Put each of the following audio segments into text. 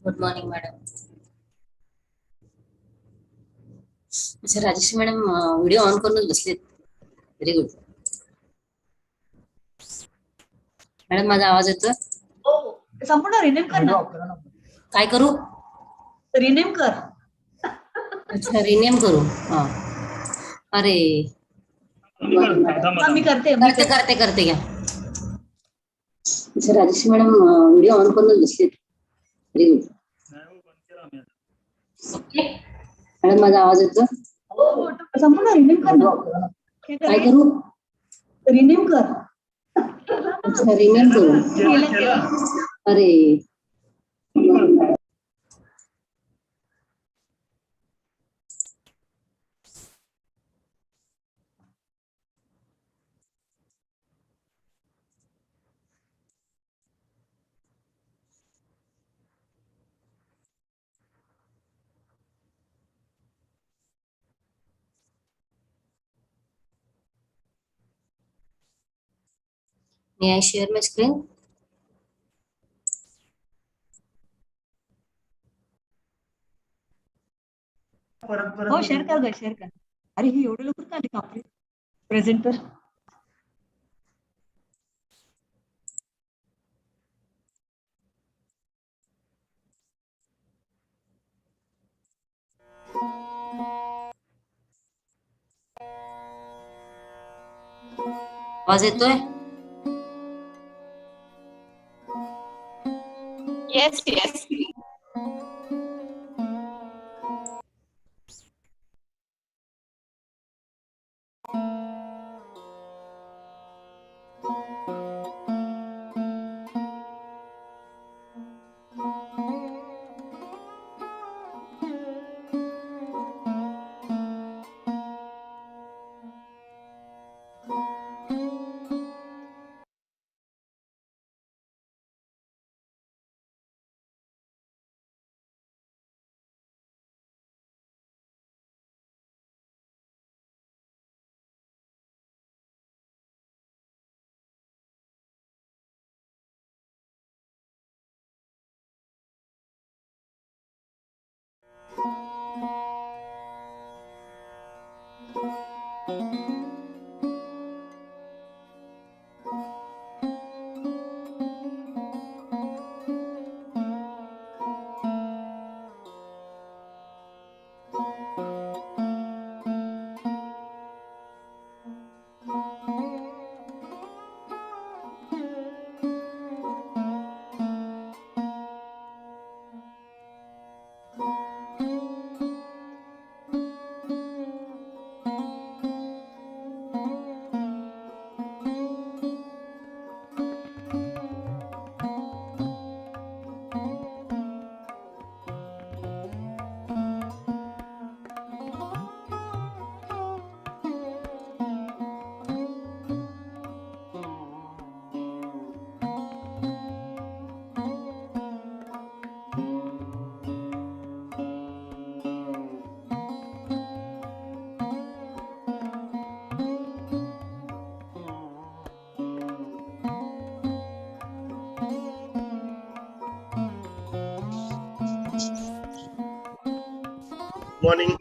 Good morning madam. अच्छा Rajshree madam video on करूनच बसलेत. Very good. मॅडम माझा आवाज येतोय? हो, संपूर्ण रिनेम कर ना. काय करू? रिनेम कर. अच्छा रिनेम करू. हा अरे मी करते करते घ्या. अच्छा राजेश्री मॅडम व्हिडिओ ऑन करूनच बसलेत. Very good. ओके मॅडम माझा आवाज येतोय? हो, संपूर्ण रिनेम कर ना. काय करू? रिनेम कर. अच्छा रिनेम करू. अरे May I share my screen? हो शेअर कर ग, शेअर कर. अरे ही एवढं लवकर का आली का आपली प्रेझेंटर? आवाज येतोय? Yes yes. Morning.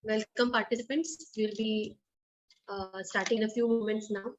Welcome participants. We will be starting in a few moments now.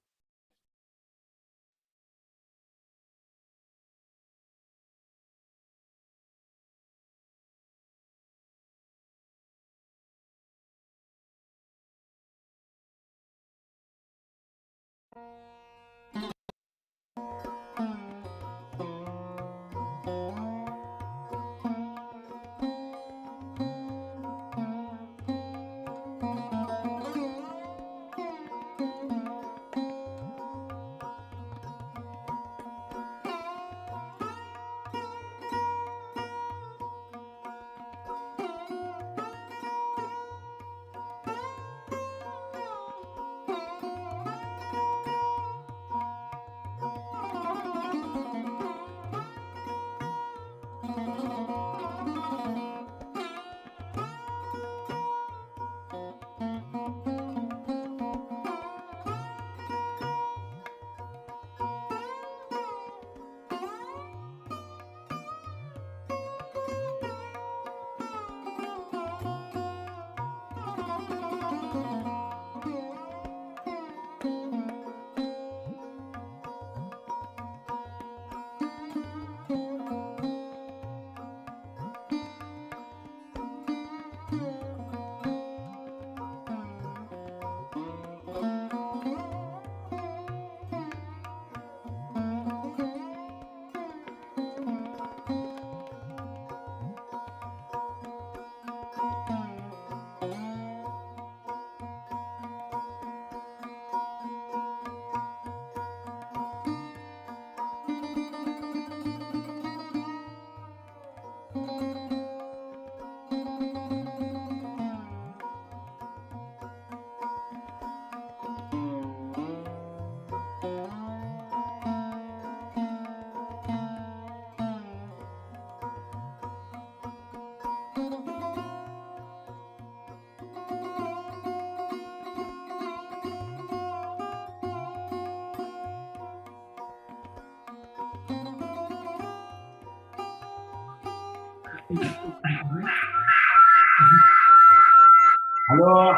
Hello.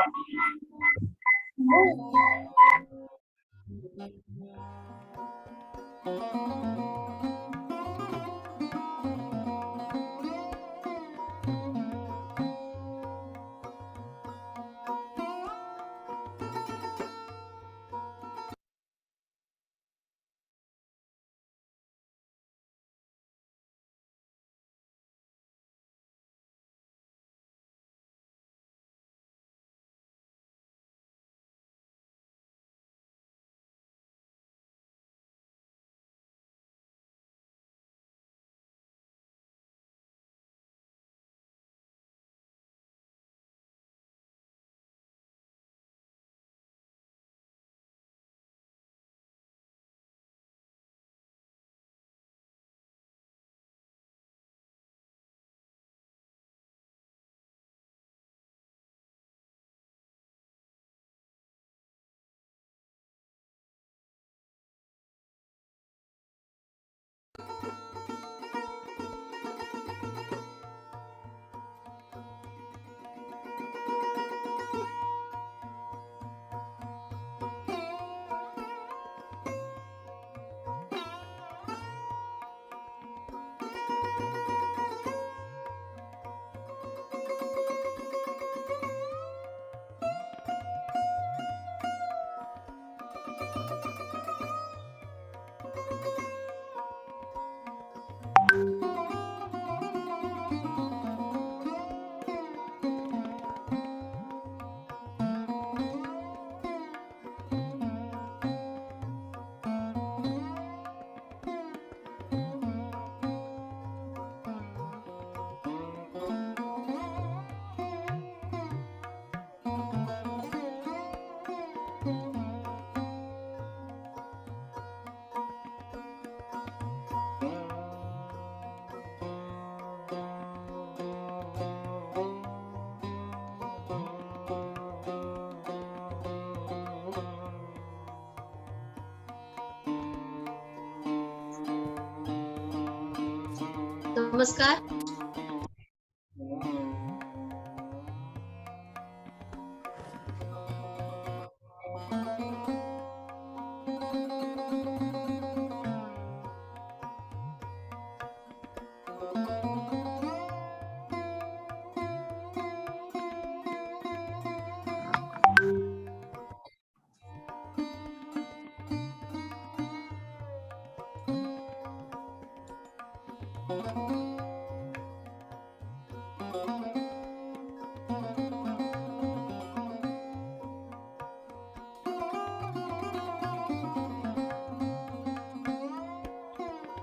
Namaskar.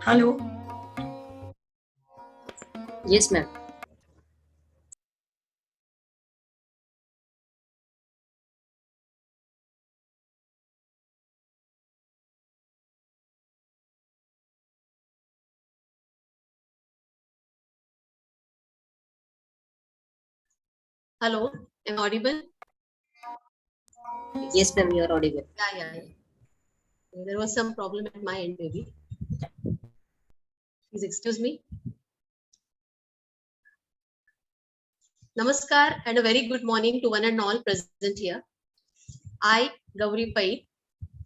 Hello. Yes, ma'am. Hello, am I audible? Yes, ma'am, you are audible. Yeah. There was some problem at my end, maybe. Please excuse me. Namaskar and a very good morning to one and all present here. I, Gauri Pai,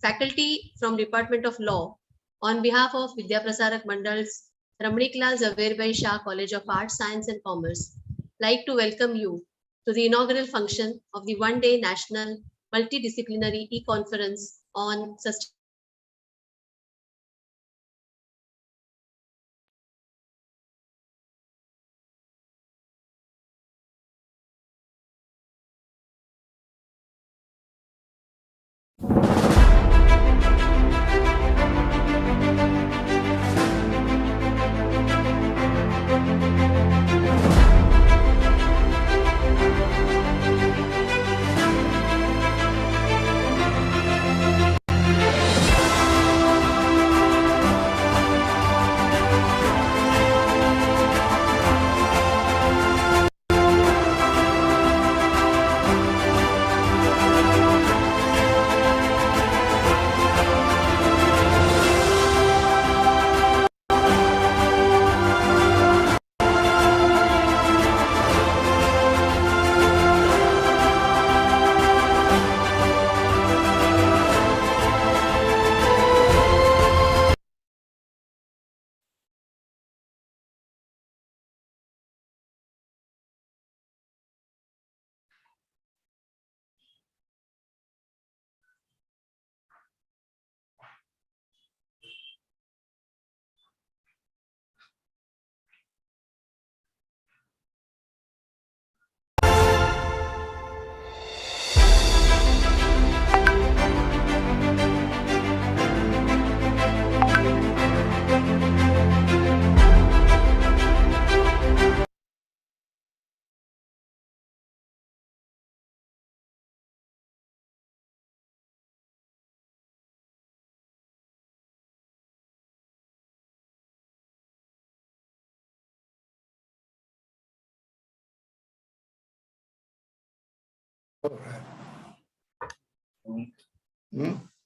faculty from Department of Law, on behalf of Vidya Prasarak Mandal's Ramani class aware by Shah College of Arts, Science and Commerce, like to welcome you to the inaugural function of the one-day National Multidisciplinary E-Conference on Sustainability.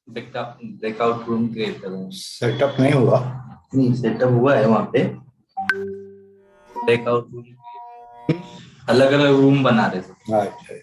Breakout room create करूँ। Setup नहीं हुआ। नहीं, setup हुआ है वहाँ पे। Breakout room अलग अलग रूम बना रहे थे। अच्छा।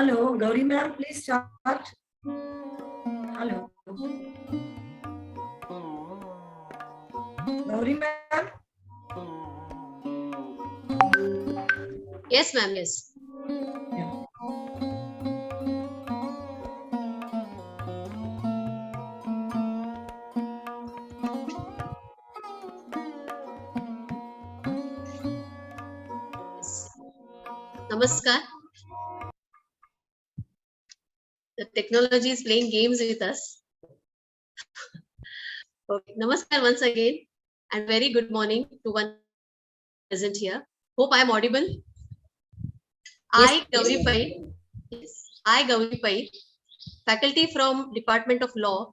Hello, Gauri ma'am, please start. Hello. Gauri ma'am. Yes, ma'am. Yes. Yeah. Namaskar. The technology is playing games with us. Okay. Namaskar once again, and very good morning to one present here. Hope I am audible. Yes, Gauri yes. Pai. Yes. I, Gauri Pai, faculty from Department of Law,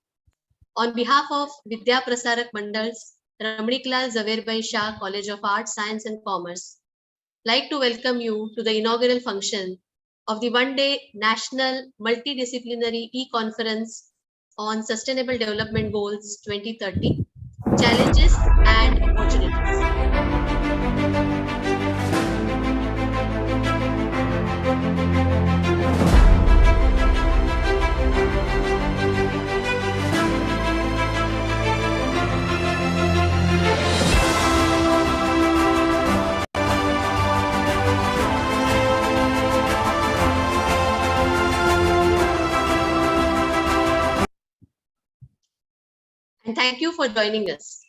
on behalf of Vidya Prasarak Mandal's Ramaniklal Zaverbhai Shah College of Arts, Science and Commerce, like to welcome you to the inaugural function of the one-day National Multidisciplinary E-Conference on Sustainable Development Goals 2030, Challenges and Opportunities. And thank you for joining us.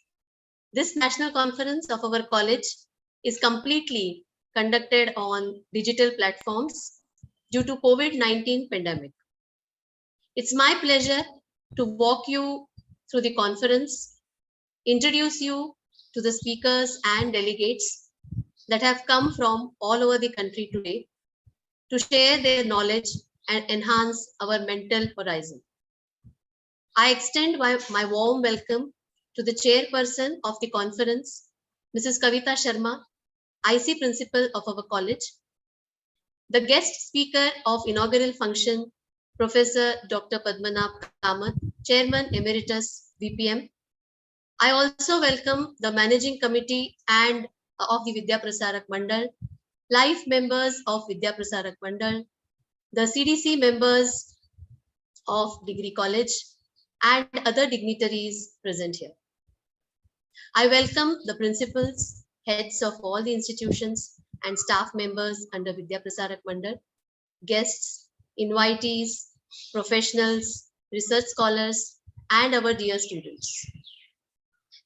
This national conference of our college is completely conducted on digital platforms due to COVID-19 pandemic. It's my pleasure to walk you through the conference, introduce you to the speakers and delegates that have come from all over the country today to share their knowledge and enhance our mental horizon. I extend my warm welcome to the chairperson of the conference, Mrs. Kavita Sharma, IC principal of our college, the guest speaker of inaugural function, Professor Dr. Padmanabh Kamath, Chairman Emeritus VPM. I also welcome the managing committee and of the Vidya Prasarak Mandal, life members of Vidya Prasarak Mandal, the CDC members of Degree College, and other dignitaries present here. I welcome the principals, heads of all the institutions, and staff members under Vidya Prasarak Mandal, guests, invitees, professionals, research scholars, and our dear students.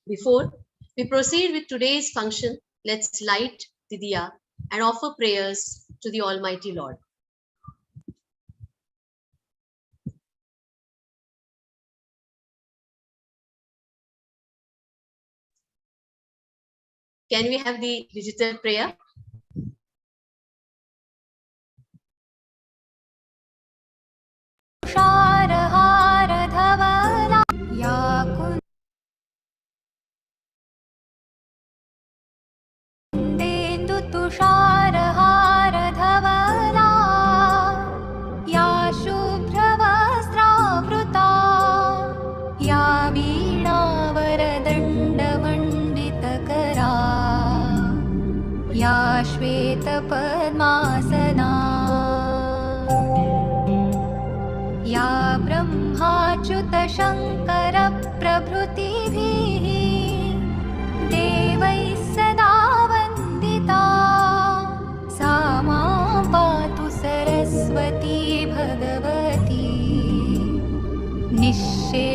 Before we proceed with today's function, let's light the diya and offer prayers to the Almighty Lord. Can we have the digital prayer? तुषारहारधवला या शुभ्रवस्त्रावृता या वीणावरदण्डमण्डितकरा या श्वेतपद्मासना या ब्रह्माच्युतशङ्करप्रभृतिभिः देवैः सदा वन्दिता सा मां पातु सरस्वती भगवती निःशेषजाड्यापहा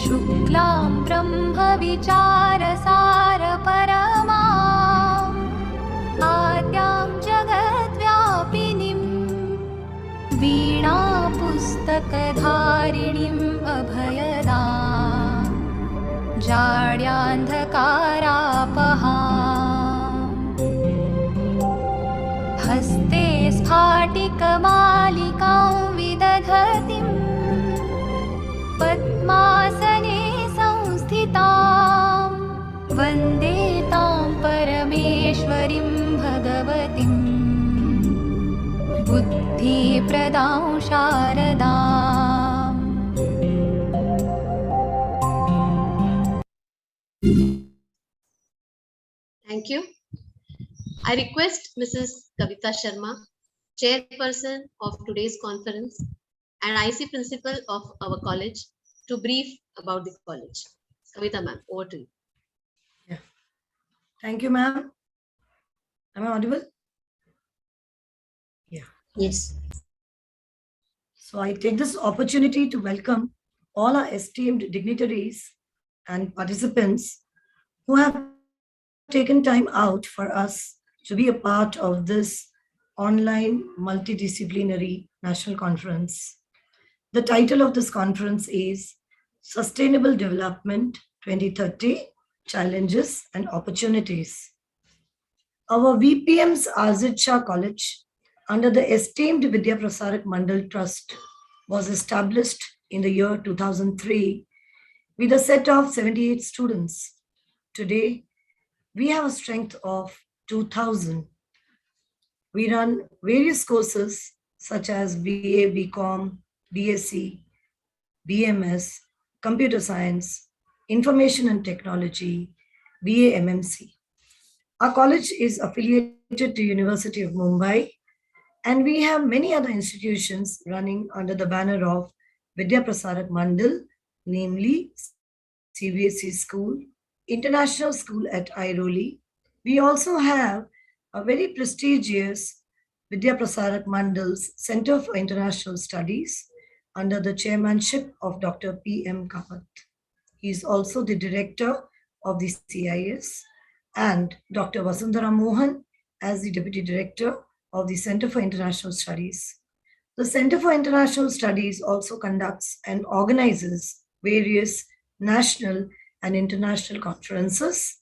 शुक्लां ब्रह्मविचारसारपरमा आद्यां जगद्व्यापिनीं वीणापुस्तकधारिणीम् अभयदां जाड्यान्धकारापहा हस्ते स्फाटिकमालिकां विदधतीं पद्मासने संस्थितां वन्दे तां परमेश्वरीं भगवतीं बुद्धिप्रदां शारदाम् you. I request Mrs. Kavita Sharma, chairperson of today's conference and IC principal of our college, to brief about the college. Kavita ma'am, over to you. Yeah. Thank you, ma'am. Am I audible? Yeah. Yes. So I take this opportunity to welcome all our esteemed dignitaries and participants who have taken time out for us to be a part of this online multidisciplinary national conference. The title of this conference is Sustainable Development 2030 Challenges and Opportunities. Our VPM's Shah College, under the esteemed Vidya Prasarak Mandal Trust, was established in the year 2003 with a set of 78 students. Today, we have a strength of 2,000. We run various courses such as BA, BCom, BSc, BMS, Computer Science, Information and Technology, BA MMC. Our college is affiliated to University of Mumbai, and we have many other institutions running under the banner of Vidya Prasarak Mandal, namely CBSE School, International School at Airoli. We also have a very prestigious Vidya Prasarak Mandal's Center for International Studies under the chairmanship of Dr. P.M. Kamath. He is also the director of the CIS, and Dr. Vasundhara Mohan as the deputy director of the Center for International Studies. The Center for International Studies also conducts and organizes various national and international conferences,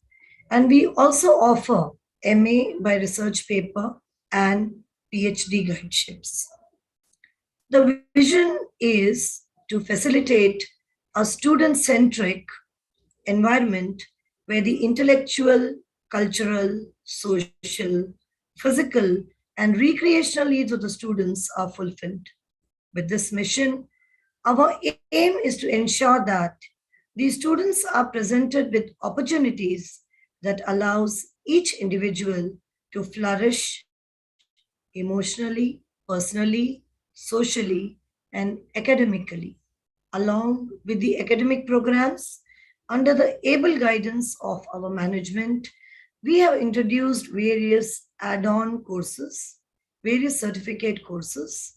and we also offer MA by research paper and PhD guideships. The vision is to facilitate a student-centric environment where the intellectual, cultural, social, physical, and recreational needs of the students are fulfilled. With this mission, our aim is to ensure that these students are presented with opportunities that allows each individual to flourish emotionally, personally, socially, and academically. Along with the academic programs, under the able guidance of our management, we have introduced various add-on courses, various certificate courses.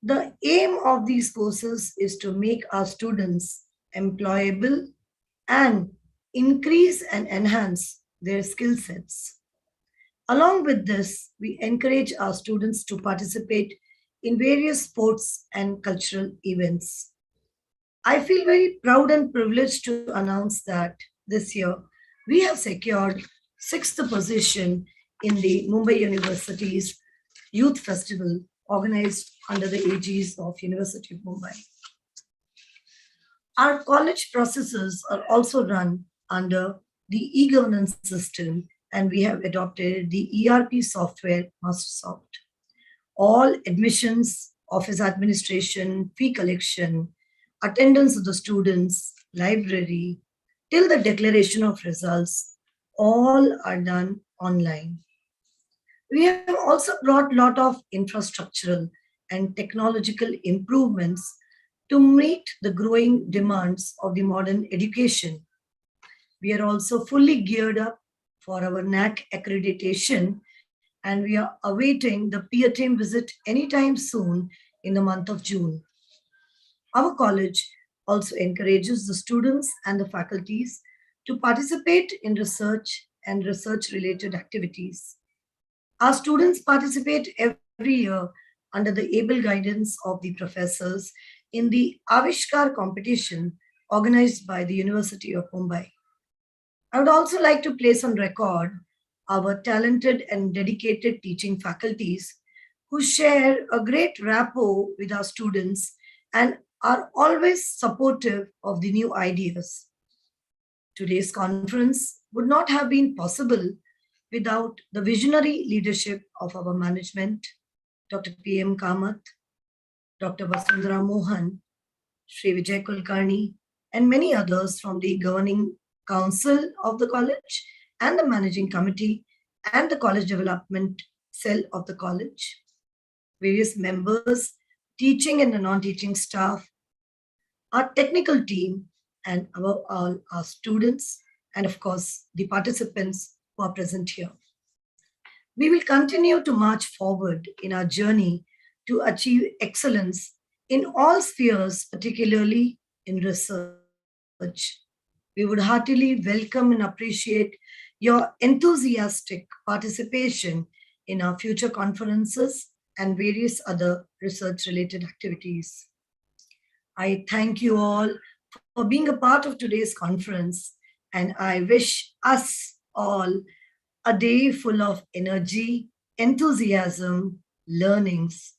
The aim of these courses is to make our students employable and increase and enhance their skill sets. Along with this, we encourage our students to participate in various sports and cultural events. I feel very proud and privileged to announce that this year we have secured 6th position in the Mumbai University's Youth Festival organized under the aegis of University of Mumbai. Our college processes are also run under the e-governance system, and we have adopted the ERP software MasterSoft. All admissions, office administration, fee collection, attendance of the students, library, till the declaration of results, all are done online. We have also brought a lot of infrastructural and technological improvements to meet the growing demands of the modern education. We are also fully geared up for our NAC accreditation, and we are awaiting the peer team visit anytime soon in the month of June. Our college also encourages the students and the faculties to participate in research and research-related activities. Our students participate every year under the able guidance of the professors in the Avishkar competition organized by the University of Mumbai. I would also like to place on record our talented and dedicated teaching faculties who share a great rapport with our students and are always supportive of the new ideas. Today's conference would not have been possible without the visionary leadership of our management, Dr. P.M. Kamath, Dr. Vasundhara Mohan, Sri Vijay Kulkarni, and many others from the governing council of the college and the managing committee and the college development cell of the college, various members, teaching and the non-teaching staff, our technical team, and above all, our students, and of course, the participants who are present here. We will continue to march forward in our journey to achieve excellence in all spheres, particularly in research. We would heartily welcome and appreciate your enthusiastic participation in our future conferences and various other research-related activities. I thank you all for being a part of today's conference, and I wish us all a day full of energy, enthusiasm, learnings,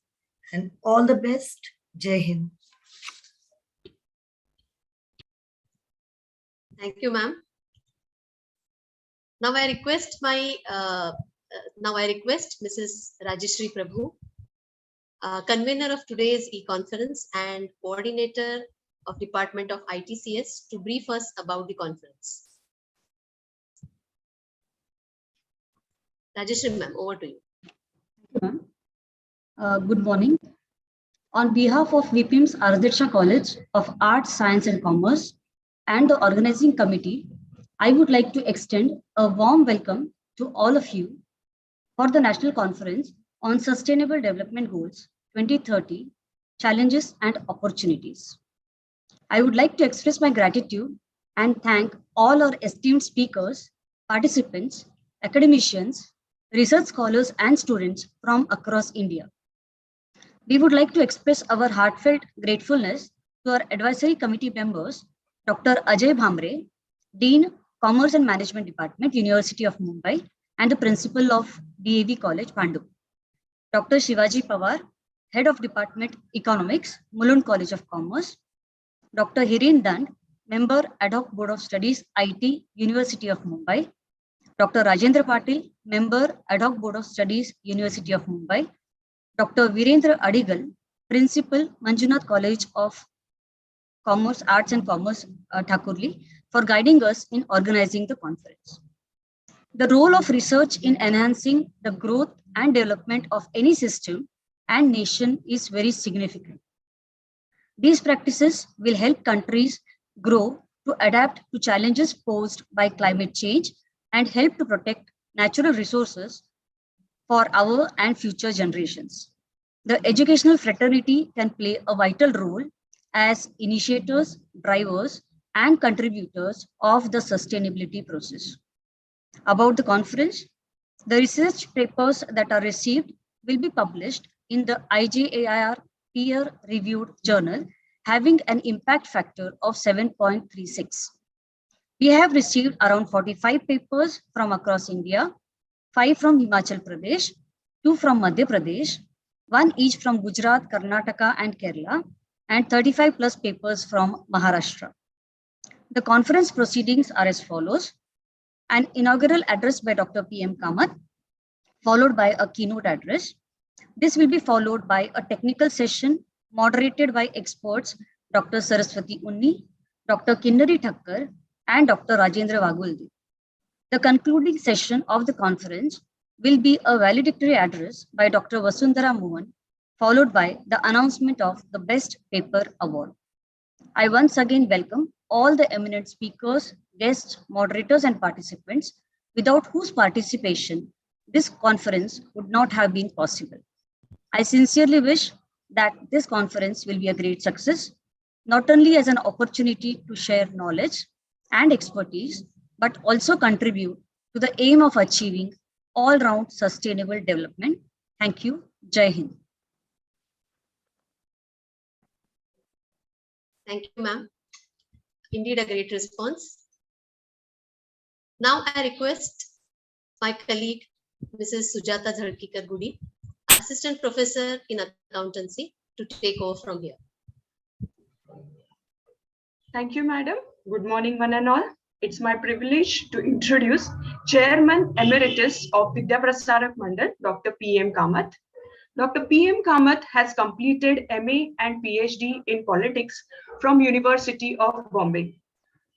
and all the best. Jai Hind. Thank you, ma'am. Now I request Mrs. Rajeshri Prabhu, convener of today's e-conference and coordinator of Department of ITCS, to brief us about the conference. Rajeshri ma'am, over to you. Thank you, ma'am. Good morning. On behalf of VPM's Shah College of Arts, Science and Commerce and the organizing committee, I would like to extend a warm welcome to all of you for the National Conference on Sustainable Development Goals 2030, Challenges and Opportunities. I would like to express my gratitude and thank all our esteemed speakers, participants, academicians, research scholars and students from across India. We would like to express our heartfelt gratefulness to our advisory committee members, Dr. Ajay Bhamre, Dean, Commerce and Management Department, University of Mumbai, and the Principal of DAV College, Pandu. Dr. Shivaji Pawar, Head of Department Economics, Mulund College of Commerce. Dr. Hiren Dand, Member Ad hoc Board of Studies, IT, University of Mumbai. Dr. Rajendra Patil, Member Ad hoc Board of Studies, University of Mumbai. Dr. Virendra Adigal, Principal, Manjunath College of Commerce, Arts and Commerce, Thakurli, for guiding us in organizing the conference. The role of research in enhancing the growth and development of any system and nation is very significant. These practices will help countries grow to adapt to challenges posed by climate change and help to protect natural resources for our and future generations. The educational fraternity can play a vital role as initiators, drivers, and contributors of the sustainability process. About the conference, the research papers that are received will be published in the IJAIR peer-reviewed journal having an impact factor of 7.36. We have received around 45 papers from across India, 5 from Himachal Pradesh, 2 from Madhya Pradesh, 1 each from Gujarat, Karnataka, and Kerala, and 35 plus papers from Maharashtra. The conference proceedings are as follows: an inaugural address by Dr. PM Kamath, followed by a keynote address. This will be followed by a technical session moderated by experts Dr. Saraswati Unni, Dr. Kinnari Thakkar, and Dr. Rajendra Vaguldi. The concluding session of the conference will be a valedictory address by Dr. Vasundhara Mohan, followed by the announcement of the Best Paper Award. I once again welcome all the eminent speakers, guests, moderators, and participants, without whose participation this conference would not have been possible. I sincerely wish that this conference will be a great success, not only as an opportunity to share knowledge and expertise, but also contribute to the aim of achieving all-round sustainable development. Thank you. Jai Hind. Thank you, ma'am. Indeed, a great response. Now I request my colleague, Mrs. Sujata Jharkikar Gudi, Assistant Professor in Accountancy, to take over from here. Thank you, madam. Good morning, one and all. It's my privilege to introduce Chairman Emeritus of Vidya Prasarak Mandal, Dr. P.M. Kamath. Dr. P.M. Kamath has completed MA and PhD in politics from University of Bombay.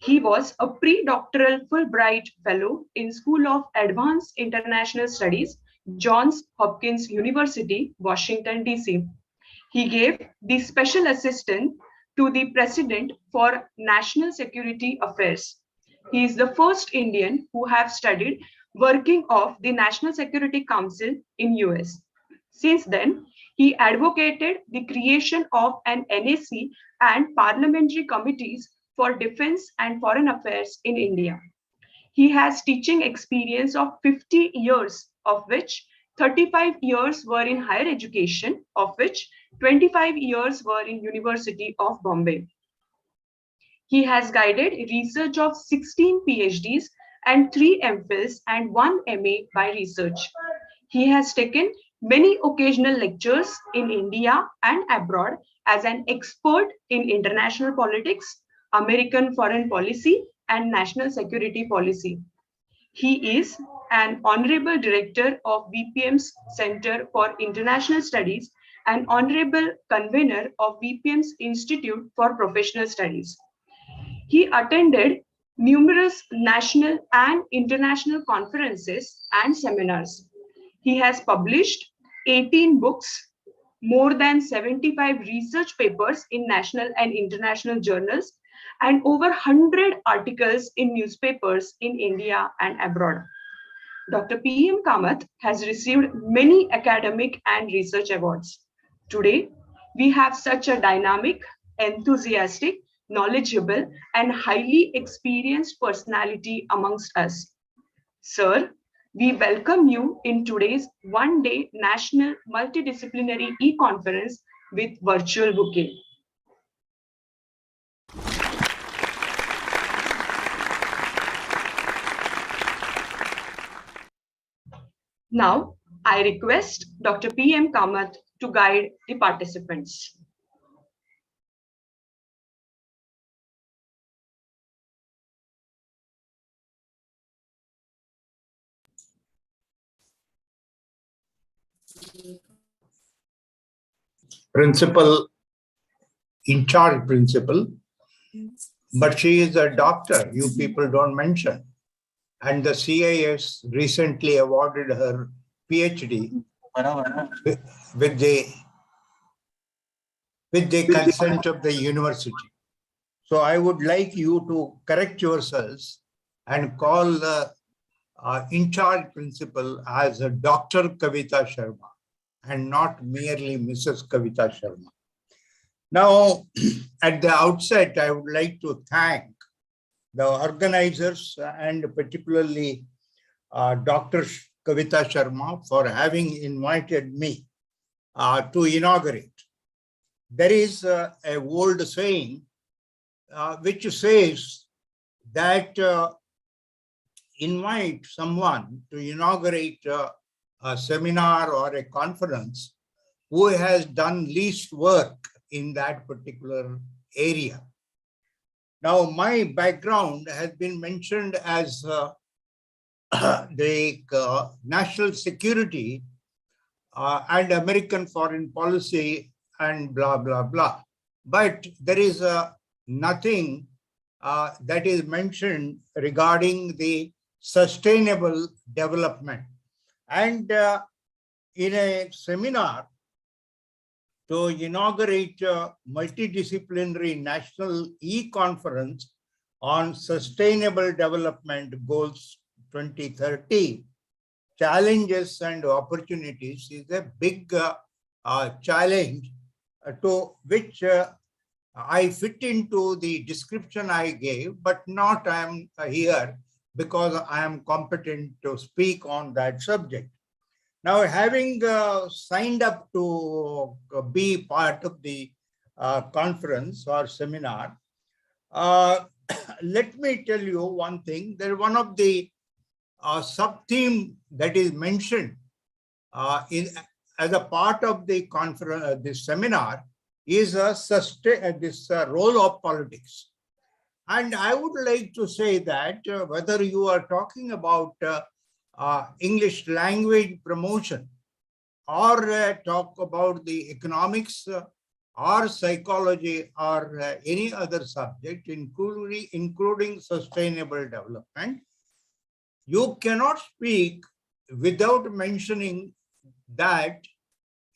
He was a pre-doctoral Fulbright Fellow in School of Advanced International Studies, Johns Hopkins University, Washington, D.C. He gave the Special Assistant to the President for National Security Affairs. He is the first Indian who have studied working of the National Security Council in US. Since then, he advocated the creation of an NAC and parliamentary committees for defense and foreign affairs in India. He has teaching experience of 50 years, of which 35 years were in higher education, of which 25 years were in University of Bombay. He has guided research of 16 PhDs and 3 MPhils and 1 MA by research. He has taken many occasional lectures in India and abroad as an expert in international politics, American foreign policy, and national security policy. He is an honorable director of VPM's Center for International Studies and honorable convener of VPM's Institute for Professional Studies. He attended numerous national and international conferences and seminars. He has published 18 books, more than 75 research papers in national and international journals, and over 100 articles in newspapers in India and abroad. Dr. P.M. Kamath has received many academic and research awards. Today, we have such a dynamic, enthusiastic, knowledgeable, and highly experienced personality amongst us. Sir, we welcome you in today's one-day National Multidisciplinary E-Conference with virtual bouquet. Now, I request Dr. P.M. Kamath to guide the participants. Principal, in charge principal, but she is a doctor, you people don't mention. And the CIS recently awarded her PhD with the consent of the university. So I would like you to correct yourselves and call the in charge principal as a Dr. Kavita Sharma and not merely Mrs. Kavita Sharma. Now, at the outset, I would like to thank the organizers and particularly Dr. Kavita Sharma for having invited me to inaugurate. There is a old saying which says that invite someone to inaugurate a seminar or a conference who has done least work in that particular area. Now, my background has been mentioned as the national security and American foreign policy and blah, blah, blah. But there is nothing that is mentioned regarding the sustainable development. And in a seminar to inaugurate a multidisciplinary national e-conference on sustainable development goals 2030, challenges and opportunities is a big challenge to which I fit into the description I gave, but not I am here because I am competent to speak on that subject. Now, having signed up to be part of the conference or seminar, let me tell you one thing. There one of the sub-theme that is mentioned as a part of the conference, this seminar, is this role of politics. And I would like to say that whether you are talking about English language promotion or talk about the economics or psychology or any other subject, including sustainable development, you cannot speak without mentioning that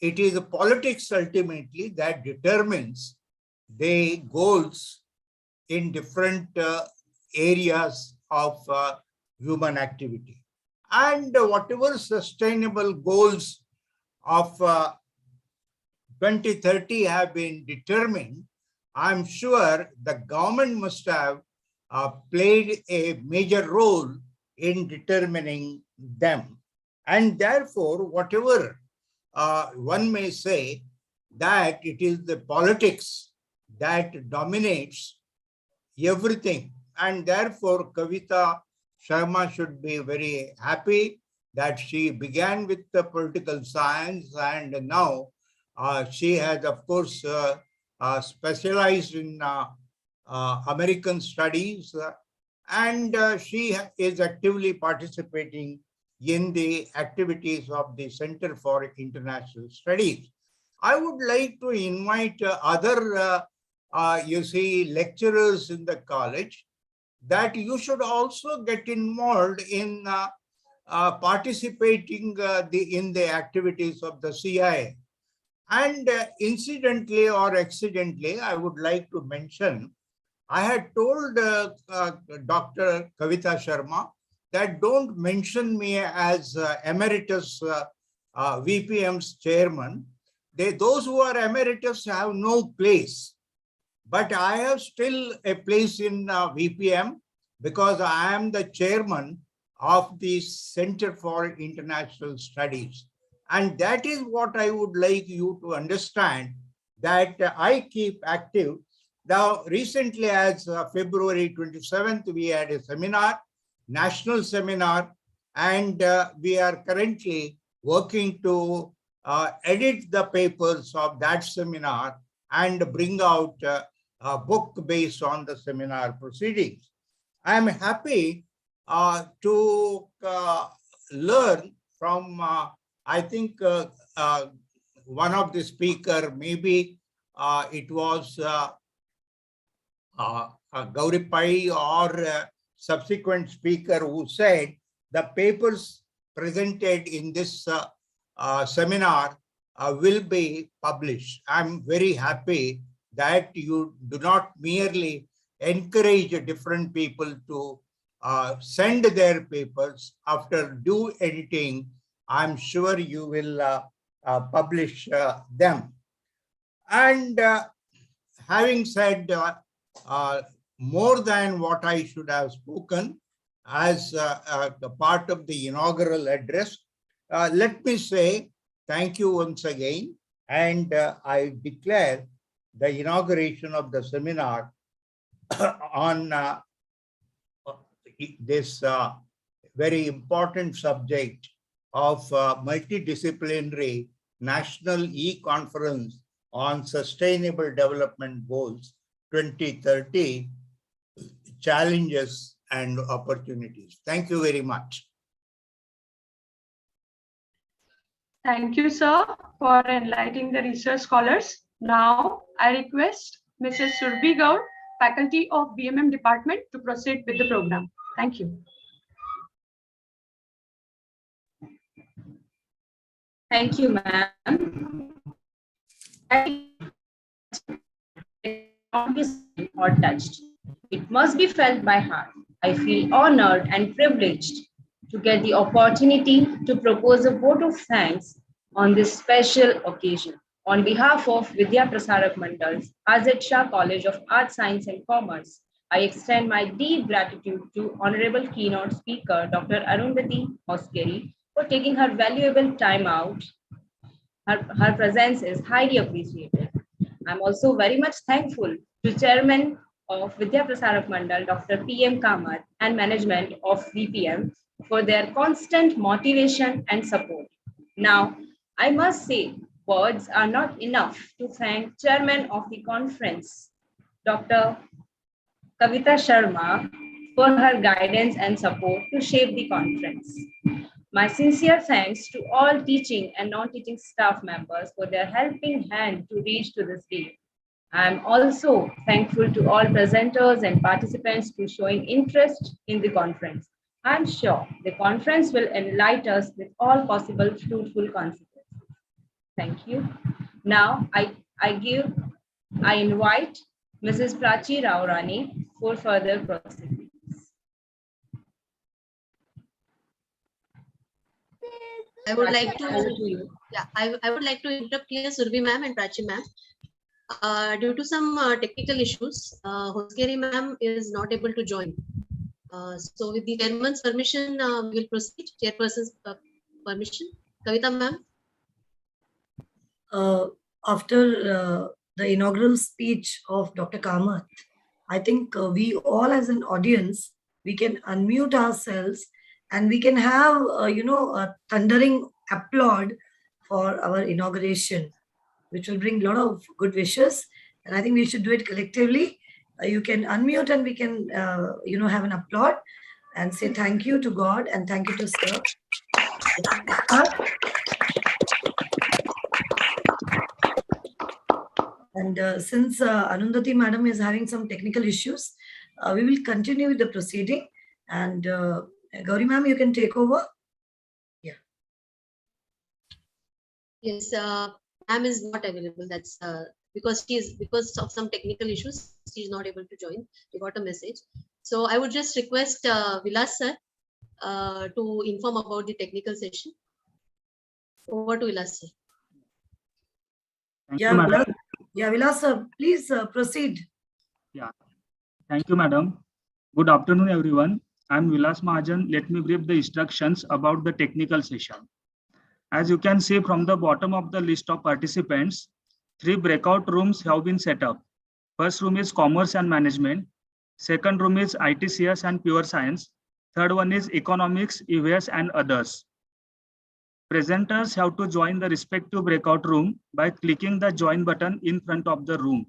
it is politics ultimately that determines the goals in different areas of human activity. And whatever sustainable goals of 2030 have been determined, I'm sure the government must have played a major role in determining them. And therefore, whatever one may say that it is the politics that dominates everything. And therefore, Kavita Sharma should be very happy that she began with the political science, and now she has, of course, specialized in American studies, and she is actively participating in the activities of the Center for International Studies. I would like to invite other, lecturers in the college, that you should also get involved in participating in the activities of the CIA. And incidentally or accidentally, I would like to mention, I had told Dr. Kavita Sharma that don't mention me as emeritus VPM's chairman. Those who are emeritus have no place. But I have still a place in VPM because I am the chairman of the Center for International Studies. And that is what I would like you to understand, that I keep active. Now, recently, as February 27th, we had a seminar, national seminar, and we are currently working to edit the papers of that seminar and bring out a book based on the seminar proceedings. I am happy to learn from, I think, one of the speaker, maybe it was Gauri Pai or subsequent speaker, who said the papers presented in this seminar will be published. I'm very happy that you do not merely encourage different people to send their papers. After due editing, I'm sure you will publish them. And having said more than what I should have spoken as the part of the inaugural address, let me say thank you once again, and I declare the inauguration of the seminar on this very important subject of multidisciplinary National E-Conference on Sustainable Development Goals 2030, Challenges and Opportunities. Thank you very much. Thank you, sir, for enlightening the research scholars. Now, I request Mrs. Surbhi Gaur, Faculty of VMM Department, to proceed with the program. Thank you. Thank you, ma'am. Or touched. It must be felt by heart. I feel honored and privileged to get the opportunity to propose a vote of thanks on this special occasion. On behalf of Vidya Prasarak Mandal's Shah College of Arts, Science and Commerce, I extend my deep gratitude to Honorable Keynote Speaker Dr. Arundhati Moskeri for taking her valuable time out. Her presence is highly appreciated. I'm also very much thankful to Chairman of Vidya Prasarak Mandal, Dr. P.M. Kamath, and management of VPM for their constant motivation and support. Now, I must say, words are not enough to thank Chairman of the conference, Dr. Kavita Sharma, for her guidance and support to shape the conference. My sincere thanks to all teaching and non-teaching staff members for their helping hand to reach to this day. I am also thankful to all presenters and participants for showing interest in the conference. I am sure the conference will enlighten us with all possible fruitful consequences. Thank you. Now I invite Mrs. Prachi Raurani for further proceedings. I would like Over to, to you. yeah, I would like to interrupt here Surbi ma'am and Prachi ma'am. Due to some technical issues, Hoskeri ma'am is not able to join. So with the chairman's permission, we will proceed. Chairperson's permission. Kavita ma'am. After the inaugural speech of Dr. Kamath, I think we all as an audience, we can unmute ourselves and we can have, a thundering applaud for our inauguration, which will bring a lot of good wishes. And I think we should do it collectively. You can unmute and we can, have an applaud and say thank you to God and thank you to Sir. And since Anundati madam is having some technical issues, we will continue with the proceeding. And Gauri ma'am, you can take over. Yeah. Yes, ma'am is not available. That's because of some technical issues, she is not able to join. We got a message. So I would just request Vilas sir to inform about the technical session. Over to Vilas sir. Thank you, madam. Yeah, Vilas sir, please proceed. Yeah, thank you, madam. Good afternoon, everyone. I'm Vilas Mahajan. Let me brief the instructions about the technical session. As you can see from the bottom of the list of participants, 3 breakout rooms have been set up. First room is Commerce and Management. Second room is ITCS and Pure Science. Third one is Economics, EVS and others. Presenters have to join the respective breakout room by clicking the join button in front of the room.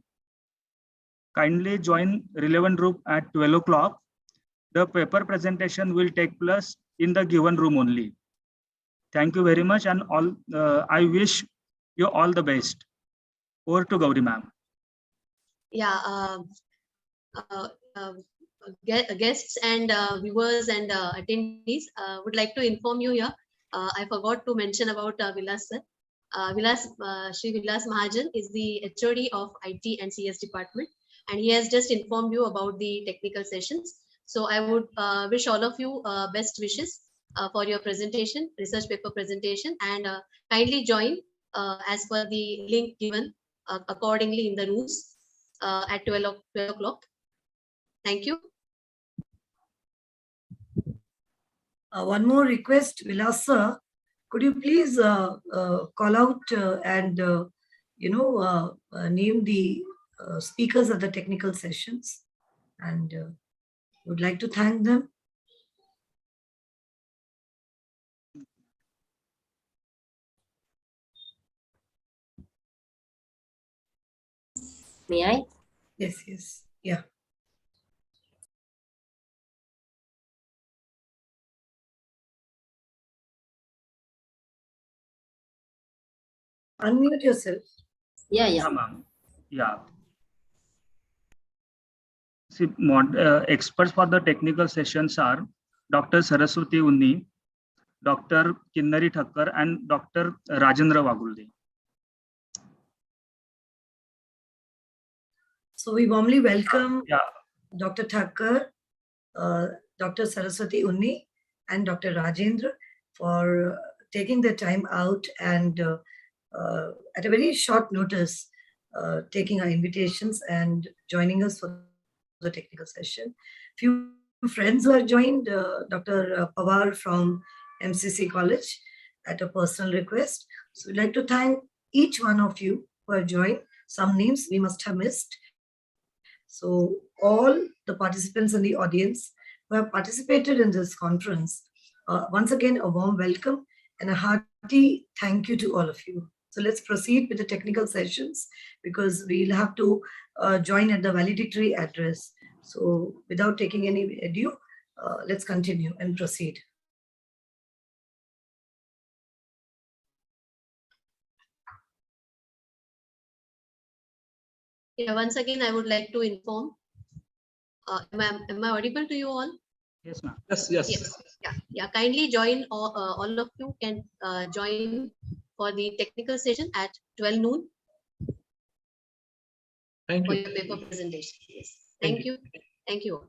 Kindly join relevant group at 12 o'clock. The paper presentation will take place in the given room only. Thank you very much and all. I wish you all the best. Over to Gauri ma'am. Yeah, guests and viewers and attendees would like to inform you here. I forgot to mention about Vilas sir. Shri Vilas Mahajan is the HOD of IT and CS department, and he has just informed you about the technical sessions. So I would wish all of you best wishes for your presentation, research paper presentation, and kindly join as per the link given accordingly in the rooms at 12 o'clock. Thank you. One more request, Vilas sir, could you please call out and name the speakers of the technical sessions, and would like to thank them. May I? Yes, yeah. Unmute yourself. Yeah. Ma'am. Yeah. See, experts for the technical sessions are Dr. Saraswati Unni, Dr. Kinnari Thakkar, and Dr. Rajendra Wagulde. So we warmly welcome Dr. Thakkar, Dr. Saraswati Unni, and Dr. Rajendra for taking the time out and at a very short notice, taking our invitations and joining us for the technical session. Few friends who have joined, Dr. Pawar from MCC College at a personal request. So we'd like to thank each one of you who have joined. Some names we must have missed. So all the participants in the audience who have participated in this conference, once again, a warm welcome and a hearty thank you to all of you. So let's proceed with the technical sessions because we'll have to join at the valedictory address. So without taking any ado, let's continue and proceed. Yeah, once again, I would like to inform. Am I audible to you all? Yes, ma'am. Yes. Yeah. Kindly join. All of you can join for the technical session at 12 noon for your paper presentation. Yes. Thank you. Thank you.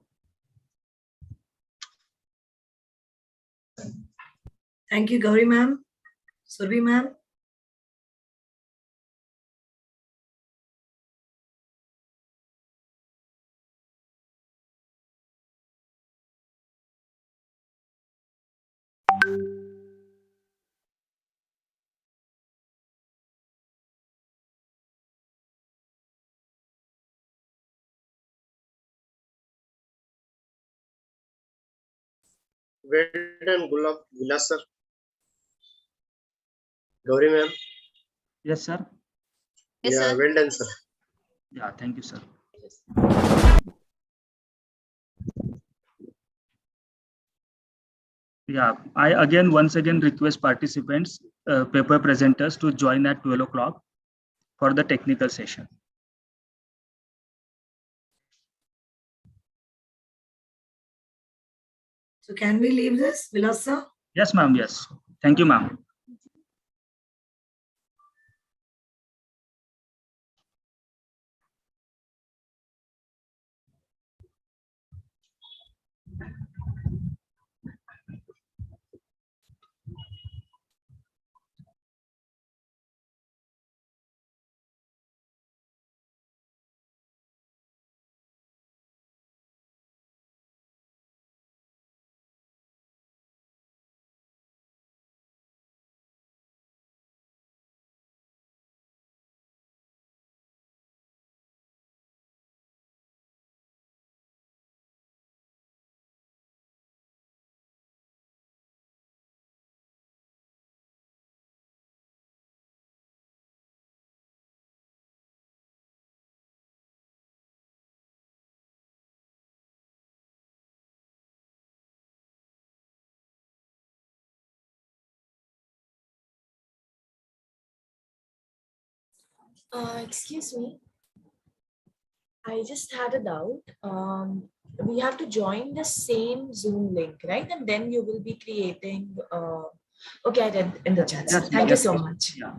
Thank you, Gauri ma'am. Survi ma'am. Well done, Vilas sir. Gauri ma'am. Yes, sir. Yes, Yeah, sir. well done, sir. Yeah, thank you, sir. Yeah, I once again request participants, paper presenters to join at 12 o'clock for the technical session. So can we leave this, Vilasa? Yes, ma'am. Yes. Thank you, ma'am. Excuse me. I just had a doubt. We have to join the same Zoom link, right? And then you will be creating. Okay, I did in the chat. Yes, Thank you yes, so yes. much. Yeah.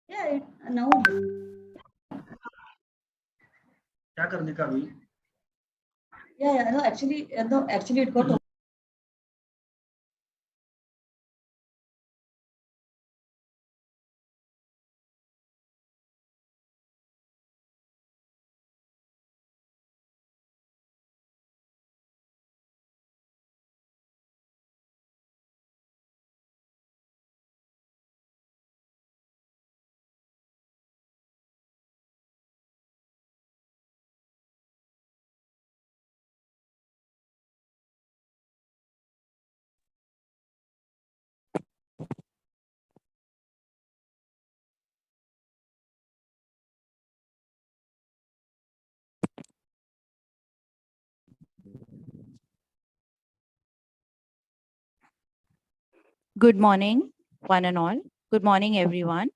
Yeah, now. क्या करने का अभी? Yeah, no, actually, it got. Good morning, one and all. Good morning, everyone.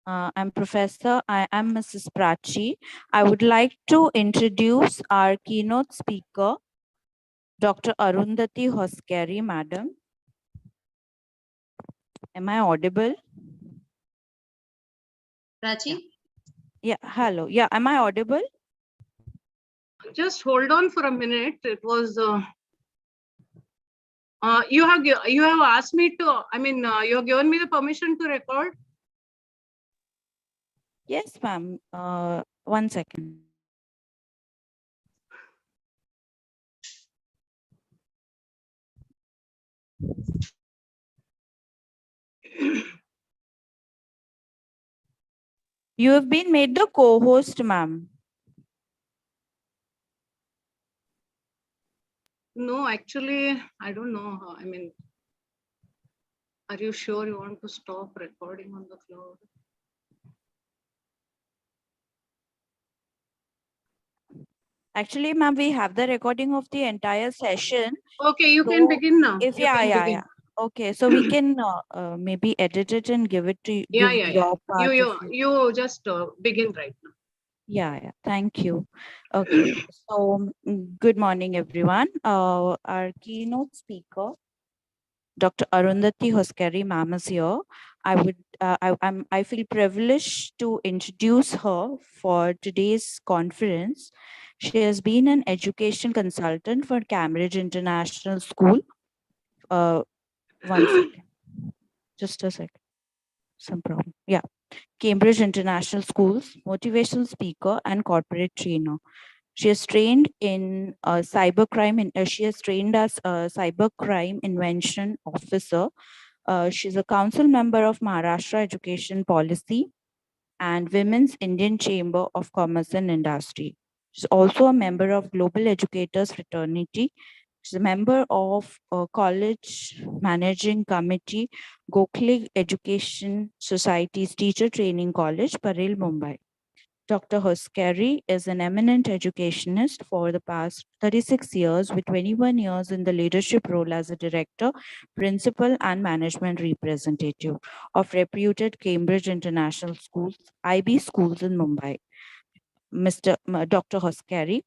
I'm Professor. I am Mrs. Prachi. I would like to introduce our keynote speaker, Dr. Arundhati Hoskeri, Madam. Am I audible? Prachi? Yeah, hello. Yeah, am I audible? Just hold on for a minute. It was you have asked me to. I mean, you have given me the permission to record. Yes, ma'am. 1 second. You have been made the co-host, ma'am. No, actually, I don't know. I mean, are you sure you want to stop recording on the floor? Actually, ma'am, we have the recording of the entire session. Okay, you can begin now. If You can begin. Okay, so we can maybe edit it and give it to you. Yeah, Give yeah, yeah. your part. You just begin right now. Yeah. Thank you. Okay. So good morning, everyone. Our keynote speaker, Dr. Arundhati Hoskeri, ma'am is here. I feel privileged to introduce her for today's conference. She has been an education consultant for Cambridge International School. 1 second. Just a second. Some problem. Yeah. Cambridge International Schools, motivational speaker and corporate trainer. She has trained in cybercrime. She has trained as a cybercrime invention officer. She's a council member of Maharashtra Education Policy and Women's Indian Chamber of Commerce and Industry. She's also a member of Global Educators Fraternity. She's a member of College Managing Committee, Gokhale Education Society's Teacher Training College, Parel, Mumbai. Dr. Hoskeri is an eminent educationist for the past 36 years with 21 years in the leadership role as a director, principal, and management representative of reputed Cambridge International Schools, IB schools in Mumbai. Dr. Hoskeri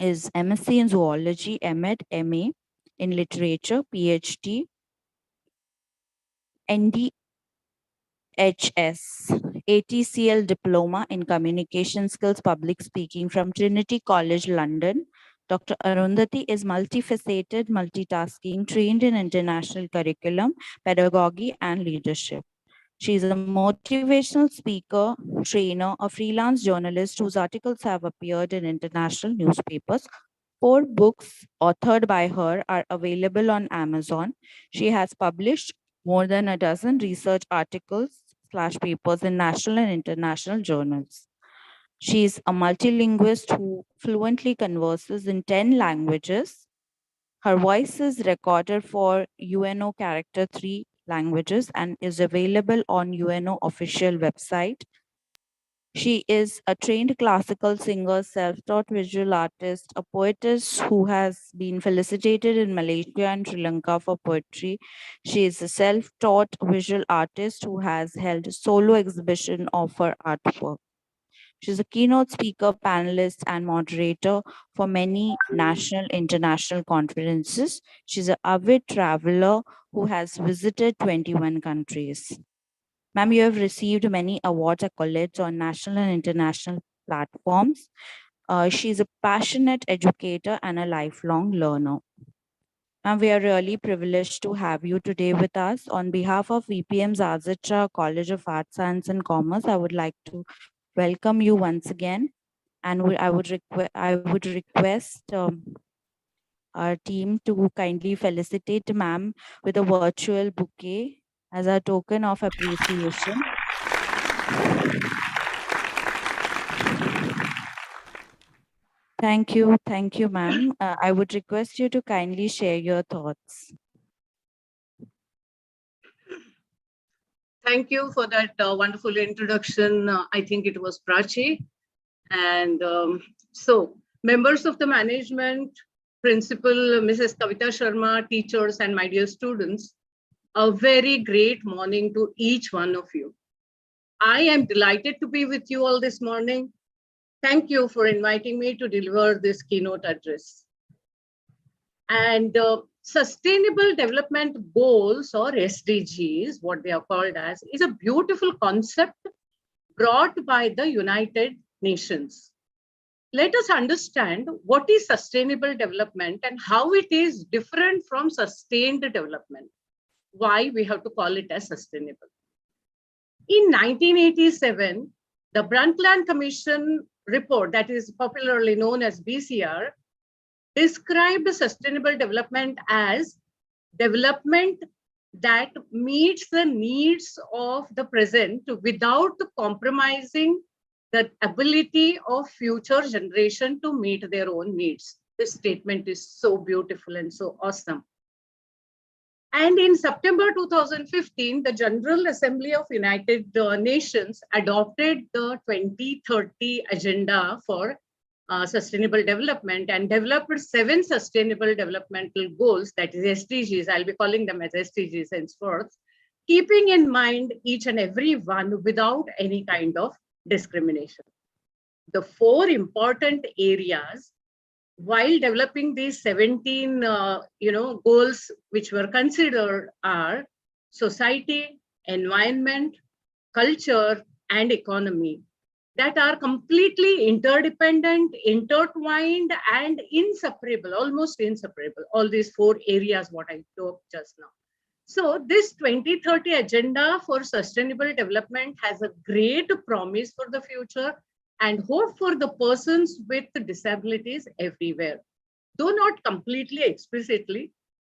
is MSc in Zoology, MEd, MA in Literature, PhD, ND HS, ATCL Diploma in Communication Skills Public Speaking from Trinity College, London. Dr. Arundhati is multifaceted, multitasking, trained in international curriculum, pedagogy, and leadership. She is a motivational speaker, trainer, a freelance journalist whose articles have appeared in international newspapers. 4 books authored by her are available on Amazon. She has published more than a dozen research articles/papers in national and international journals. She is a multilingualist who fluently converses in 10 languages. Her voice is recorded for UNO Character 3 languages and is available on UNO official website. She is a trained classical singer, self-taught visual artist, a poetess who has been felicitated in Malaysia and Sri Lanka for poetry. She is a self-taught visual artist who has held solo exhibition of her artwork. She's a keynote speaker, panelist, and moderator for many national, international conferences. She's an avid traveler who has visited 21 countries. Ma'am, you have received many awards, accolades on national and international platforms. She is a passionate educator and a lifelong learner. Ma'am, we are really privileged to have you today with us. On behalf of VPM's Shah College of Arts, Science and Commerce, I would like to welcome you once again. And I would request our team to kindly felicitate ma'am with a virtual bouquet as a token of appreciation. Thank you, ma'am. I would request you to kindly share your thoughts. Thank you for that wonderful introduction. I think it was Prachi. And so, members of the management, principal, Mrs. Kavita Sharma, teachers, and my dear students, a very great morning to each one of you. I am delighted to be with you all this morning. Thank you for inviting me to deliver this keynote address. And Sustainable Development Goals, or SDGs, what they are called as, is a beautiful concept brought by the United Nations. Let us understand what is sustainable development and how it is different from sustained development. Why we have to call it as sustainable. In 1987, the Brundtland Commission report, that is popularly known as BCR, described sustainable development as development that meets the needs of the present without compromising the ability of future generation to meet their own needs. This statement is so beautiful and so awesome. And in September 2015, the General Assembly of United Nations adopted the 2030 Agenda for Sustainable Development and developed 7 Sustainable Developmental Goals, that is SDGs. I'll be calling them as SDGs henceforth, keeping in mind each and every one without any kind of discrimination. The 4 important areas while developing these 17 goals which were considered are society, environment, culture, and economy, that are completely interdependent, intertwined, and inseparable, almost inseparable. All these 4 areas what I talked just now. So this 2030 Agenda for Sustainable Development has a great promise for the future and hope for the persons with disabilities everywhere. Though not completely explicitly,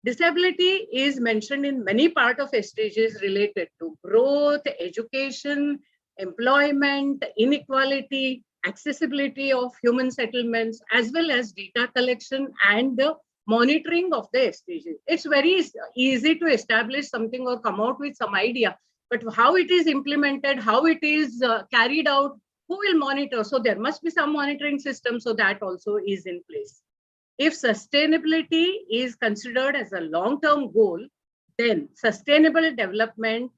disability is mentioned in many parts of SDGs related to growth, education, employment, inequality, accessibility of human settlements, as well as data collection and the monitoring of the SDGs. It's very easy to establish something or come out with some idea, but how it is implemented, how it is carried out, who will monitor? So there must be some monitoring system, so that also is in place. If sustainability is considered as a long-term goal, then sustainable development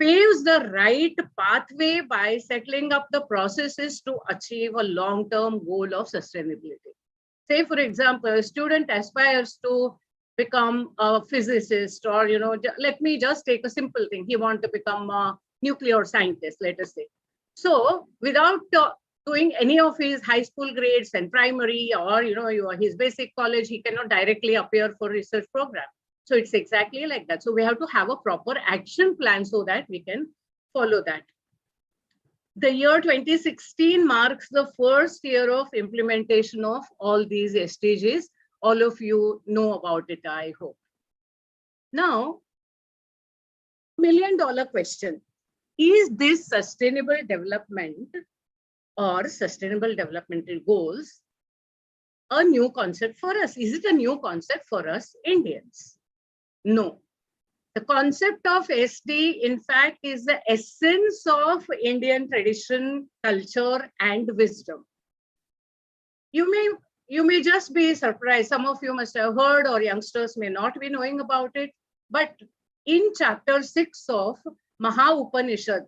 paves the right pathway by settling up the processes to achieve a long-term goal of sustainability. Say, for example, a student aspires to become a physicist, or, let me just take a simple thing. He wants to become a nuclear scientist, let us say. So without doing any of his high school grades and primary or, his basic college, he cannot directly appear for research program. So it's exactly like that. So we have to have a proper action plan so that we can follow that. The year 2016 marks the first year of implementation of all these SDGs. All of you know about it, I hope. Now, $1 million question. Is this sustainable development or sustainable developmental goals a new concept for us? Is it a new concept for us Indians? No. The concept of SD, in fact, is the essence of Indian tradition, culture, and wisdom. You may just be surprised. Some of you must have heard, or youngsters may not be knowing about it. But in chapter 6 of Maha Upanishad,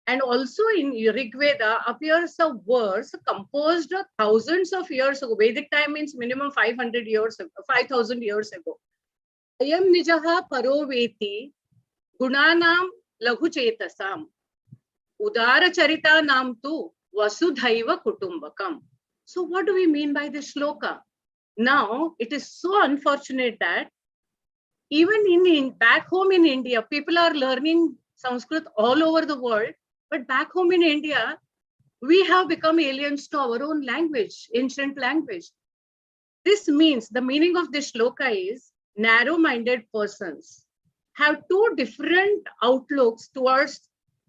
and also in Rig Veda, appears a verse composed thousands of years ago. Vedic time means minimum 500 years ago, 5,000 years ago. Ayam nijaha paroveti gunanam लघुचेतसाम उदारचरिता नाम tu vasudhaiva kutumbakam. So what do we mean by this shloka? Now, it is so unfortunate that even back home in India, people are learning Sanskrit all over the world, but back home in India, we have become aliens to our own language, ancient language. This means, the meaning of this shloka is, narrow-minded persons have two different outlooks towards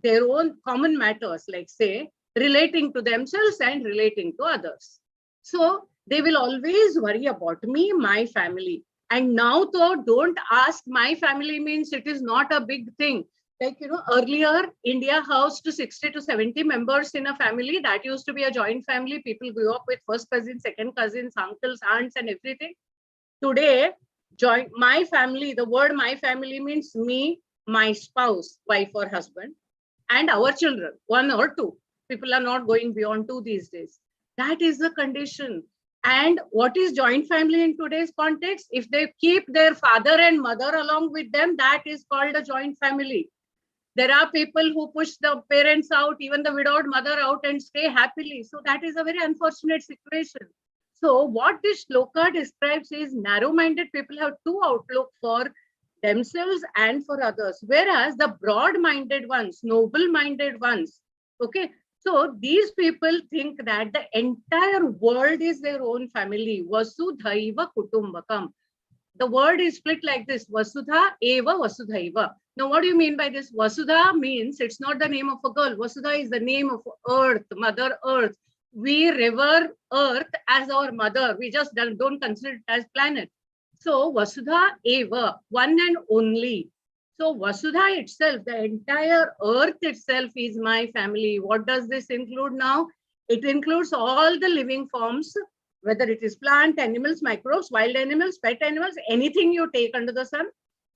their own common matters, like say, relating to themselves and relating to others. So they will always worry about me, my family. And now though, don't ask, my family means it is not a big thing. Like, earlier India housed 60 to 70 members in a family. That used to be a joint family. People grew up with first cousins, second cousins, uncles, aunts, and everything. Today, my family, the word my family means me, my spouse, wife or husband, and our children, 1 or 2. People are not going beyond 2 these days. That is the condition. And what is joint family in today's context? If they keep their father and mother along with them, that is called a joint family. There are people who push the parents out, even the widowed mother out, and stay happily. So that is a very unfortunate situation. So what this shloka describes is narrow-minded people have two outlooks for themselves and for others, whereas the broad-minded ones, noble-minded ones, okay, so these people think that the entire world is their own family. Vasudhaiva kutumbakam. The word is split like this: Vasudha eva Vasudhaiva. Now, what do you mean by this? Vasudha means it's not the name of a girl. Vasudha is the name of Earth, Mother Earth. We revere Earth as our mother. We just don't consider it as planet. So Vasudha eva, one and only. So Vasudha itself, the entire earth itself is my family. What does this include now? It includes all the living forms, whether it is plant, animals, microbes, wild animals, pet animals, anything you take under the sun,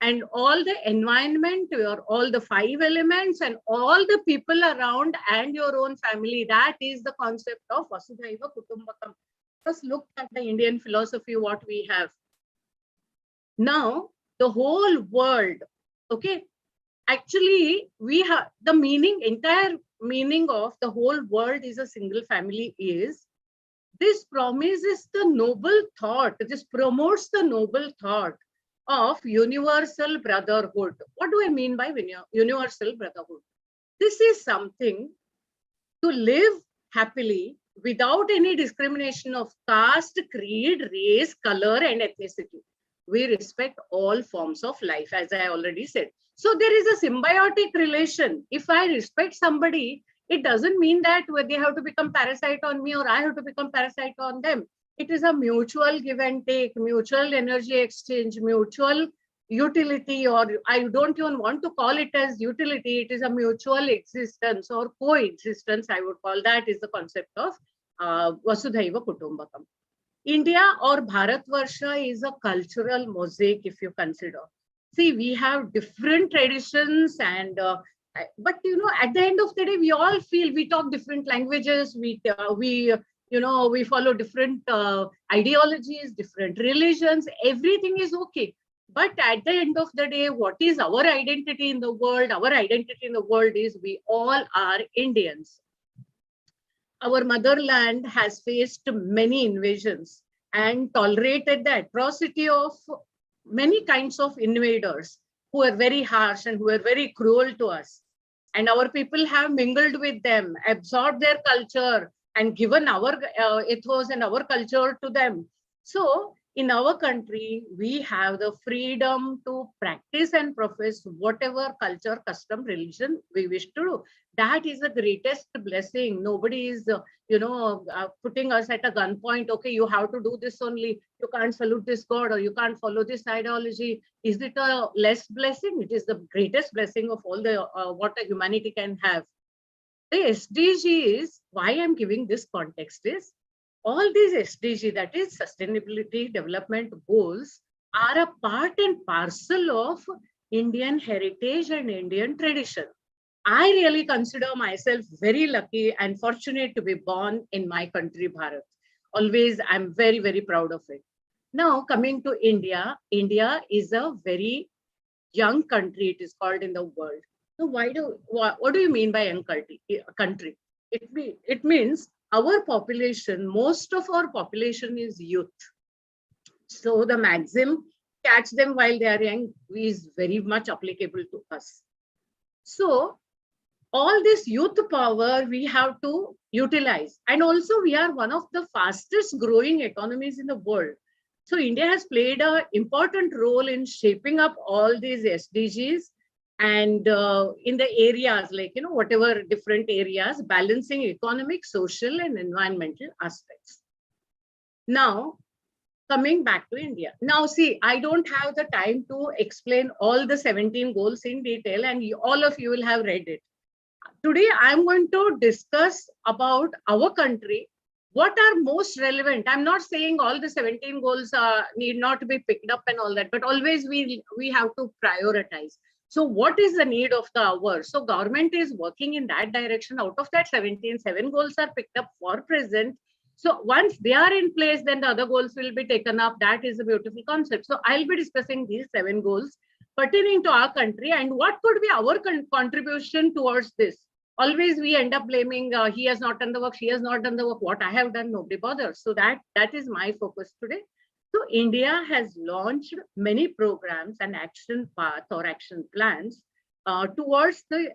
and all the environment, all the 5 elements, and all the people around and your own family. That is the concept of Vasudhaiva Kutumbakam. Just look at the Indian philosophy, what we have. Now, the whole world, okay, actually, we have the entire meaning of the whole world is a single family is, this promises the noble thought, this promotes the noble thought of universal brotherhood. What do I mean by universal brotherhood? This is something to live happily without any discrimination of caste, creed, race, color, and ethnicity. We respect all forms of life, as I already said. So there is a symbiotic relation. If I respect somebody, it doesn't mean that they have to become parasite on me or I have to become parasite on them. It is a mutual give and take, mutual energy exchange, mutual utility, or I don't even want to call it as utility. It is a mutual existence or coexistence, I would call. That is the concept of Vasudhaiva Kutumbakam. India or Bharatvarsha is a cultural mosaic, if you consider. See, we have different traditions and but at the end of the day, we all feel we talk different languages. We follow different ideologies, different religions. Everything is okay. But at the end of the day, what is our identity in the world? Our identity in the world is we all are Indians. Our motherland has faced many invasions and tolerated the atrocity of many kinds of invaders who are very harsh and who are very cruel to us. And our people have mingled with them, absorbed their culture, and given our ethos and our culture to them. So in our country, we have the freedom to practice and profess whatever culture, custom, religion we wish to do. That is the greatest blessing. Nobody is, putting us at a gunpoint. Okay, you have to do this only. You can't salute this God or you can't follow this ideology. Is it a less blessing? It is the greatest blessing of all the what a humanity can have. The SDGs, why I'm giving this context is, all these SDG, that is Sustainability Development Goals, are a part and parcel of Indian heritage and Indian tradition. I really consider myself very lucky and fortunate to be born in my country, Bharat. Always, I'm very, very proud of it. Now, coming to India, India is a very young country, it is called in the world. So what do you mean by young country? It means our population, most of our population is youth. So the maxim, catch them while they are young, is very much applicable to us. So all this youth power we have to utilize. And also we are one of the fastest growing economies in the world. So India has played an important role in shaping up all these SDGs and in the areas like, whatever different areas, balancing economic, social and environmental aspects. Now, coming back to India. Now, see, I don't have the time to explain all the 17 goals in detail, and all of you will have read it. Today, I'm going to discuss about our country, what are most relevant. I'm not saying all the 17 goals need not to be picked up and all that, but always we have to prioritize. So what is the need of the hour? So government is working in that direction. Out of that 17, 7 goals are picked up for present. So once they are in place, then the other goals will be taken up. That is a beautiful concept. So I'll be discussing these 7 goals pertaining to our country and what could be our contribution towards this. Always we end up blaming, he has not done the work, she has not done the work, what I have done, nobody bothers. So that is my focus today. So India has launched many programs and action path or action plans towards the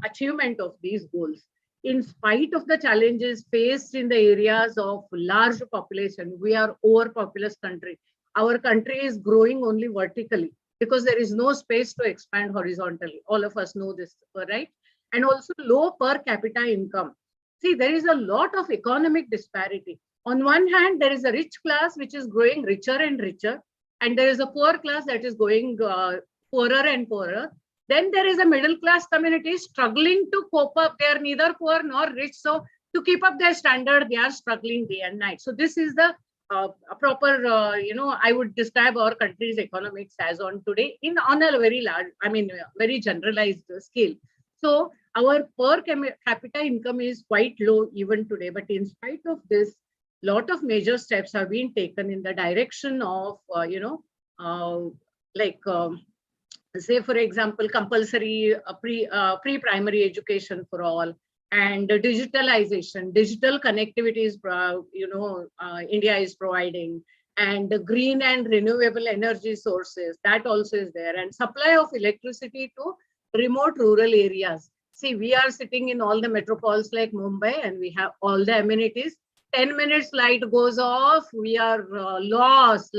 achievement of these goals. In spite of the challenges faced in the areas of large population, we are overpopulous country. Our country is growing only vertically because there is no space to expand horizontally. All of us know this, right? And also low per capita income. See, there is a lot of economic disparity. On one hand, there is a rich class which is growing richer and richer, and there is a poor class that is going poorer and poorer. Then there is a middle class community struggling to cope up. They are neither poor nor rich. So to keep up their standard, they are struggling day and night. So this is the proper, I would describe our country's economics as on today on a very large, very generalized scale. So our per capita income is quite low even today. But in spite of this, lot of major steps have been taken in the direction of, say, for example, compulsory pre-primary education for all, and digitalization, digital connectivity is, India is providing, and the green and renewable energy sources, that also is there, and supply of electricity to remote rural areas. See, we are sitting in all the metropoles like Mumbai, and we have all the amenities. 10 minutes light goes off, we are lost,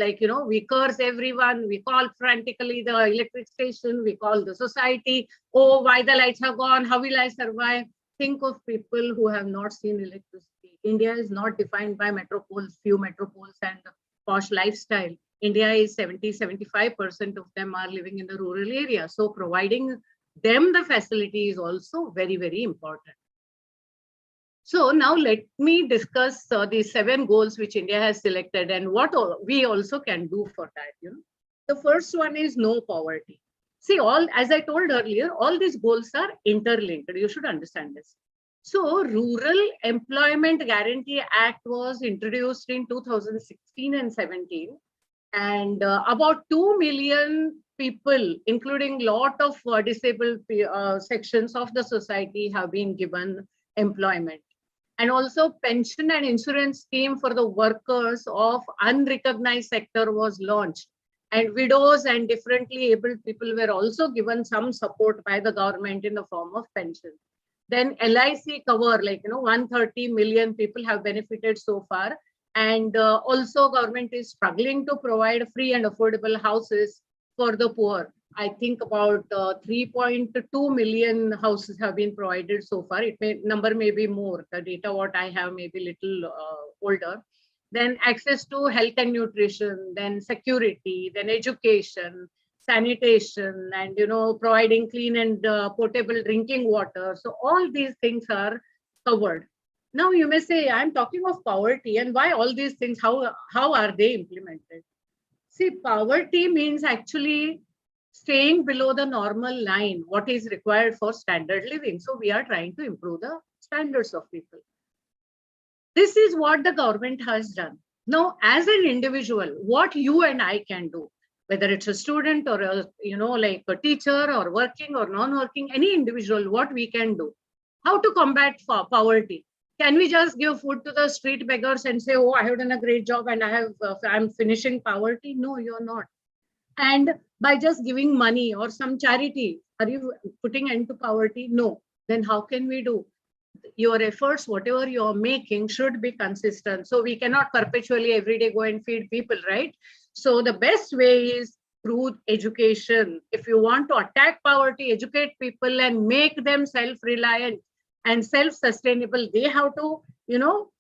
we curse everyone, we call frantically the electric station, we call the society, oh, why the lights have gone, how will I survive? Think of people who have not seen electricity. India is not defined by metropoles, few metropoles and posh lifestyle. India is 70-75% of them are living in the rural area. So providing them the facility is also very, very important. So now let me discuss the 7 goals which India has selected and what we also can do for that. The first one is no poverty. See, as I told earlier, all these goals are interlinked. You should understand this. So Rural Employment Guarantee Act was introduced in 2016 and 17. And about 2 million people, including lot of disabled sections of the society, have been given employment. And also pension and insurance scheme for the workers of unrecognized sector was launched. And widows and differently abled people were also given some support by the government in the form of pension. Then LIC cover, 130 million people have benefited so far. And also government is struggling to provide free and affordable houses for the poor. I think about 3.2 million houses have been provided so far. Number may be more. The data what I have may be little older. Then access to health and nutrition, then security, then education, sanitation, and providing clean and potable drinking water. So all these things are covered. Now you may say, I'm talking of poverty, and why all these things? How are they implemented? See, poverty means actually staying below the normal line, what is required for standard living. So we are trying to improve the standards of people. This is what the government has done. Now, as an individual, what you and I can do. whether it's a student or a, like a teacher or working or non-working, any individual, what we can do. How to combat poverty? Can we just give food to the street beggars and say, oh, I have done a great job and I'm finishing poverty? No, you're not. And by just giving money or some charity, are you putting end to poverty? No. Then how can we do? Your efforts, whatever you're making, should be consistent. So we cannot perpetually every day go and feed people, right? So the best way is through education. If you want to attack poverty, educate people and make them self-reliant and self-sustainable. They have to,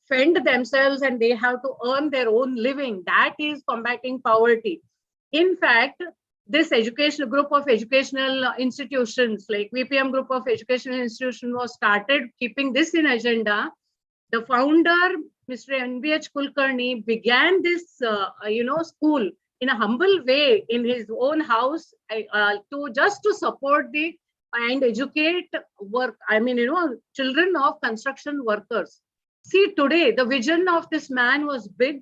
fend themselves and they have to earn their own living. That is combating poverty. In fact, this educational group of educational institutions, like VPM group of educational institution, was started keeping this in agenda. The founder, Mr. NBH Kulkarni, began this, school in a humble way in his own house to support and educate children of construction workers. See, today the vision of this man was big,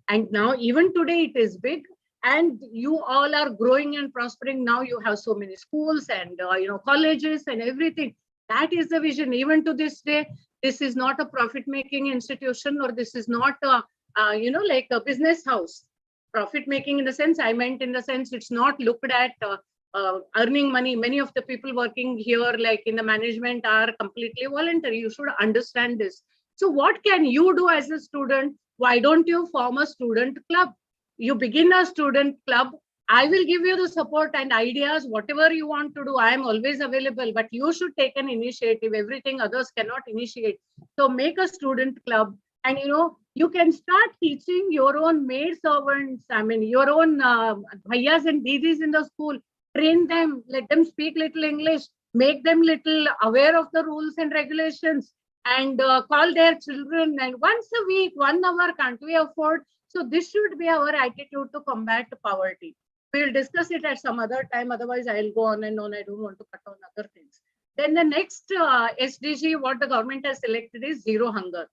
and now even today it is big. And you all are growing and prospering. Now you have so many schools and colleges and everything. That is the vision. Even to this day, this is not a profit-making institution, or this is not like a business house. Profit-making in the sense, I meant in the sense it's not looked at earning money. Many of the people working here, like in the management, are completely voluntary. You should understand this. So what can you do as a student? Why don't you form a student club? You begin a student club. I will give you the support and ideas, whatever you want to do. I am always available, but you should take an initiative. Everything others cannot initiate. So make a student club, and you can start teaching your own maid servants. Your own bhaiyas and didis in the school. Train them, let them speak little English, make them little aware of the rules and regulations, and call their children. And once a week, 1 hour, can't we afford? So this should be our attitude to combat poverty. We'll discuss it at some other time. Otherwise, I'll go on and on. I don't want to cut on other things. Then the next SDG, what the government has selected, is zero hunger.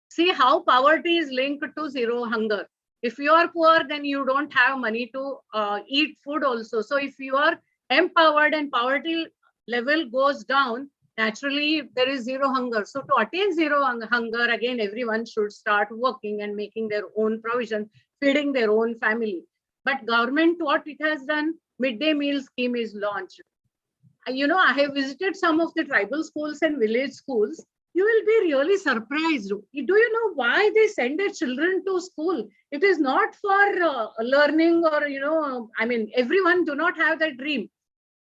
See how poverty is linked to zero hunger. If you are poor, then you don't have money to eat food also. So if you are empowered and poverty level goes down, naturally there is zero hunger. So to attain zero hunger, again, everyone should start working and making their own provision, feeding their own family. But government, what it has done, midday meal scheme is launched. I have visited some of the tribal schools and village schools. You will be really surprised. Do you know why they send their children to school? It is not for learning or, everyone do not have that dream.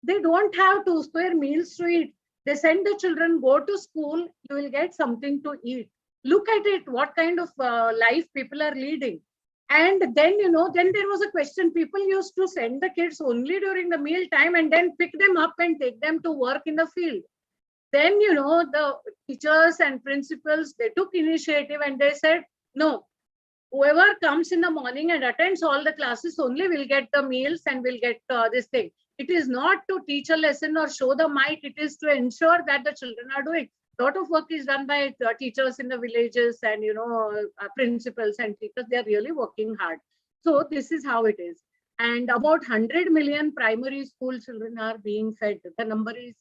They don't have 2 square meals to eat. They send the children, go to school, you will get something to eat. Look at it, what kind of life people are leading. And then, then there was a question. People used to send the kids only during the meal time and then pick them up and take them to work in the field. Then, the teachers and principals, they took initiative and they said, no, whoever comes in the morning and attends all the classes only will get the meals and will get this thing. It is not to teach a lesson or show the might. It is to ensure that the children are doing. A lot of work is done by teachers in the villages and, principals and teachers. They are really working hard. So this is how it is. And about 100 million primary school children are being fed. The number is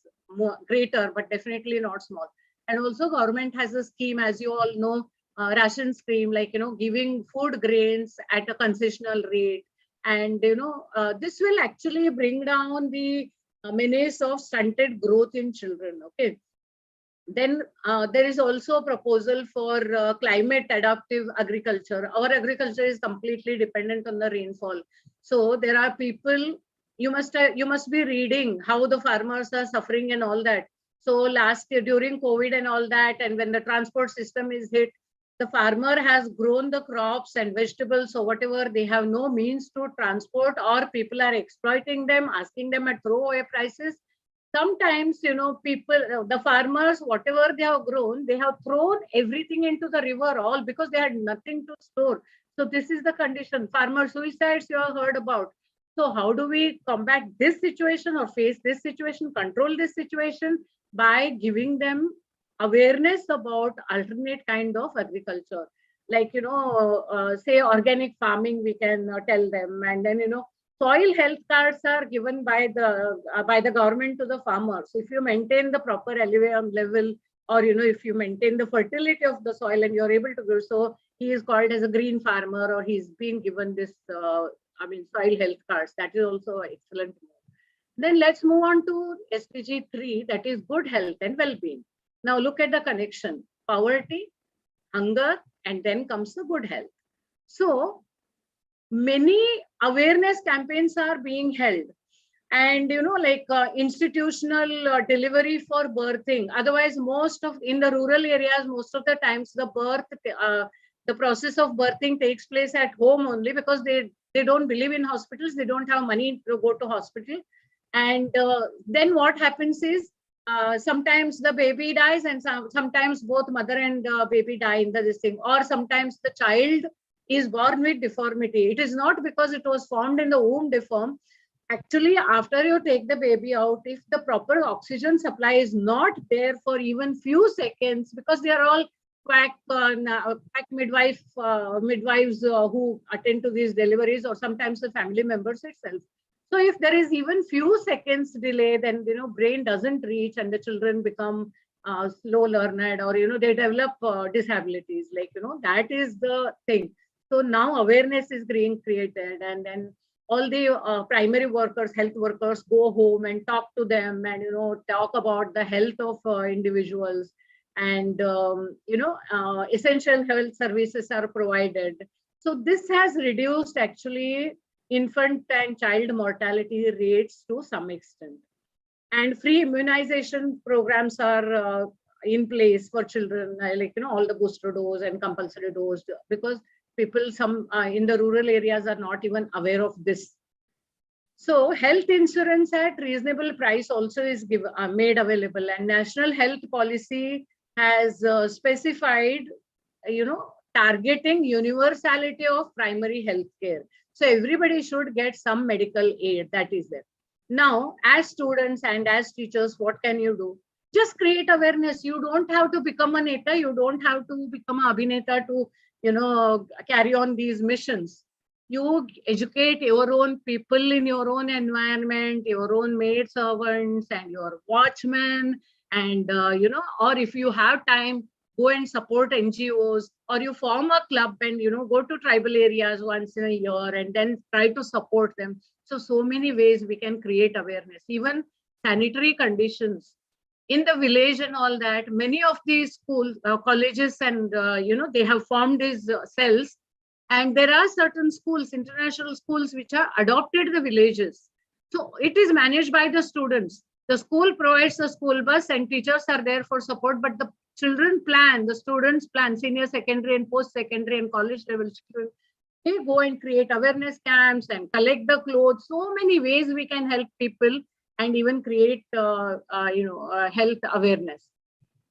greater, but definitely not small. And also government has a scheme, as you all know, ration scheme, like, giving food grains at a concessional rate. And, this will actually bring down the menace of stunted growth in children. Okay. Then there is also a proposal for climate adaptive agriculture. Our agriculture is completely dependent on the rainfall. So there are people, you must be reading how the farmers are suffering and all that. So last year during COVID and all that, and when the transport system is hit, the farmer has grown the crops and vegetables or whatever, they have no means to transport, or people are exploiting them, asking them at throwaway prices. Sometimes, people, the farmers, whatever they have grown, they have thrown everything into the river, all because they had nothing to store. So this is the condition. Farmer suicides you have heard about. So how do we combat this situation or face this situation, control this situation? By giving them awareness about alternate kind of agriculture, like say organic farming, we can tell them, and then soil health cards are given by the government to the farmers. If you maintain the proper alluvium level, or if you maintain the fertility of the soil and you're able to grow, so he is called as a green farmer, or he's been given this soil health cards. That is also excellent. Then let's move on to SDG 3, that is good health and well-being. Now look at the connection: poverty, hunger, and then comes the good health. So many awareness campaigns are being held, and institutional delivery for birthing. Otherwise, in the rural areas, most of the times the process of birthing takes place at home only, because they don't believe in hospitals. They don't have money to go to hospital. And then what happens is, sometimes the baby dies, and sometimes both mother and baby die in this thing, or sometimes the child is born with deformity. It is not because it was formed in the womb deformed. Actually, after you take the baby out, if the proper oxygen supply is not there for even few seconds, because they are all quack midwives who attend to these deliveries, or sometimes the family members itself. So if there is even few seconds delay, then brain doesn't reach, and the children become slow learned, or they develop disabilities. That is the thing. So now awareness is being created, and then all the primary workers, health workers, go home and talk to them, and talk about the health of individuals, and essential health services are provided. So this has reduced actually infant and child mortality rates to some extent, and free immunization programs are in place for children, all the booster dose and compulsory dose, because people in the rural areas are not even aware of this. So health insurance at reasonable price also is made available, and national health policy has specified targeting universality of primary health care. So everybody should get some medical aid, that is there. Now, as students and as teachers, what can you do? Just create awareness. You don't have to become a neta. You don't have to become an abhineta to carry on these missions. You educate your own people in your own environment, your own maid servants and your watchmen, and or if you have time, go and support NGOs, or you form a club and go to tribal areas once in a year and then try to support them. So many ways we can create awareness. Even sanitary conditions in the village and all that, many of these schools, colleges, and they have formed these cells, and there are certain schools, international schools, which are adopted the villages. So it is managed by the students. The school provides the school bus, and teachers are there for support, but the children plan, the students plan, senior secondary and post-secondary and college level students, they go and create awareness camps and collect the clothes. So many ways we can help people and even create health awareness.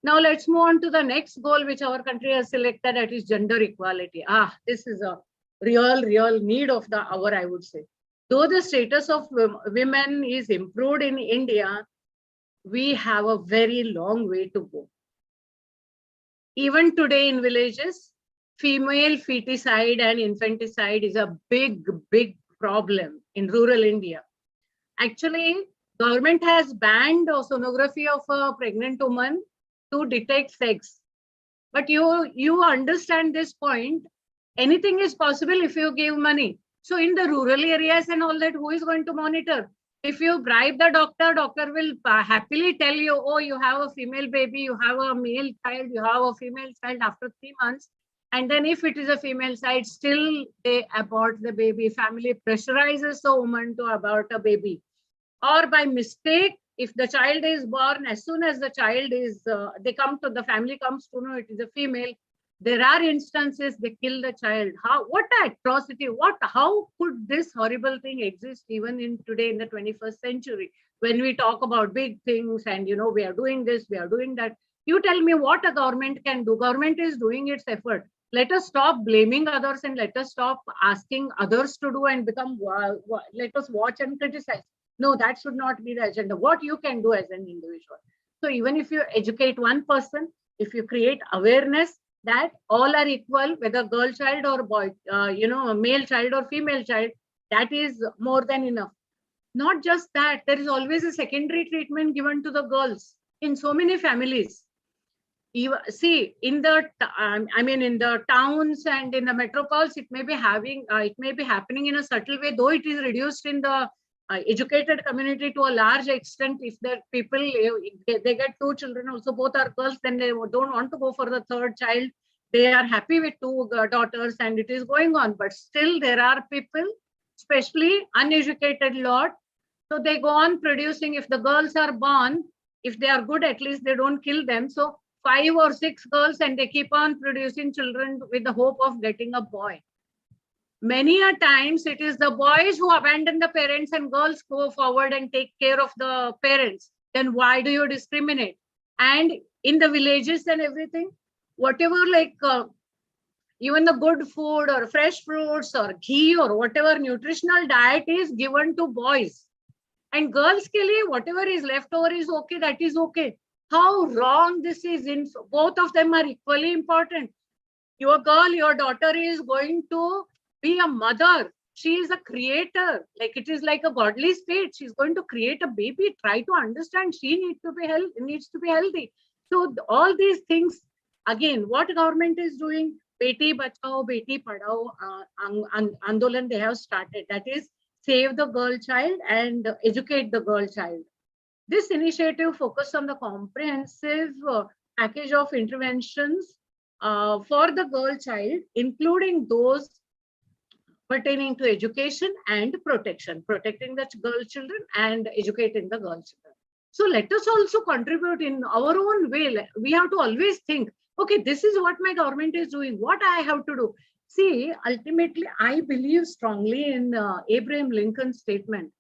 Now let's move on to the next goal which our country has selected, that is gender equality. This is a real need of the hour, I would say. Though the status of women is improved in India, we have a very long way to go. Even today in villages, female feticide and infanticide is a big problem in rural India. Actually, government has banned sonography of a pregnant woman to detect sex. But you understand this point. Anything is possible if you give money. So in the rural areas and all that, who is going to monitor? If you bribe the doctor, doctor will happily tell you, oh, you have a female baby, you have a male child, you have a female child after 3 months. And then if it is a female child, still they abort the baby. Family pressurizes the woman to abort a baby. Or by mistake, if the child is born, as soon as the child is, the family comes to know it is a female, there are instances they kill the child. What atrocity, how could this horrible thing exist even in today in the 21st century, when we talk about big things and we are doing this, we are doing that. You tell me what a government can do. Government is doing its effort. Let us stop blaming others and let us stop asking others to do and let us watch and criticize. No, that should not be the agenda. What you can do as an individual. So even if you educate one person, if you create awareness that all are equal, whether girl child or boy, male child or female child, That is more than enough. Not just that, there is always a secondary treatment given to the girls in so many families. See, in the in the towns and in the metropoles, it may be happening in a subtle way, though it is reduced in the educated community to a large extent. If the people they get 2 children, also both are girls, then they don't want to go for the 3rd child. They are happy with 2 daughters, and it is going on. But still, there are people, especially uneducated lot, so they go on producing. If the girls are born, if they are good, at least they don't kill them. So 5 or 6 girls, and they keep on producing children with the hope of getting a boy. Many a times it is the boys who abandon the parents and girls go forward and take care of the parents. Then why do you discriminate? And in the villages and everything, whatever, like even the good food or fresh fruits or ghee or whatever nutritional diet is given to boys. And girls ke liye whatever is left over is okay, that is okay. How wrong this is. In both of them are equally important. Your girl, your daughter is going to be a mother. She is a creator. Like it is like a godly state. She's going to create a baby. Try to understand. She needs to be healthy. So all these things, again, what government is doing? Beti Bachao, Beti Padhao Andolan they have started. That is, save the girl child and educate the girl child. This initiative focuses on the comprehensive package of interventions for the girl child, including those pertaining to education and protection, protecting the girl children and educating the girl children. So let us also contribute in our own way. We have to always think, okay, this is what my government is doing, what I have to do. See, ultimately, I believe strongly in Abraham Lincoln's statement.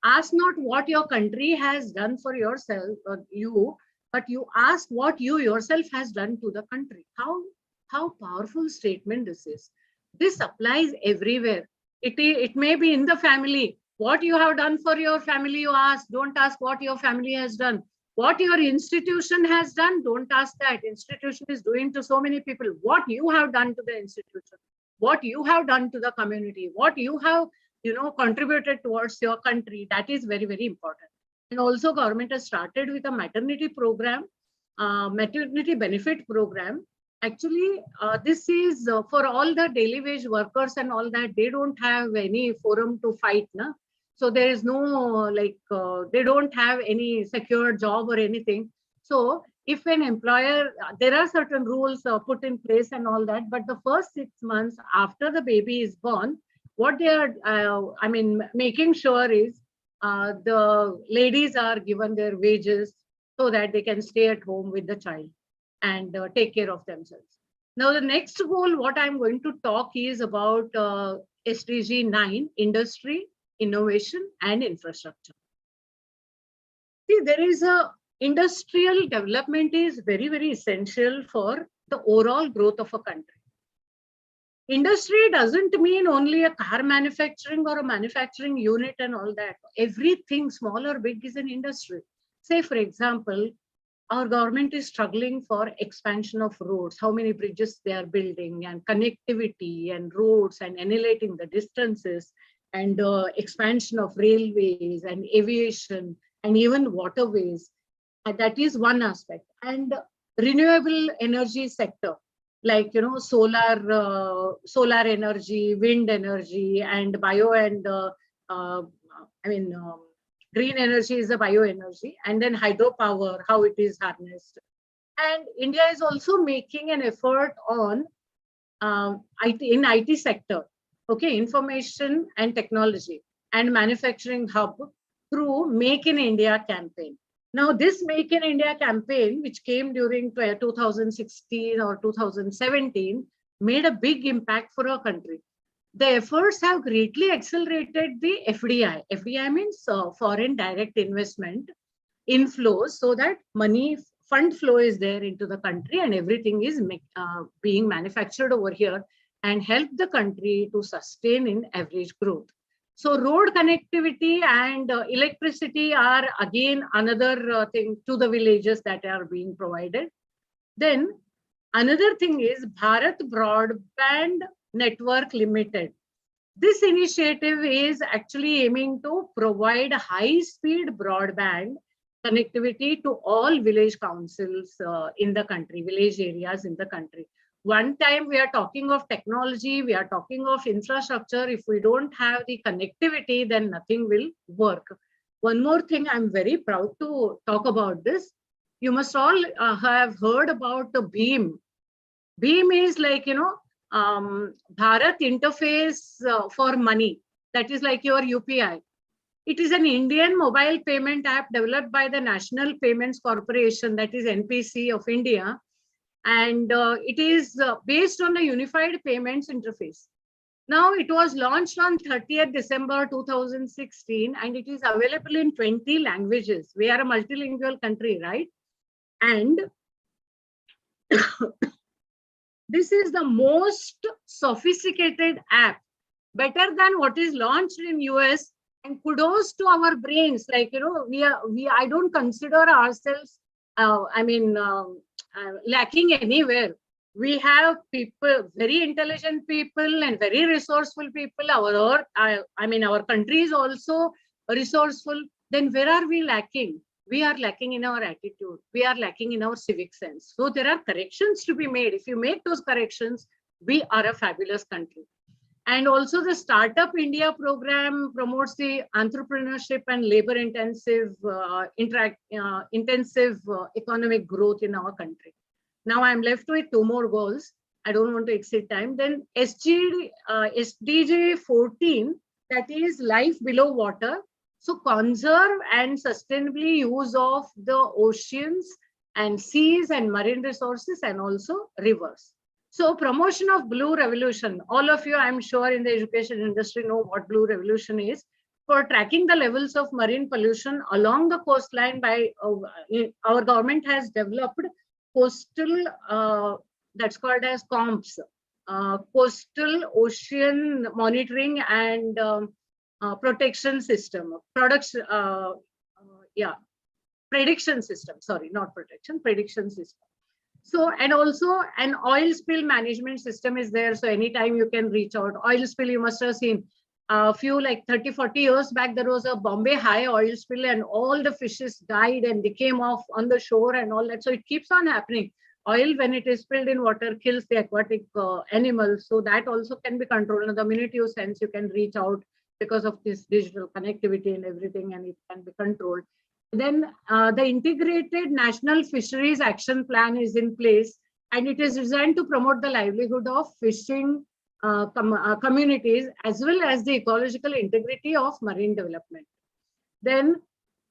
Ask not what your country has done for yourself or you, but you ask what you yourself has done to the country. How powerful statement this is. This applies everywhere. It may be in the family. What you have done for your family, you ask. Don't ask what your family has done. What your institution has done, don't ask that. Institution is doing to so many people. What you have done to the institution, what you have done to the community, what you have contributed towards your country, that is very, very important. And also government has started with a maternity program, maternity benefit program. Actually, this is for all the daily wage workers and all that. They don't have any forum to fight. Na? So there is no they don't have any secure job or anything. So if an employer, there are certain rules put in place and all that, but the first 6 months after the baby is born, what they are, making sure is the ladies are given their wages so that they can stay at home with the child and take care of themselves. Now, the next goal, what I'm going to talk is about SDG 9, industry, innovation, and infrastructure. See, there is a industrial development is very, very essential for the overall growth of a country. Industry doesn't mean only a car manufacturing or a manufacturing unit and all that. Everything small or big is an industry. Say, for example, our government is struggling for expansion of roads, how many bridges they are building and connectivity and roads and annihilating the distances and expansion of railways and aviation and even waterways. That is one aspect. And renewable energy sector, like, solar energy, wind energy, and bio and green energy is a bioenergy, and then hydropower, how it is harnessed. And India is also making an effort on IT sector, okay, information and technology and manufacturing hub through Make in India campaign. Now, this Make in India campaign, which came during 2016 or 2017, made a big impact for our country. The efforts have greatly accelerated the FDI. FDI means foreign direct investment inflows, so that fund flow is there into the country and everything is being manufactured over here and help the country to sustain in average growth. So road connectivity and electricity are again another thing to the villages that are being provided. Then another thing is Bharat Broadband Network Limited. This initiative is actually aiming to provide high-speed broadband connectivity to all village councils in the country, village areas in the country. One time we are talking of technology, we are talking of infrastructure. If we don't have the connectivity, then nothing will work. One more thing, I'm very proud to talk about this. You must all have heard about the BEAM. BEAM is like, Bharat interface for money. That is like your UPI. It is an Indian mobile payment app developed by the National Payments Corporation, that is NPC of India. And it is based on a unified payments interface. Now it was launched on 30th December 2016, and it is available in 20 languages. We are a multilingual country, right? And this is the most sophisticated app, better than what is launched in US. And kudos to our brains. Like, I don't consider ourselves, lacking anywhere. We have people, very intelligent people and very resourceful people. Our country is also resourceful. Then where are we lacking? We are lacking in our attitude. We are lacking in our civic sense. So there are corrections to be made. If you make those corrections, we are a fabulous country. And also the Startup India program promotes the entrepreneurship and labor-intensive economic growth in our country. Now I'm left with two more goals. I don't want to exceed time. Then SDG 14, that is life below water. So conserve and sustainably use of the oceans and seas and marine resources and also rivers. So promotion of blue revolution. All of you, I'm sure, in the education industry know what blue revolution is. For tracking the levels of marine pollution along the coastline, by our government has developed coastal, that's called as COMPS, coastal ocean monitoring and protection system, prediction system, sorry, not protection, prediction system. So, and also an oil spill management system is there. So anytime you can reach out. Oil spill, you must have seen a few, like 30, 40 years back, there was a Bombay high oil spill and all the fishes died and they came off on the shore and all that. So it keeps on happening. Oil, when it is spilled in water, kills the aquatic animals. So that also can be controlled. And the minute you sense, you can reach out because of this digital connectivity and everything, and it can be controlled. Then the integrated national fisheries action plan is in place, and it is designed to promote the livelihood of fishing communities as well as the ecological integrity of marine development. Then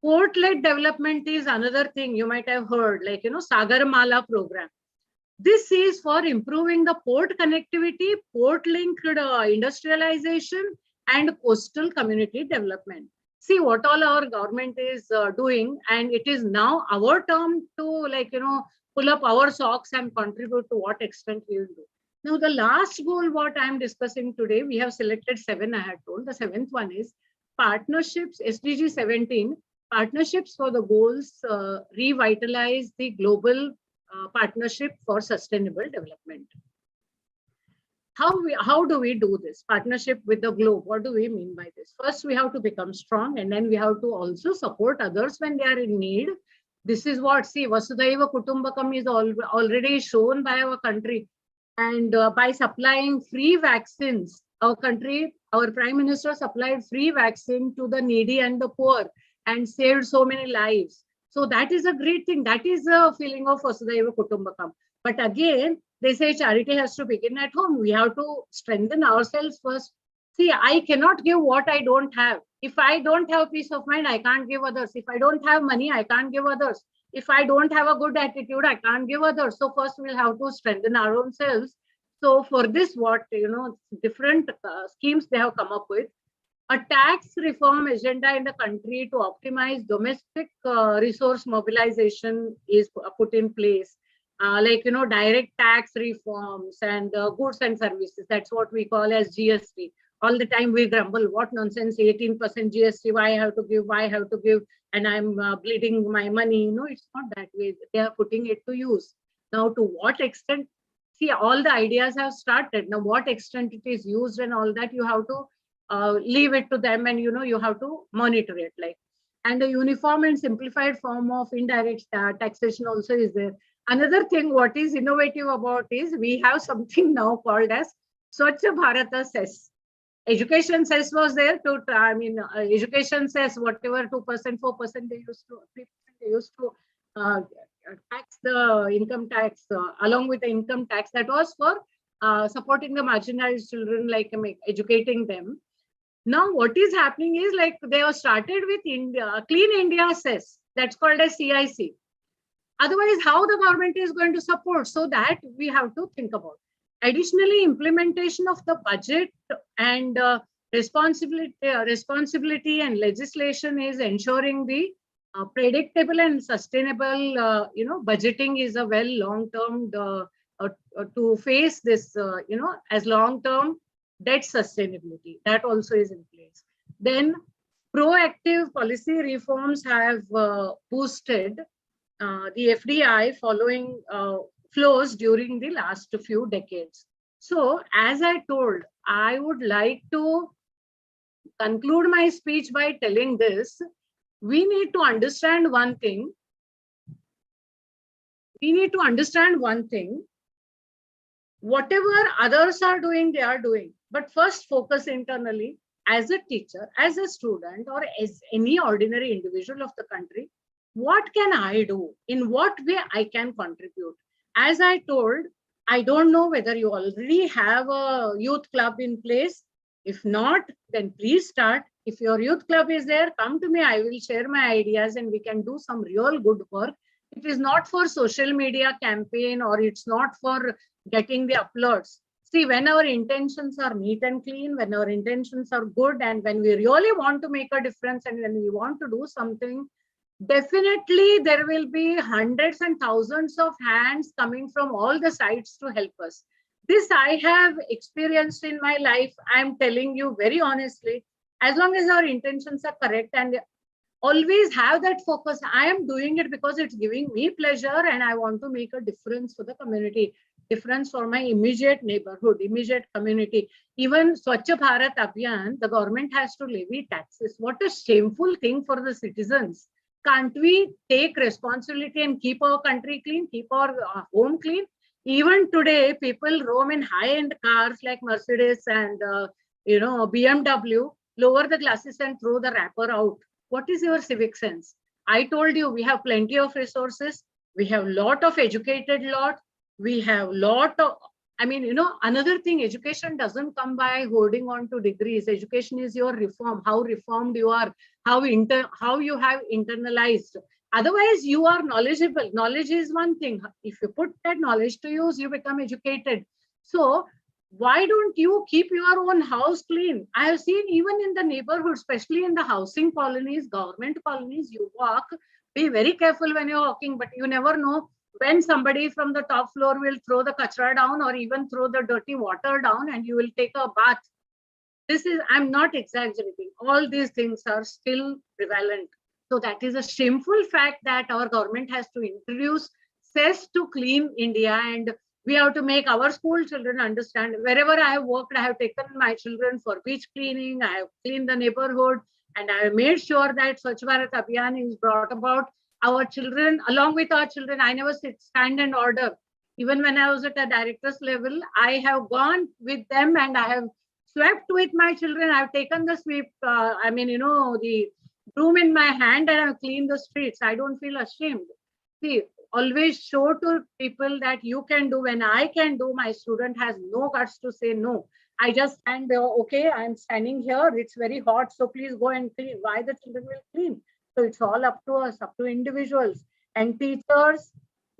port-led development is another thing you might have heard, like, Sagarmala program. This is for improving the port connectivity, port-linked industrialization, and coastal community development. See what all our government is doing, and it is now our turn to pull up our socks and contribute to what extent we will do. Now the last goal what I am discussing today, we have selected 7, I had told. The 7th one is partnerships, SDG 17, partnerships for the goals, revitalize the global partnership for sustainable development. How do we do this partnership with the globe? What do we mean by this? First, we have to become strong, and then we have to also support others when they are in need. This is what, see, Vasudhaiva Kutumbakam is already shown by our country. And by supplying free vaccines, our country, our Prime Minister supplied free vaccine to the needy and the poor and saved so many lives. So that is a great thing. That is a feeling of Vasudhaiva Kutumbakam. But again, they say charity has to begin at home. We have to strengthen ourselves first. See, I cannot give what I don't have. If I don't have peace of mind, I can't give others. If I don't have money, I can't give others. If I don't have a good attitude, I can't give others. So first we'll have to strengthen our own selves. So for this, what, different schemes they have come up with. A tax reform agenda in the country to optimize domestic resource mobilization is put in place. Direct tax reforms and goods and services. That's what we call as GST. All the time we grumble, what nonsense, 18% GST, why I have to give, and I'm bleeding my money. No, it's not that way. They are putting it to use. Now, to what extent, see, all the ideas have started. Now, what extent it is used and all that, you have to leave it to them, and you have to monitor it. Like, and a uniform and simplified form of indirect taxation also is there. Another thing what is innovative about is we have something now called as Swachh Bharata cess. Education cess was there to, education cess, whatever 2%, 4% they used to tax the income tax along with the income tax. That was for supporting the marginalized children, like educating them. Now what is happening is, like, they have started with Clean India cess, that's called as CIC. Otherwise, how the government is going to support? So that we have to think about. Additionally, implementation of the budget and responsibility and legislation is ensuring the predictable and sustainable, budgeting is a well long-term to face this, as long-term debt sustainability. That also is in place. Then proactive policy reforms have boosted the FDI following flows during the last few decades. So, as I told, I would like to conclude my speech by telling this. We need to understand one thing. Whatever others are doing, they are doing. But first focus internally as a teacher, as a student, or as any ordinary individual of the country. What can I do? In what way I can contribute? As I told, I don't know whether you already have a youth club in place. If not, then please start. If your youth club is there, come to me. I will share my ideas and we can do some real good work. It is not for social media campaign, or it's not for getting the uploads. See, when our intentions are neat and clean, when our intentions are good, and when we really want to make a difference, and when we want to do something, definitely there will be hundreds and thousands of hands coming from all the sides to help us. This I have experienced in my life. I am telling you very honestly, as long as our intentions are correct and always have that focus. I am doing it because it's giving me pleasure and I want to make a difference for the community, difference for my immediate neighborhood, immediate community. Even Swachh Bharat Abhiyan, the government has to levy taxes. What a shameful thing for the citizens. Can't we take responsibility and keep our country clean, keep our home clean? Even today, people roam in high-end cars like Mercedes and BMW, lower the glasses and throw the wrapper out. What is your civic sense? I told you, we have plenty of resources. We have a lot of educated lot. We have lot of, another thing, education doesn't come by holding on to degrees. Education is your reform, how reformed you are, how you have internalized. Otherwise, you are knowledgeable. Knowledge is one thing. If you put that knowledge to use, you become educated. So why don't you keep your own house clean? I have seen even in the neighborhood, especially in the housing colonies, government colonies, you walk, be very careful when you're walking, but you never know when somebody from the top floor will throw the kachra down or even throw the dirty water down and you will take a bath. This is, I'm not exaggerating. All these things are still prevalent. So that is a shameful fact that our government has to introduce cess to clean India, and we have to make our school children understand. Wherever I have worked, I have taken my children for beach cleaning. I have cleaned the neighborhood, and I have made sure that Swachh Bharat Abhiyan is brought about. Our children, along with our children, I never stand and order. Even when I was at a director's level, I have gone with them and I have swept with my children. I have taken the sweep, the broom in my hand, and I have cleaned the streets. I don't feel ashamed. See, always show to people that you can do. When I can do, my student has no guts to say no. I just stand there, okay, I'm standing here, it's very hot, so please go and clean. Why the children will clean? So it's all up to us, up to individuals and teachers,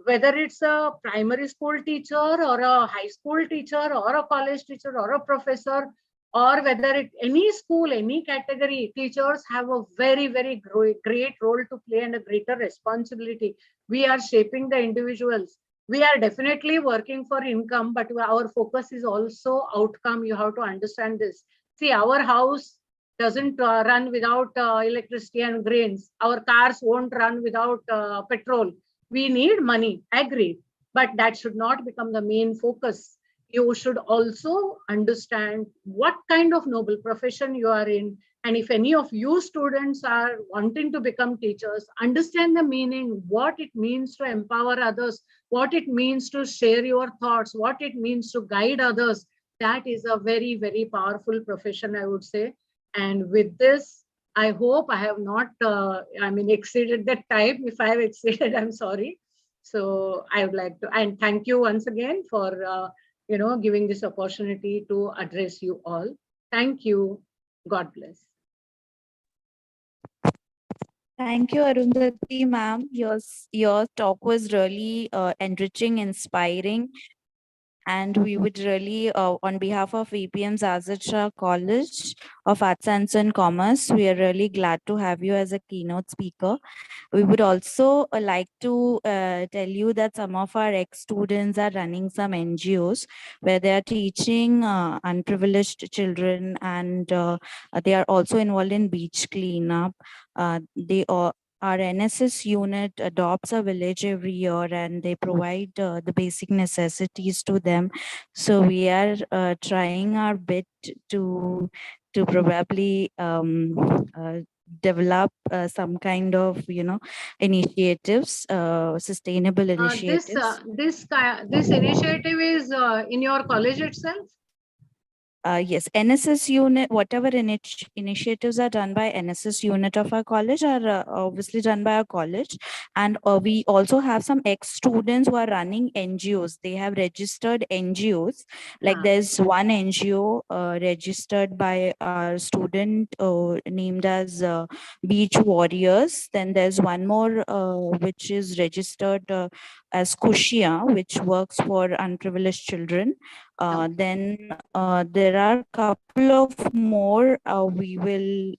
whether it's a primary school teacher or a high school teacher or a college teacher or a professor, or whether it's any school, any category, teachers have a very, very great role to play and a greater responsibility. We are shaping the individuals. We are definitely working for income, but our focus is also outcome. You have to understand this. See, our house doesn't run without electricity and grains. Our cars won't run without petrol. We need money, agreed, but that should not become the main focus. you should also understand what kind of noble profession you are in. And if any of you students are wanting to become teachers, understand the meaning, what it means to empower others, what it means to share your thoughts, what it means to guide others. That is a very, very powerful profession, I would say. And with this, I hope I have not, exceeded that time. If I have exceeded, I'm sorry. So I would like to, and thank you once again for, giving this opportunity to address you all. Thank you. God bless. Thank you, Arundhati ma'am. Your talk was really enriching, inspiring. And we would really, on behalf of VPM's Shah College of Arts, Science and Commerce, we are really glad to have you as a keynote speaker. We would also like to tell you that some of our ex-students are running some NGOs where they are teaching unprivileged children, and they are also involved in beach cleanup. Our NSS unit adopts a village every year, and they provide the basic necessities to them. So we are trying our bit to probably develop some kind of initiatives, sustainable initiatives. This initiative is in your college itself? Yes, NSS unit, whatever initiatives are done by NSS unit of our college are obviously done by our college. And we also have some ex-students who are running NGOs. They have registered NGOs. Like there's one NGO registered by our student named as Beach Warriors. Then there's one more which is registered as Kushia, which works for unprivileged children. Then there are a couple of more. I will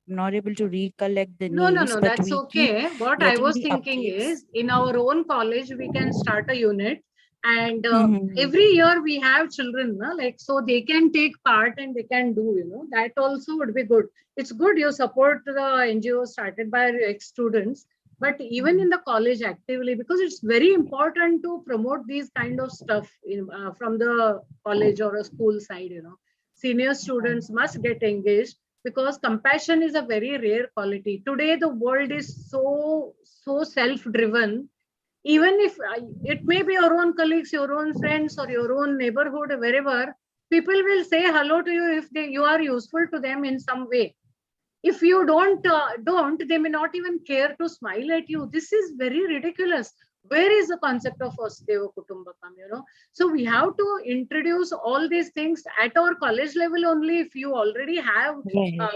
not able to recollect the names. No, But that's we keep okay. What I getting was the thinking updates. is, in our own college, we can start a unit, and Mhm. every year we have children, no? Like, so they can take part and they can do, that also would be good. It's good you support the NGO started by ex-students, but even in the college actively, because it's very important to promote these kind of stuff from the college or a school side. Senior students must get engaged, because compassion is a very rare quality. Today, the world is so self-driven. Even if it may be your own colleagues, your own friends, or your own neighborhood, wherever, people will say hello to you if you are useful to them in some way. If you don't, they may not even care to smile at you. This is very ridiculous. Where is the concept of Vasudhaiva Kutumbakam? So we have to introduce all these things at our college level only. If you already have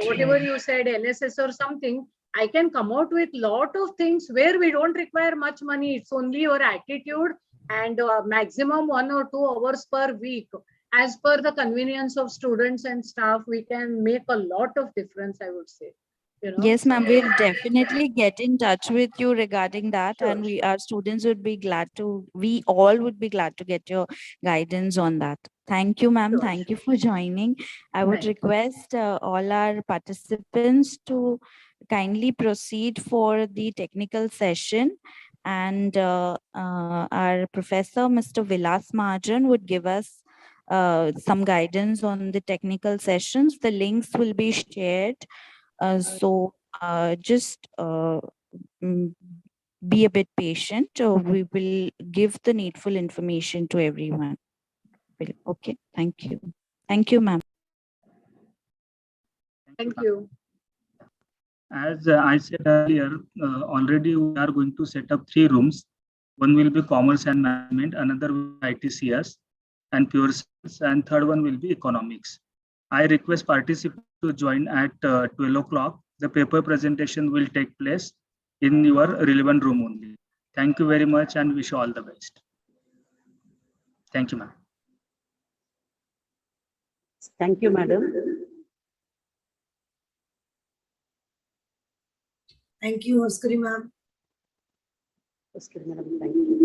whatever you said, NSS or something, I can come out with lot of things where we don't require much money. It's only your attitude and maximum 1 or 2 hours per week. As per the convenience of students and staff, we can make a lot of difference, I would say. Yes, ma'am. We'll definitely get in touch with you regarding that, Sure, and our students would be glad to. We all would be glad to get your guidance on that. Thank you, ma'am. Thank you for joining. I would request all our participants to kindly proceed for the technical session, and our professor, Mr. Vilas Mahajan, would give us some guidance on the technical sessions. The links will be shared. So just be a bit patient. We will give the needful information to everyone. Okay, thank you. Thank you, ma'am. Thank you. As I said earlier, already we are going to set up 3 rooms. One will be commerce and management, another will be ITCS and pure science, and third one will be economics. I request participants to join at 12 o'clock. The paper presentation will take place in your relevant room only. Thank you very much and wish you all the best. Thank you, ma'am. Thank you, madam. Thank you, Oskari ma'am. Oskari madam, thank you.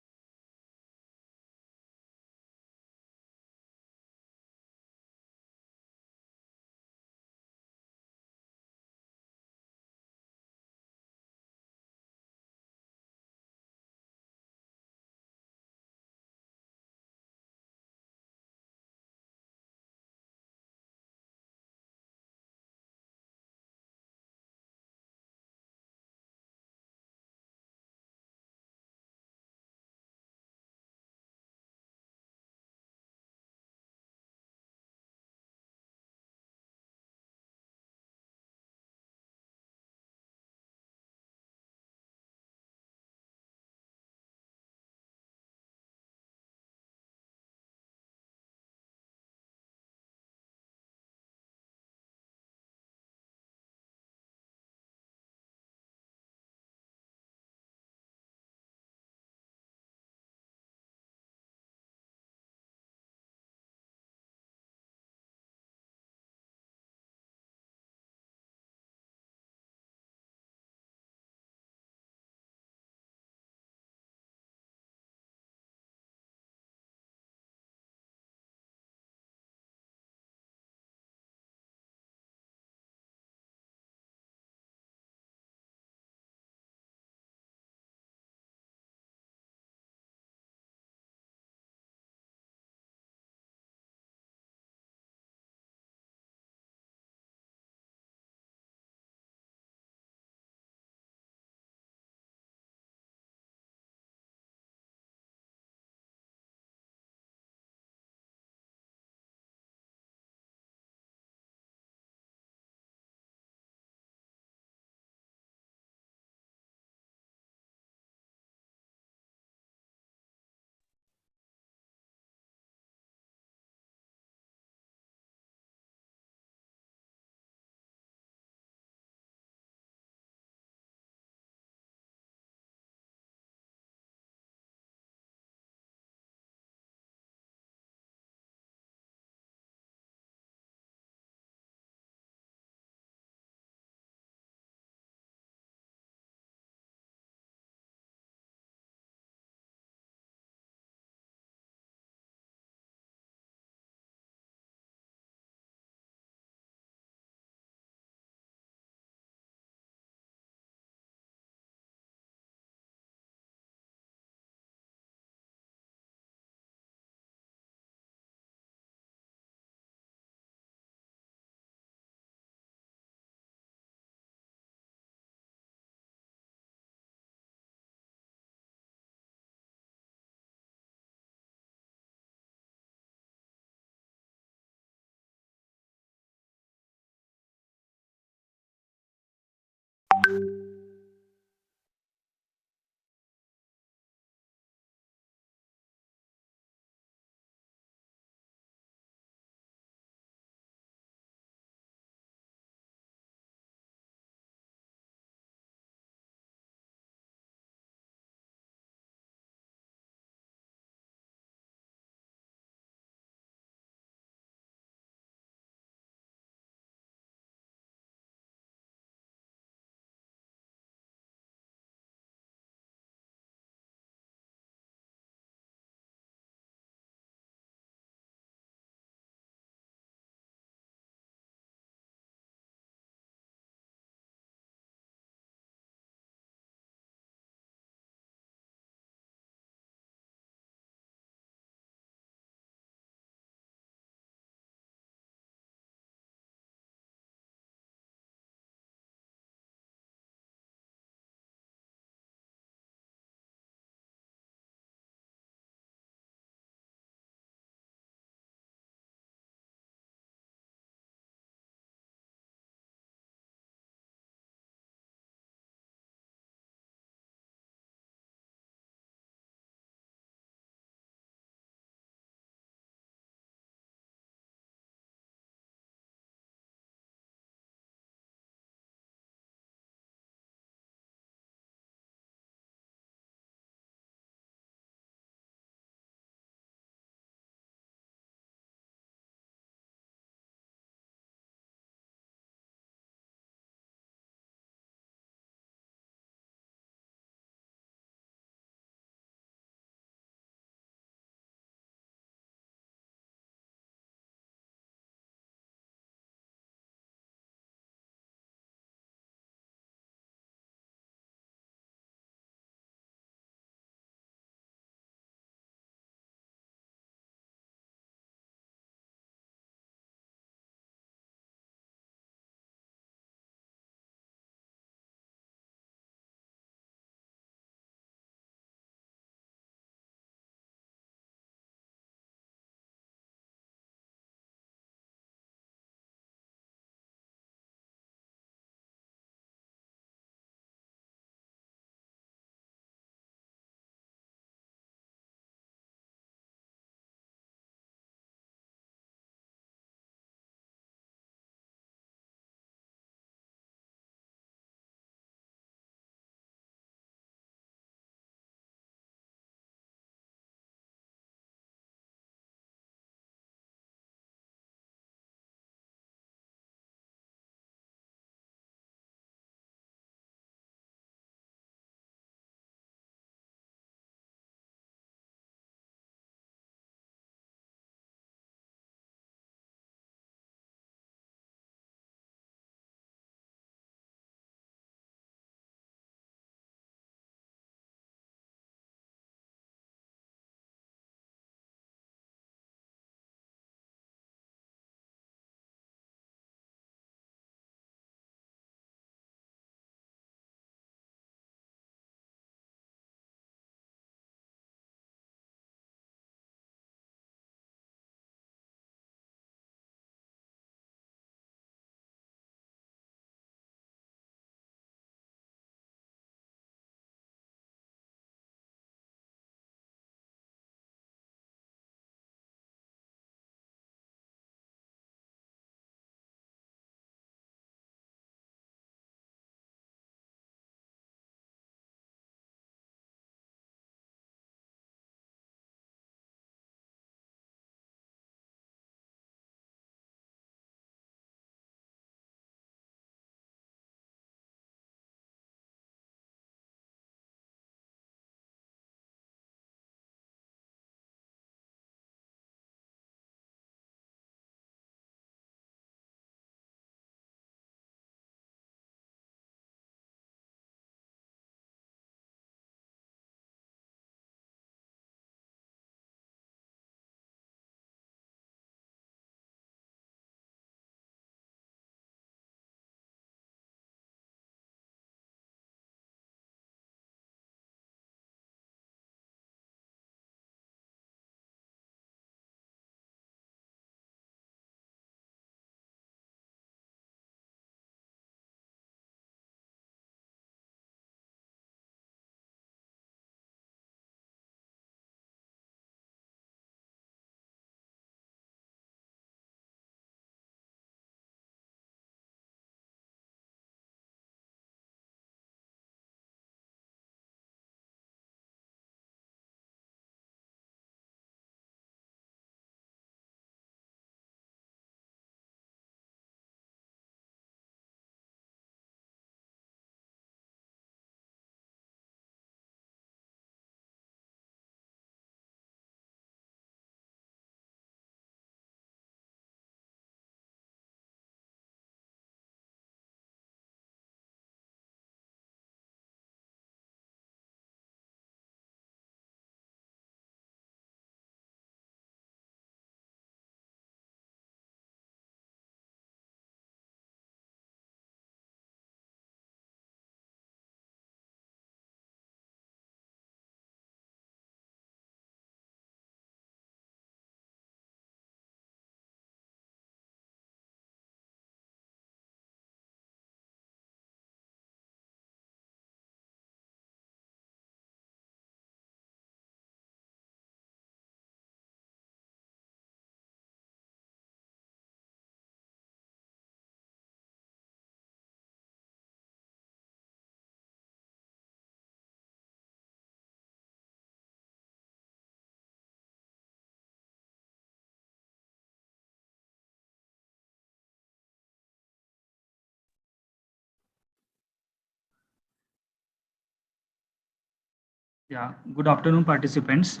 Yeah, good afternoon, participants.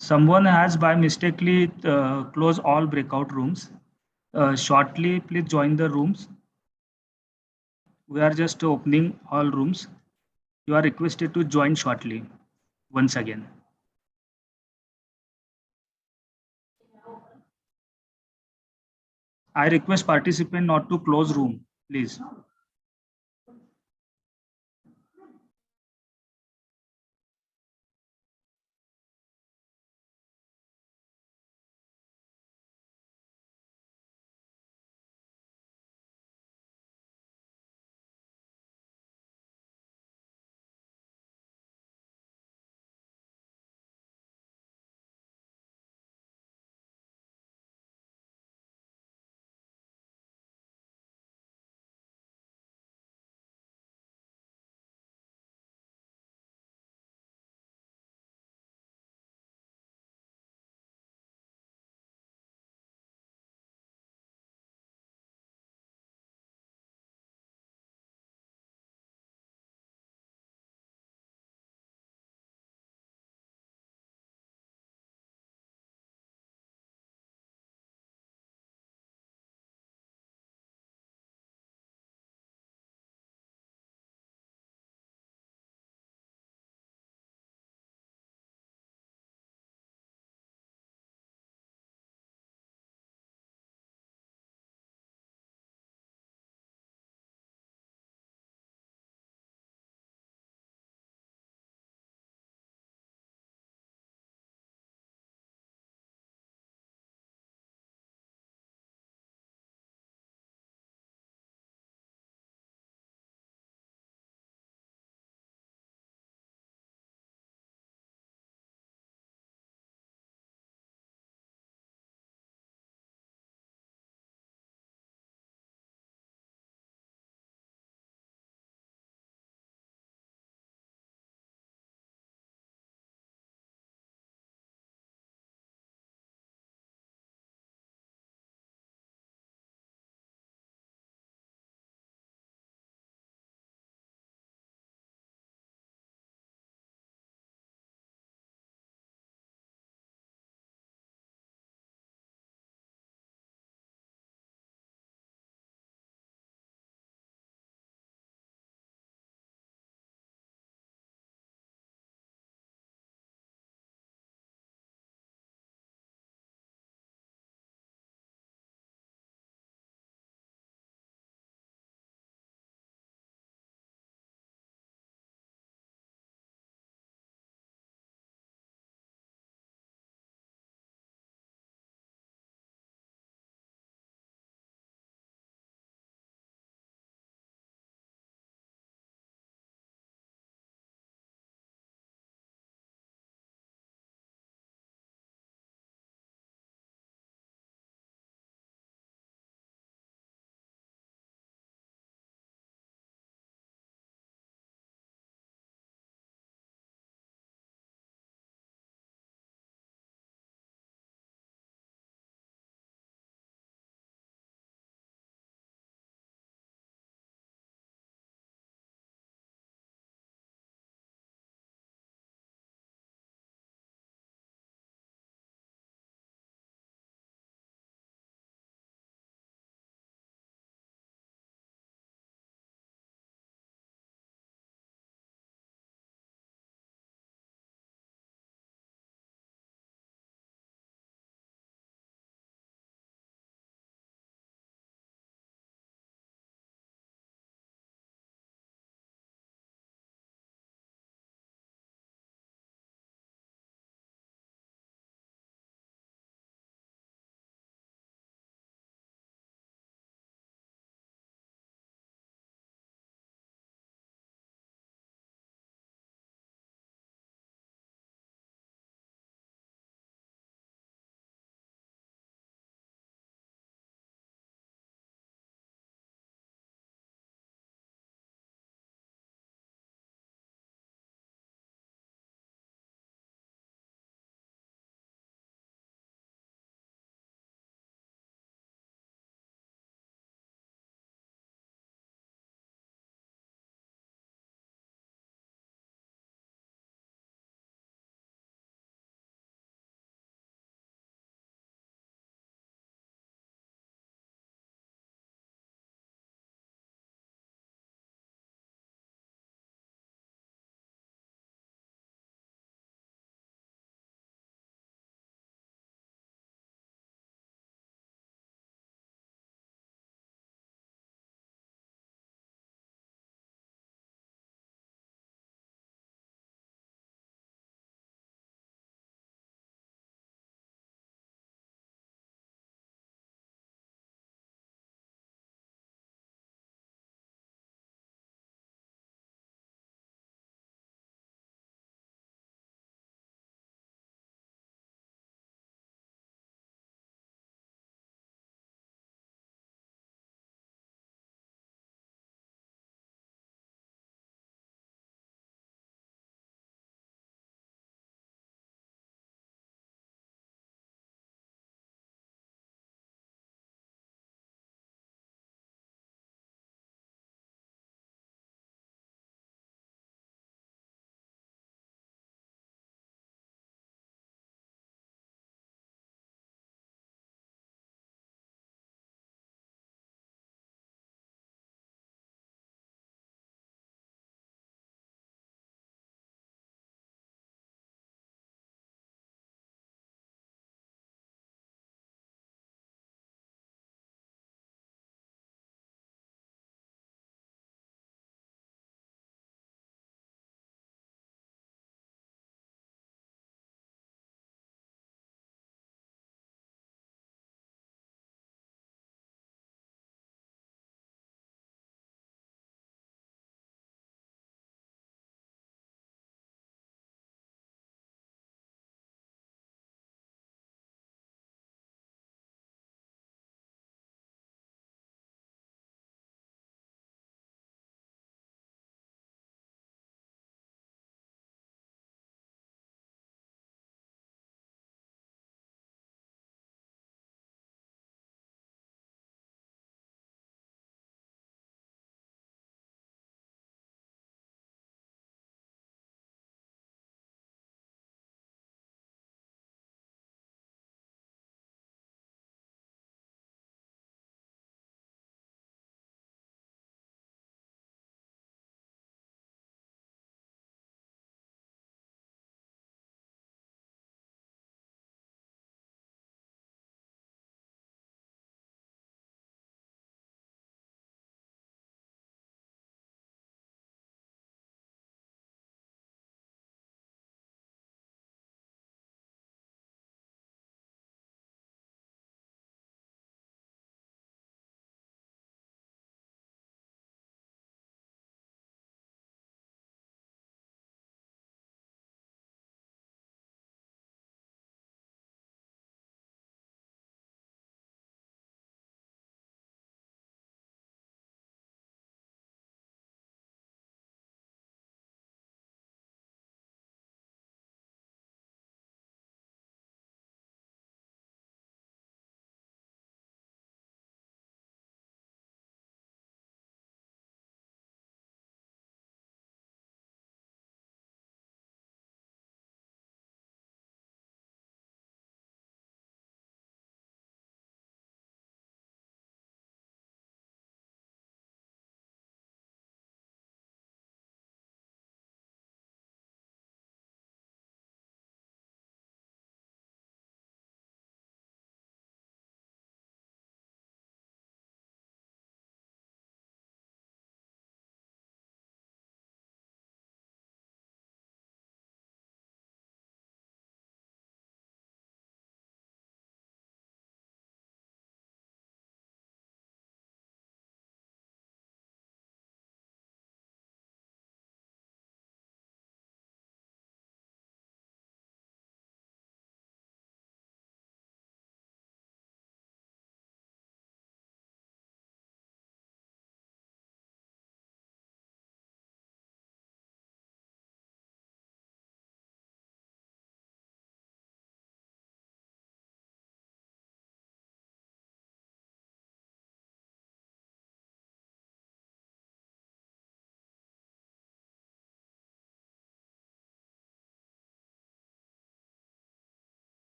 Someone has by mistakenly closed all breakout rooms. Shortly, please join the rooms. We are just opening all rooms. You are requested to join shortly, once again. I request participant not to close room, please.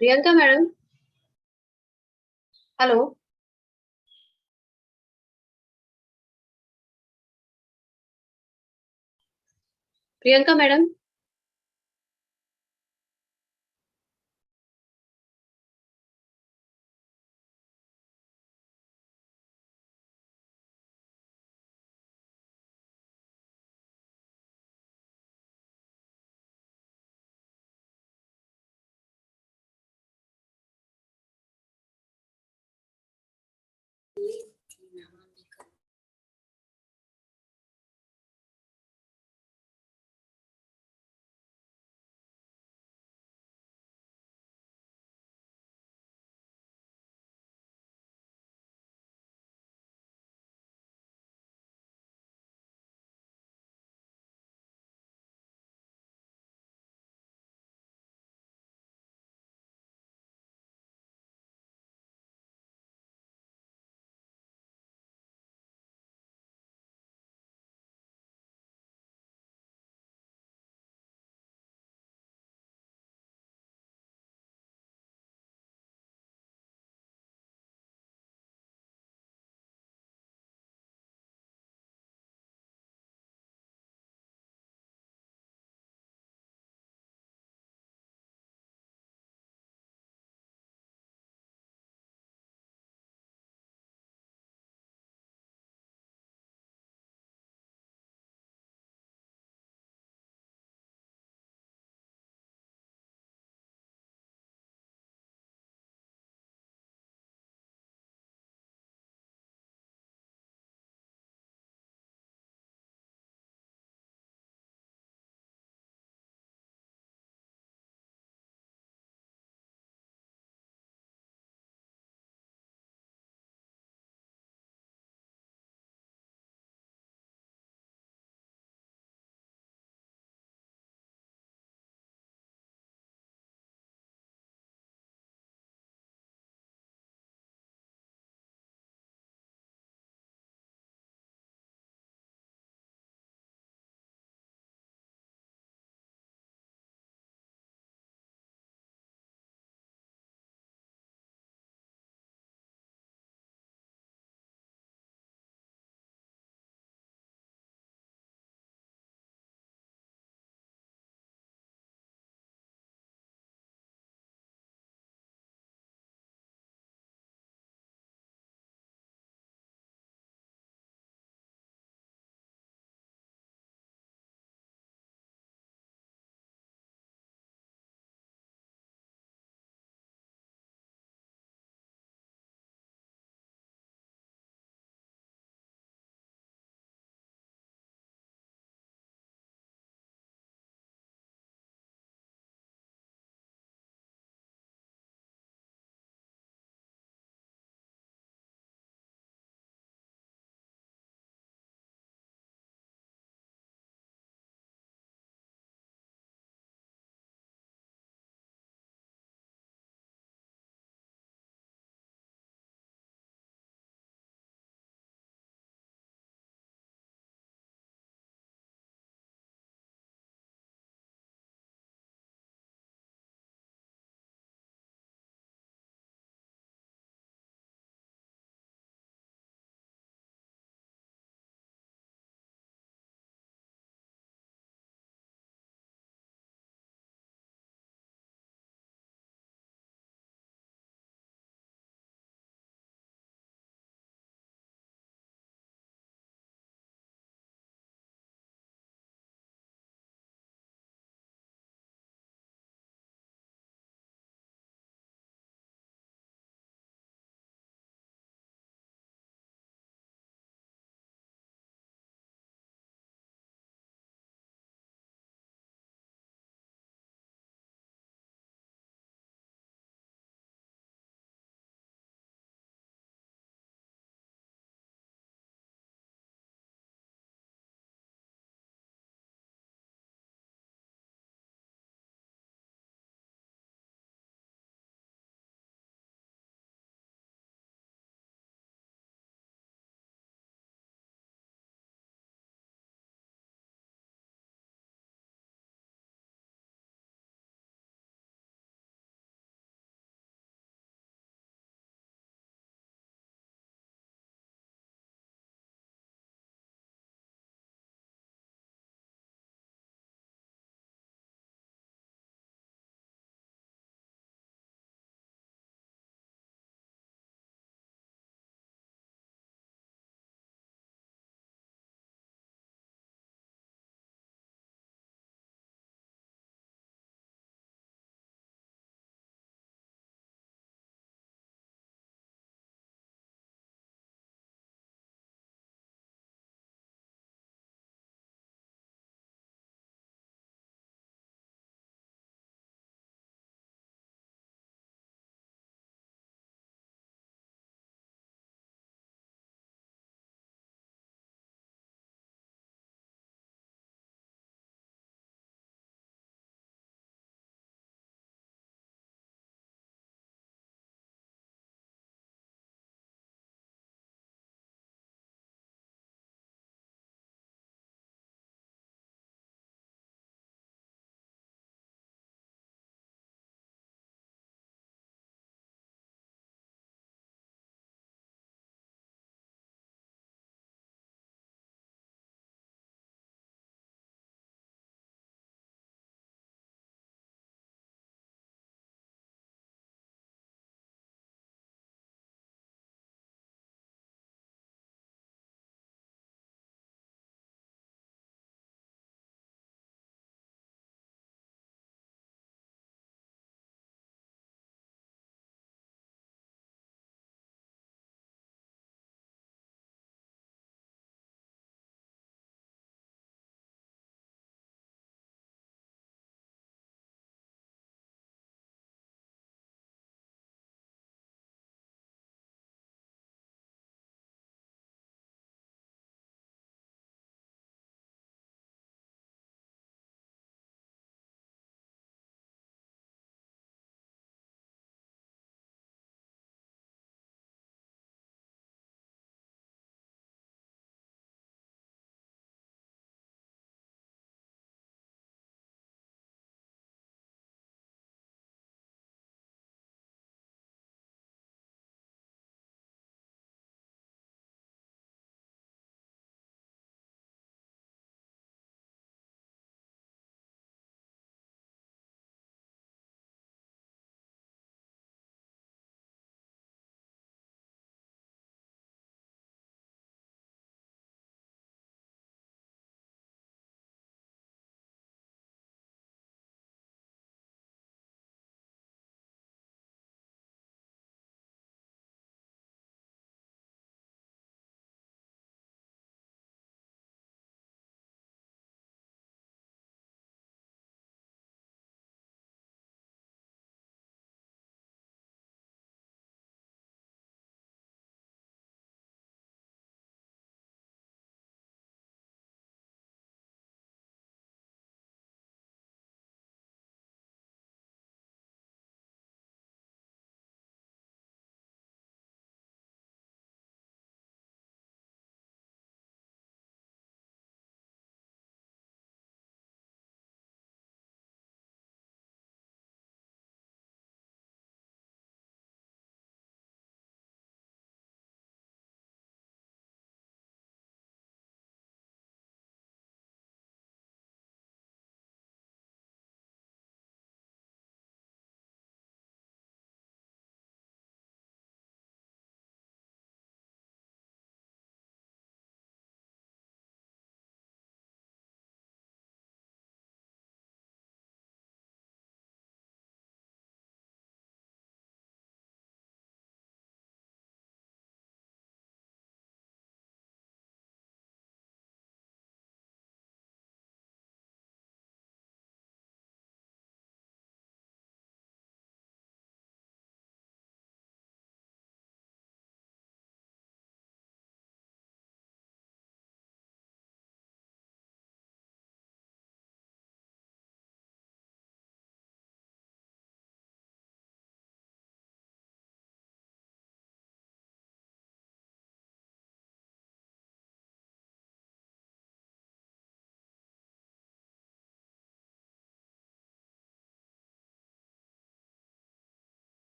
Priyanka madam. Hello. Priyanka madam.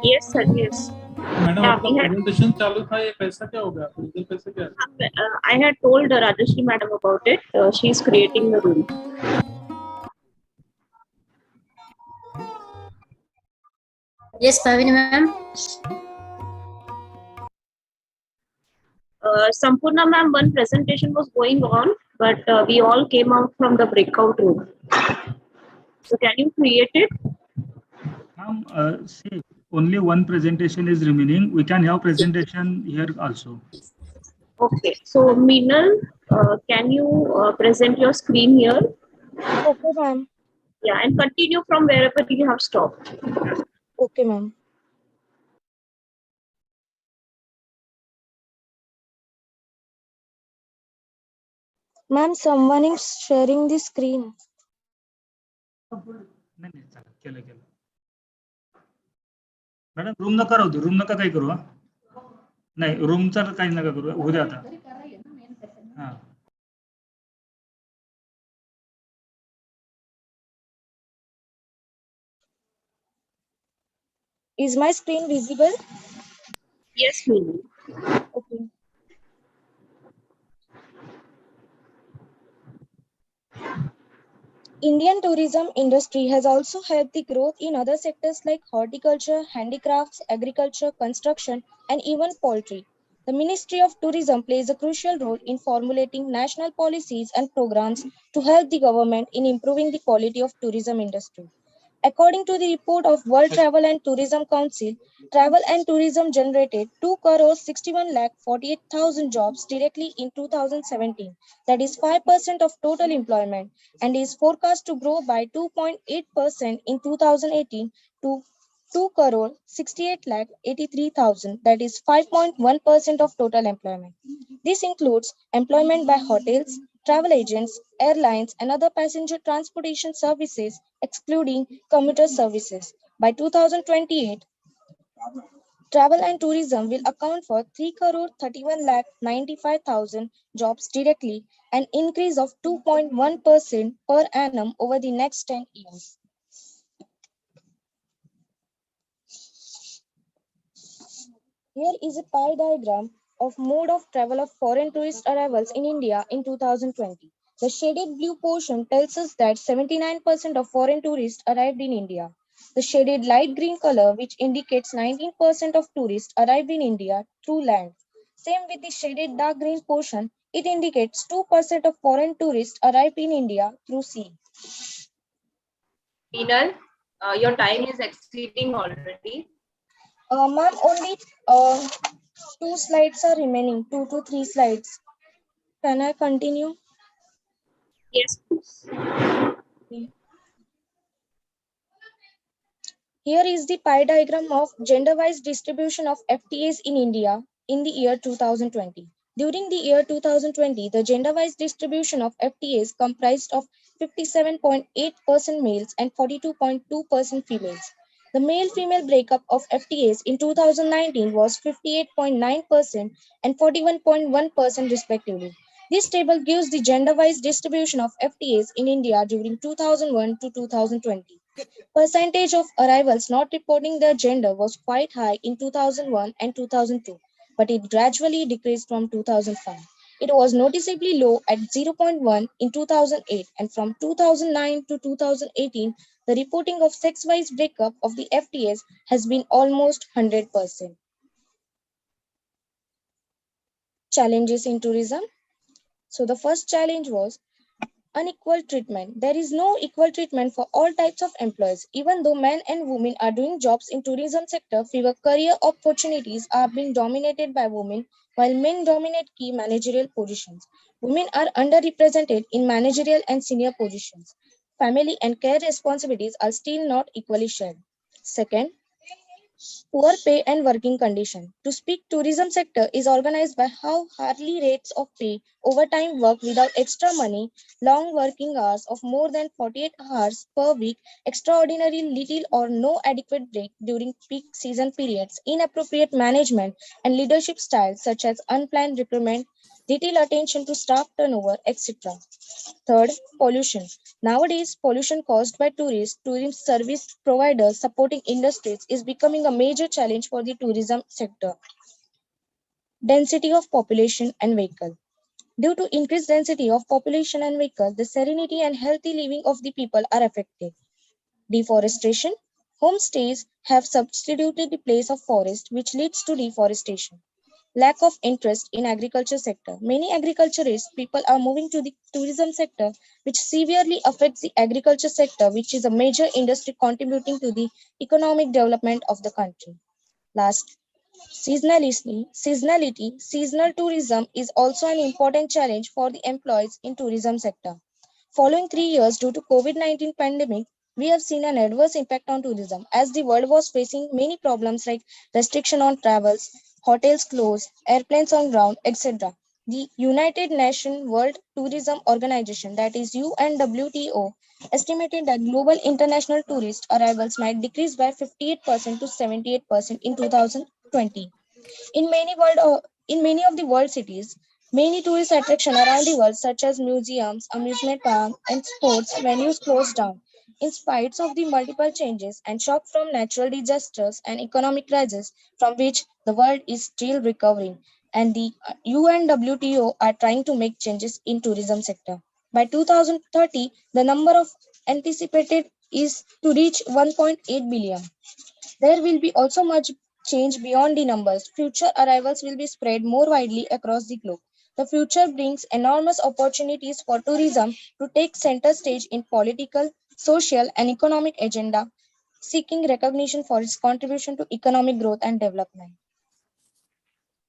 Yes, sir. Yes. Madam Yeah, आपका we had. Presentation चालू था, ये कैसा क्या हो गया? फिर कैसे क्या? I had told Rajashri madam about it. She is creating the room. Yes, Bhavini ma'am. Sampurna ma'am, one presentation was going on, but we all came out from the breakout room. So can you create it? See, only one presentation is remaining. We can have presentation here also. Okay. So Meenal, can you present your screen here? Okay, ma'am. Yeah, and continue from wherever you have stopped. Okay, ma'am. Ma'am, someone is sharing the screen. नाही चालेल, केलं. Madam room नका राहू दे, room नका काही करू. नाही, रूमचा काही नका करू, होऊ दे आता. हा. Is my screen visible? Yes, Meenal. Okay. Indian tourism industry has also helped the growth in other sectors like horticulture, handicrafts, agriculture, construction, and even poultry. The Ministry of Tourism plays a crucial role in formulating national policies and programs to help the government in improving the quality of tourism industry. According to the report of World Travel and Tourism Council, travel and tourism generated 2 crore 61 lakh 48,000 jobs directly in 2017, that is 5% of total employment, and is forecast to grow by 2.8% in 2018 to 2 crore 68 lakh 83,000, that is 5.1% of total employment. This includes employment by hotels, travel agents, airlines, and other passenger transportation services, excluding commuter services. By 2028, travel and tourism will account for 3 crore 31 lakh 95,000 jobs directly, an increase of 2.1% per annum over the next 10 years. Here is a pie diagram of mode of travel of foreign tourist arrivals in India in 2020. The shaded blue portion tells us that 79% of foreign tourists arrived in India. The shaded light green color, which indicates 19% of tourists arrived in India through land. Same with the shaded dark green portion, it indicates 2% of foreign tourists arrived in India through sea. Meenal, your time is exceeding already. Ma'am, only 2 slides are remaining, 2 to 3 slides. Can I continue? Yes, please. Here is the pie diagram of gender-wise distribution of FTAs in India in the year 2020. During the year 2020, the gender-wise distribution of FTAs comprised of 57.8% males and 42.2% females. The male-female breakup of FTAs in 2019 was 58.9% and 41.1% respectively. This table gives the gender-wise distribution of FTAs in India during 2001 to 2020. Percentage of arrivals not reporting their gender was quite high in 2001 and 2002, but it gradually decreased from 2005. It was noticeably low at 0.1 in 2008, and from 2009 to 2018, the reporting of sex-wise breakup of the FTAs has been almost 100%. Challenges in tourism. So the first challenge was unequal treatment. There is no equal treatment for all types of employees. Even though men and women are doing jobs in tourism sector, fewer career opportunities are being dominated by women, while men dominate key managerial positions. Women are underrepresented in managerial and senior positions. Family and care responsibilities are still not equally shared. Second, poor pay and working condition. To speak, tourism sector is organized by how hourly rates of pay, overtime work without extra money, long working hours of more than 48 hours per week, extraordinary little or no adequate break during peak season periods, inappropriate management and leadership styles such as unplanned recruitment, little attention to staff turnover, etc. Third, pollution. Nowadays, pollution caused by tourists, tourism service providers, supporting industries is becoming a major challenge for the tourism sector. Density of population and vehicle. Due to increased density of population and vehicles, the serenity and healthy living of the people are affected. Deforestation. Homestays have substituted the place of forest, which leads to deforestation. Lack of interest in agriculture sector. Many agriculturist people are moving to the tourism sector, which severely affects the agriculture sector, which is a major industry contributing to the economic development of the country. Last, seasonality. Seasonal tourism is also an important challenge for the employees in tourism sector. Following 3 years due to COVID-19 pandemic, we have seen an adverse impact on tourism as the world was facing many problems like restriction on travels, hotels closed, airplanes on ground, etc. The United Nations World Tourism Organization, that is UNWTO, estimated that global international tourist arrivals might decrease by 58% to 78% in 2020. In many of the world cities, many tourist attractions around the world, such as museums, amusement parks, and sports venues, closed down. In spite of the multiple changes and shock from natural disasters and economic crisis from which the world is still recovering, and the UNWTO are trying to make changes in tourism sector. By 2030, the number of anticipated is to reach 1.8 billion. There will be also much change beyond the numbers. Future arrivals will be spread more widely across the globe. The future brings enormous opportunities for tourism to take center stage in political, social, and economic agenda, seeking recognition for its contribution to economic growth and development.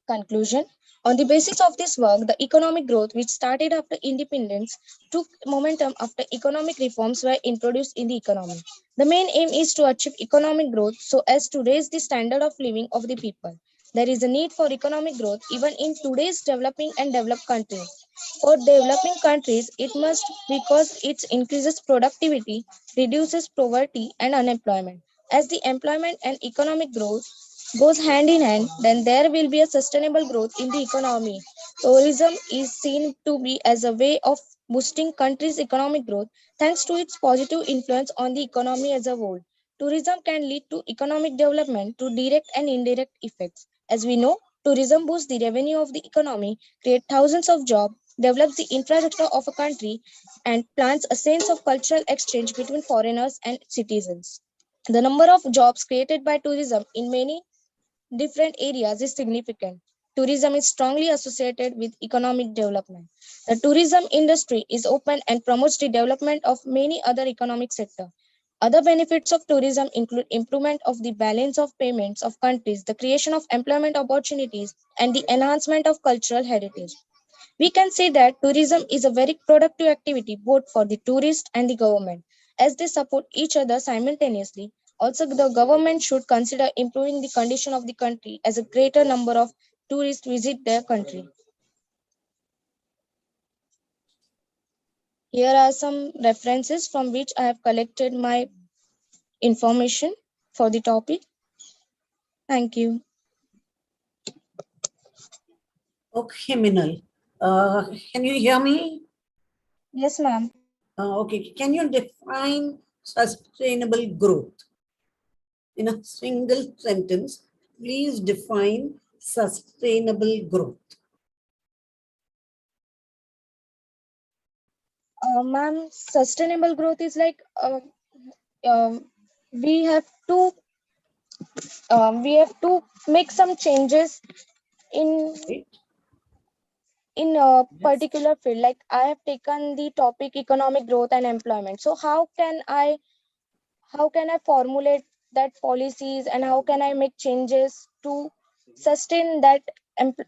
Conclusion. On the basis of this work, the economic growth, which started after independence, took momentum after economic reforms were introduced in the economy. The main aim is to achieve economic growth so as to raise the standard of living of the people. There is a need for economic growth even in today's developing and developed countries. For developing countries, it must because it increases productivity, reduces poverty and unemployment. As the employment and economic growth goes hand in hand, then there will be a sustainable growth in the economy. Tourism is seen to be as a way of boosting country's economic growth thanks to its positive influence on the economy as a whole. Tourism can lead to economic development through direct and indirect effects. As we know, tourism boosts the revenue of the economy, creates thousands of jobs, develops the infrastructure of a country, and plants a sense of cultural exchange between foreigners and citizens. The number of jobs created by tourism in many different areas is significant. Tourism is strongly associated with economic development. The tourism industry is open and promotes the development of many other economic sectors. Other benefits of tourism include improvement of the balance of payments of countries, the creation of employment opportunities, and the enhancement of cultural heritage. We can say that tourism is a very productive activity both for the tourist and the government, as they support each other simultaneously. Also, the government should consider improving the condition of the country as a greater number of tourists visit their country. Here are some references from which I have collected my information. for the topic. Thank you. Okay, Minal. Can you hear me? Yes, ma'am. Okay. Can you define sustainable growth? In a single sentence, please define sustainable growth. Ma'am, sustainable growth is like we have to make some changes in a particular field. Like I have taken the topic economic growth and employment. So how can I formulate that policies, and how can I make changes to sustain that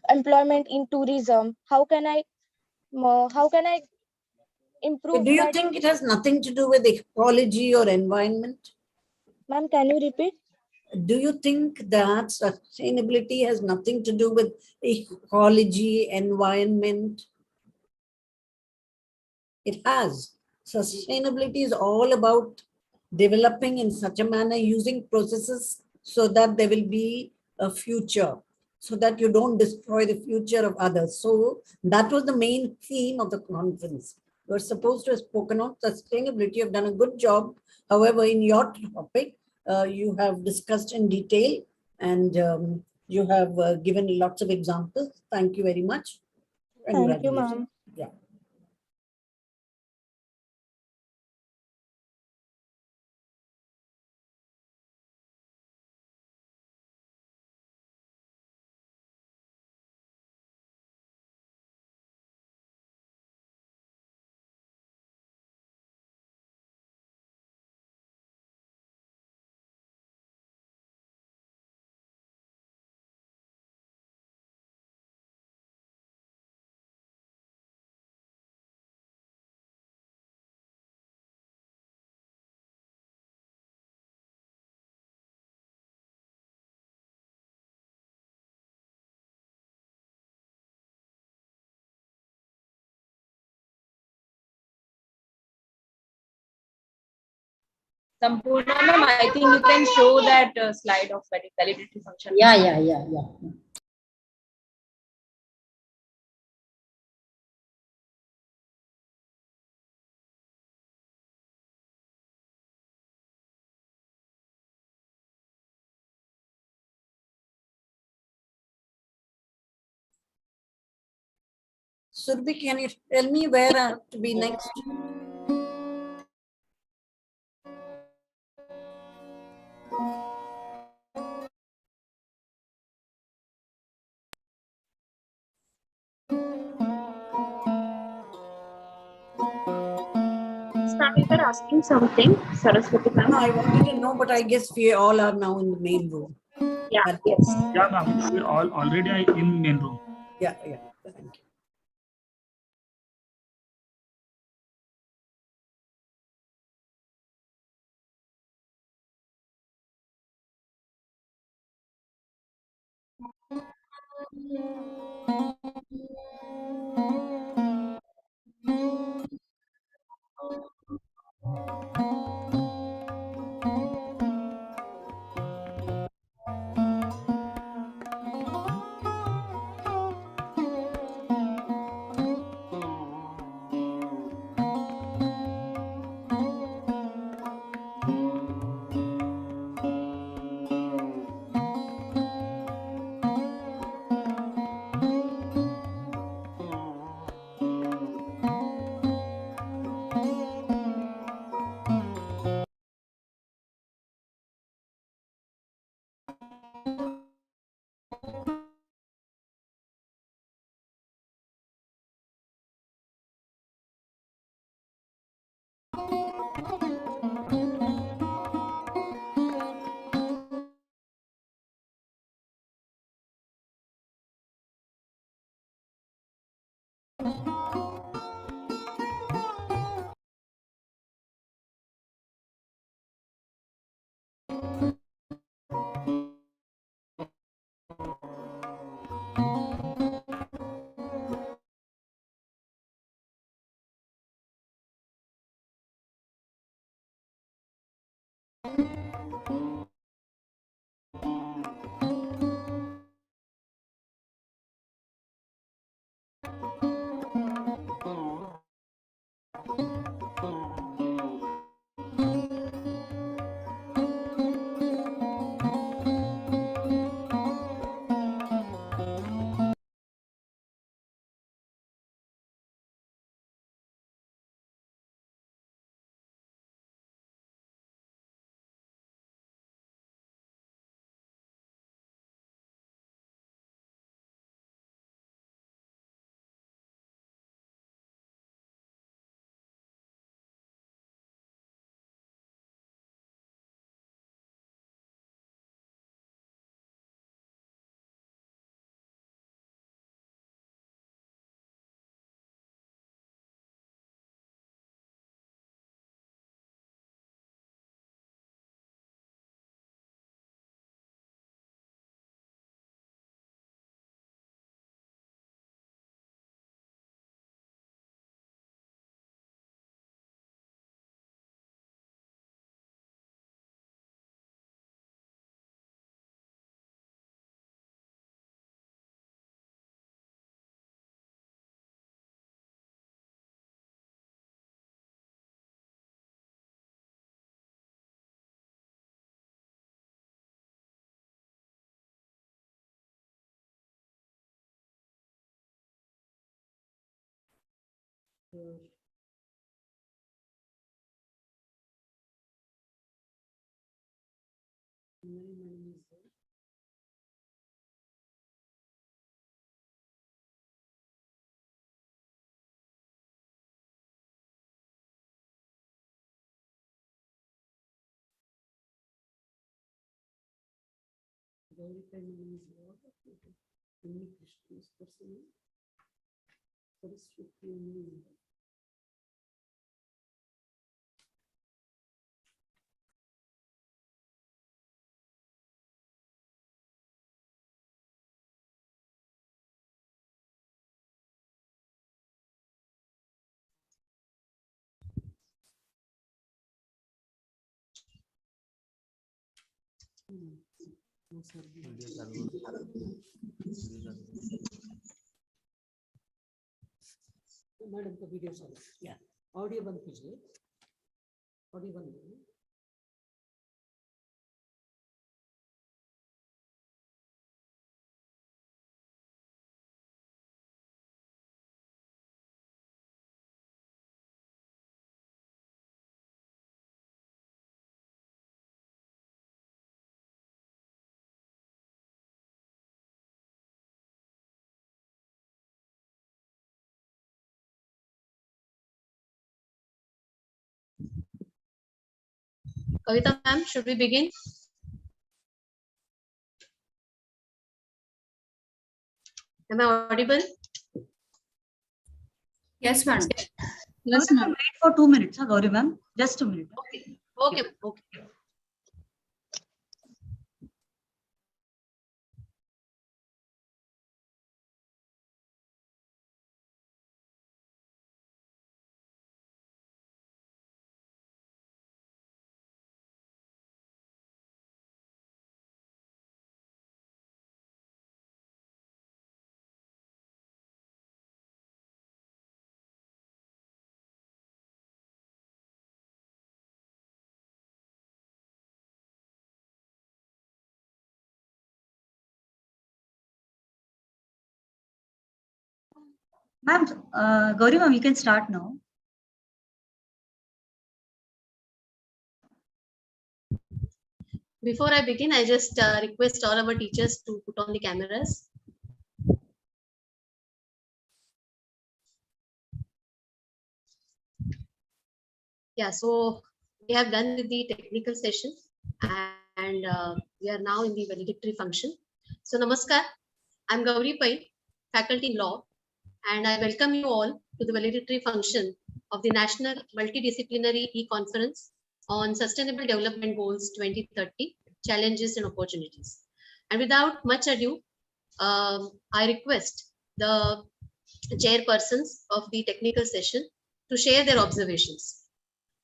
employment in tourism? How can I improve Do you that? think it has nothing to do with ecology or environment? Ma'am, can you repeat? Do you think that sustainability has nothing to do with ecology, environment? It has. Sustainability is all about developing in such a manner, using processes so that there will be a future, so that you don't destroy the future of others. So that was the main theme of the conference. You are supposed to have spoken on sustainability. You have done a good job. However, in your topic, you have discussed in detail, and you have given lots of examples. Thank you very much. Thank you, Congratulations. ma'am. Yeah. Sampurna ma'am, I think you can show that slide of validity function. Yeah. Surbhi, can you tell me where I have to be next? Ma'am, you were asking something, Saraswati ma'am. No, I wanted to know, but I guess we all are now in the main room. Yeah, yes. Yeah, ma'am. We all already in main room. Yeah. Thank you. Madam का video चालू या audio बंद कीजिए audio बंद कीजिए Kavita ma'am, should we begin? Am I audible? Yes, madam. Yes, ma'am. Wait for 2 minutes, Gauri ma'am. Just a minute. Okay. Okay. Okay. Ma'am, Gauri ma'am, you can start now. Before I begin, I just request all our teachers to put on the cameras. Yeah, so we have done with the technical session and we are now in the valedictory function. So Namaskar, I'm Gauri Pai, faculty in law, and I welcome you all to the valedictory function of the National Multidisciplinary E-Conference on Sustainable Development Goals 2030, Challenges and Opportunities. And without much ado, I request the chairpersons of the technical session to share their observations.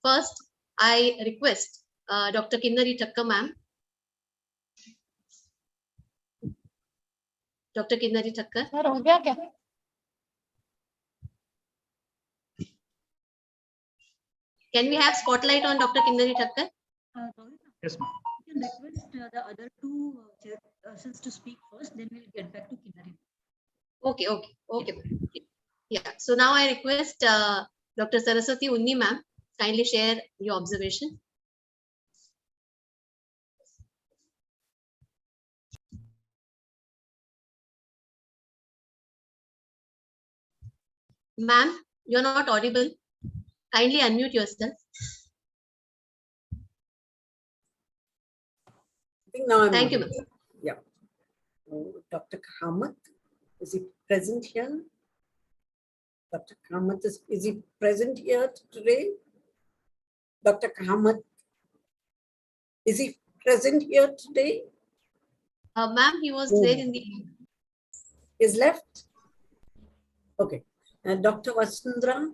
First, I request Dr. Kinnari Thakkar ma'am. Dr. Kinnari Thakkar. Sir हो गया क्या? Can we have spotlight on Dr. Kinnari Thakkar? Yes, ma'am. You can request the other two chairpersons to speak first, then we'll get back to Kinnari. Okay, okay, okay. Yeah, so now I request Dr. Saraswati Unni ma'am, kindly share your observation. Ma'am, you're not audible. Kindly unmute yourself. I think now I'm Thank you, audible. ma'am. Yeah. Dr. Kamath, is he present here? Dr. Kamath, is he present here today? Dr. Kamath, is he present here today? Ma'am, he was there in the... Is left? Okay. And Dr. Vasundhara,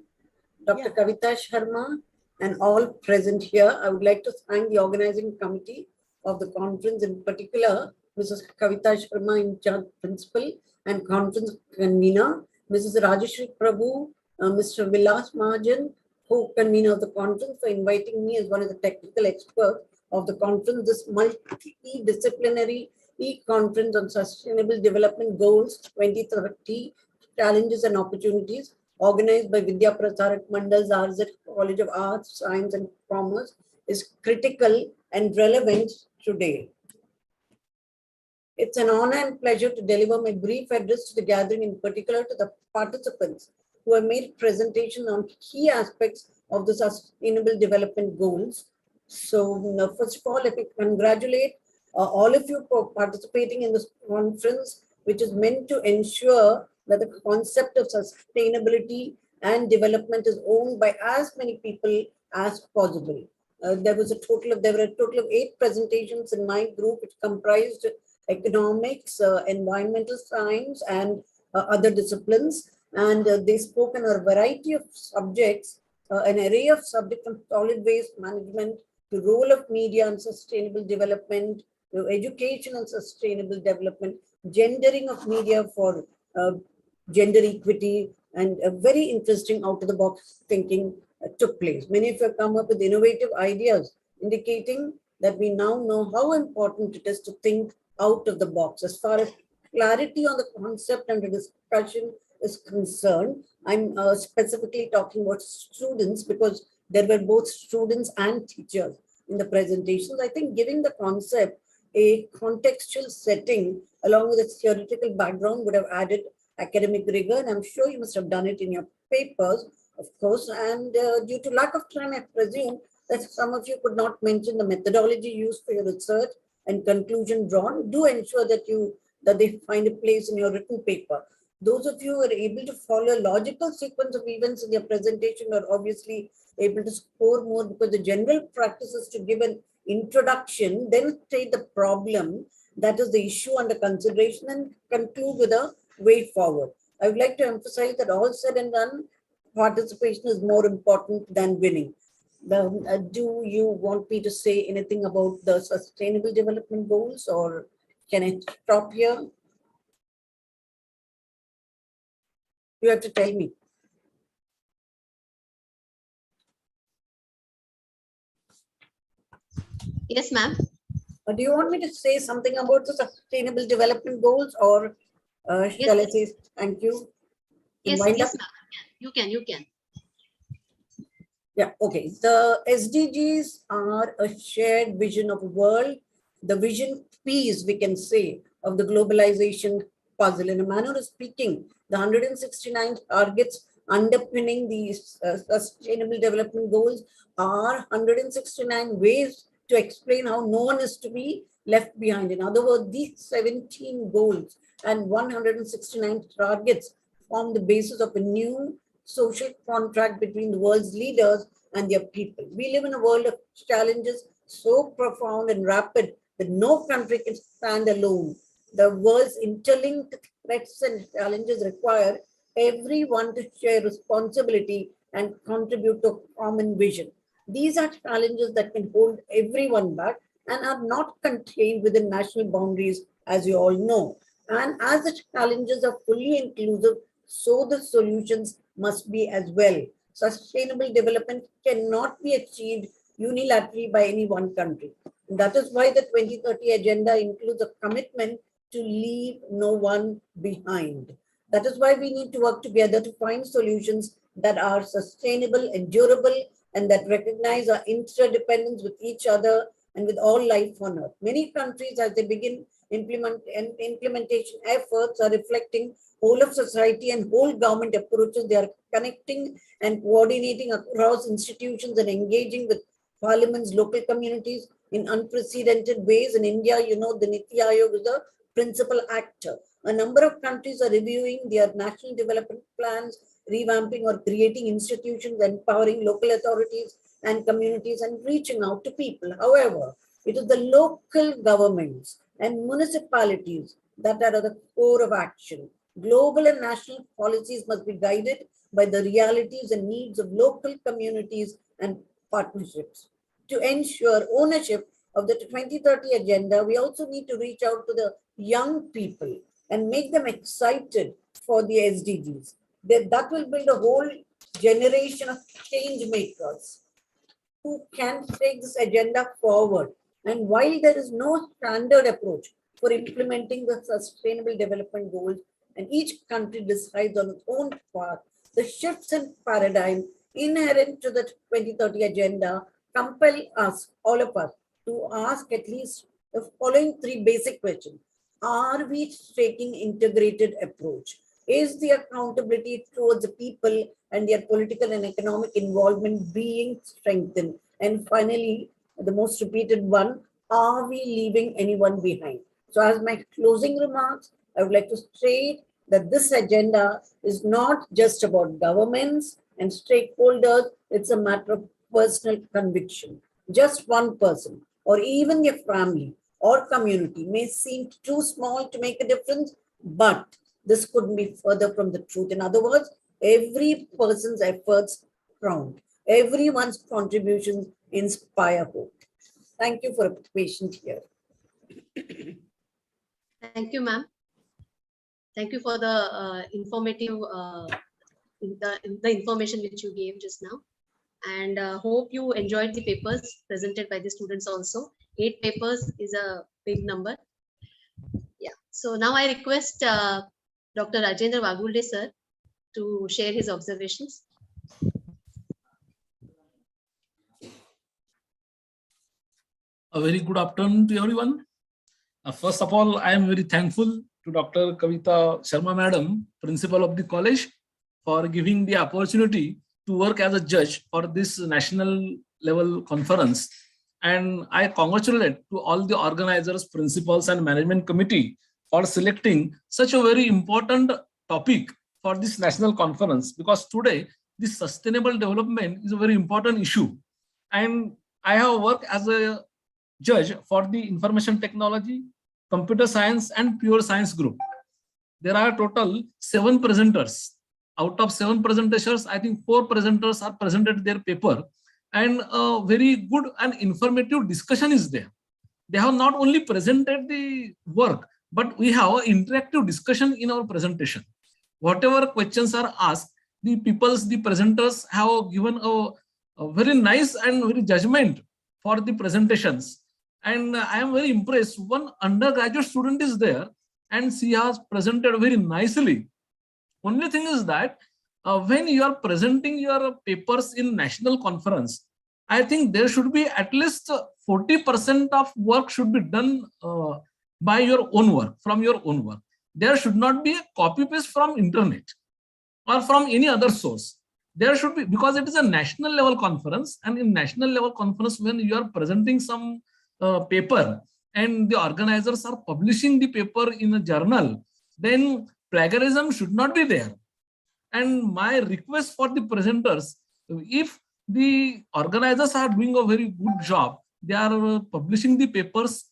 Dr. Kavita Sharma, and all present here. I would like to thank the organizing committee of the conference, in particular, Mrs. Kavita Sharma, in charge principal and conference convener, Mrs. Rajeshri Prabhu, Mr. Vilas Mahajan, co-convener of the conference, for inviting me as one of the technical experts of the conference, this multidisciplinary e-conference on Sustainable Development Goals 2030, Challenges and Opportunities. organized by Vidya Prasarak Mandal's RZ College of Arts, Science and Commerce is critical and relevant today. It's an honor and pleasure to deliver my brief address to the gathering, in particular to the participants who have made presentation on key aspects of the Sustainable Development Goals. So, first of all, let me congratulate all of you for participating in this conference, which is meant to ensure that the concept of sustainability and development is owned by as many people as possible. There were a total of 8 presentations in my group, which comprised economics, environmental science, and other disciplines. And they spoke on a variety of subjects, an array of subjects from solid waste management to role of media and sustainable development, to education and sustainable development, gendering of media for gender equity, and a very interesting out-of-the-box thinking took place. Many of you have come up with innovative ideas, indicating that we now know how important it is to think out of the box. As far as clarity on the concept and the discussion is concerned, I'm specifically talking about students, because there were both students and teachers in the presentations. I think giving the concept a contextual setting along with a theoretical background would have added academic rigor, and I'm sure you must have done it in your papers, of course. And due to lack of time, I presume that some of you could not mention the methodology used for your research and conclusion drawn. Do ensure that they find a place in your written paper. Those of you who are able to follow a logical sequence of events in your presentation are obviously able to score more, because the general practice is to give an introduction, then state the problem, that is the issue under consideration, and conclude with a way forward. I would like to emphasize that all said and done, participation is more important than winning. Do you want me to say anything about the Sustainable Development Goals, or can I stop here? You have to tell me. Yes, ma'am. Do you want me to say something about the Sustainable Development Goals, or shall I say thank you? Yes, Wind yes, up? ma'am. You can. Yeah, okay. The SDGs are a shared vision of a world, the vision piece, we can say, of the globalization puzzle. In a manner of speaking, the 169 targets underpinning these Sustainable Development Goals are 169 ways to explain how no one is to be left behind. In other words, these 17 goals and 169 targets form the basis of a new social contract between the world's leaders and their people. We live in a world of challenges so profound and rapid that no country can stand alone. The world's interlinked threats and challenges require everyone to share responsibility and contribute to a common vision. These are challenges that can hold everyone back and are not contained within national boundaries, as you all know. And as the challenges are fully inclusive, so the solutions must be as well. Sustainable development cannot be achieved unilaterally by any one country. And that is why the 2030 agenda includes a commitment to leave no one behind. That is why we need to work together to find solutions that are sustainable and durable, and that recognize our interdependence with each other and with all life on earth. Many countries, as they begin implementation efforts, are reflecting whole of society and whole government approaches. They are connecting and coordinating across institutions and engaging with parliaments, local communities in unprecedented ways. In India, you know, the Niti Aayog is the principal actor. A number of countries are reviewing their national development plans, revamping or creating institutions, empowering local authorities and communities, and reaching out to people. However, it is the local governments and municipalities that are at the core of action. Global and national policies must be guided by the realities and needs of local communities and partnerships. To ensure ownership of the 2030 agenda, we also need to reach out to the young people and make them excited for the SDGs. That will build a whole generation of change makers who can take this agenda forward. And while there is no standard approach for implementing the Sustainable Development Goals, and each country decides on its own path, The shifts in paradigm inherent to the 2030 agenda compel us, all of us, to ask at least the following three basic questions. Are we taking integrated approach? Is the accountability towards the people and their political and economic involvement being strengthened? And finally, the most repeated one, are we leaving anyone behind? So as my closing remarks, I would like to state that this agenda is not just about governments and stakeholders, it's a matter of personal conviction. Just one person or even their family or community may seem too small to make a difference, but this couldn't be further from the truth. In other words, every person's efforts count. Everyone's contributions inspire hope. Thank you for a patient here. Thank you, ma'am. Thank you for the informative, the information which you gave just now. And hope you enjoyed the papers presented by the students also. 8 papers is a big number. Yeah. So now I request Dr. Rajendra Vagulde sir to share his observations. A very good afternoon to everyone. First of all, I am very thankful to Dr. Kavita Sharma Madam, Principal of the college, for giving the opportunity to work as a judge for this national level conference. And I congratulate to all the organizers, principals and management committee for selecting such a very important topic for this national conference, because today this sustainable development is a very important issue. And I have worked as a judge for the information technology, computer science and pure science group. There are total 7 presenters. Out of 7 presentations, I think 4 presenters are presented their paper, and a very good and informative discussion is there. They have not only presented the work, but we have an interactive discussion in our presentation. Whatever questions are asked, the presenters have given a very nice and very judgment for the presentations. And I am very impressed. One undergraduate student is there and she has presented very nicely. Only thing is that when you are presenting your papers in national conference, I think there should be at least 40% of work should be done by your own work, from your own work. There should not be a copy paste from internet or from any other source. There should be, because it is a national level conference, and in national level conference, when you are presenting some paper and the organizers are publishing the paper in a journal, then plagiarism should not be there. And my request for the presenters, if the organizers are doing a very good job, they are publishing the papers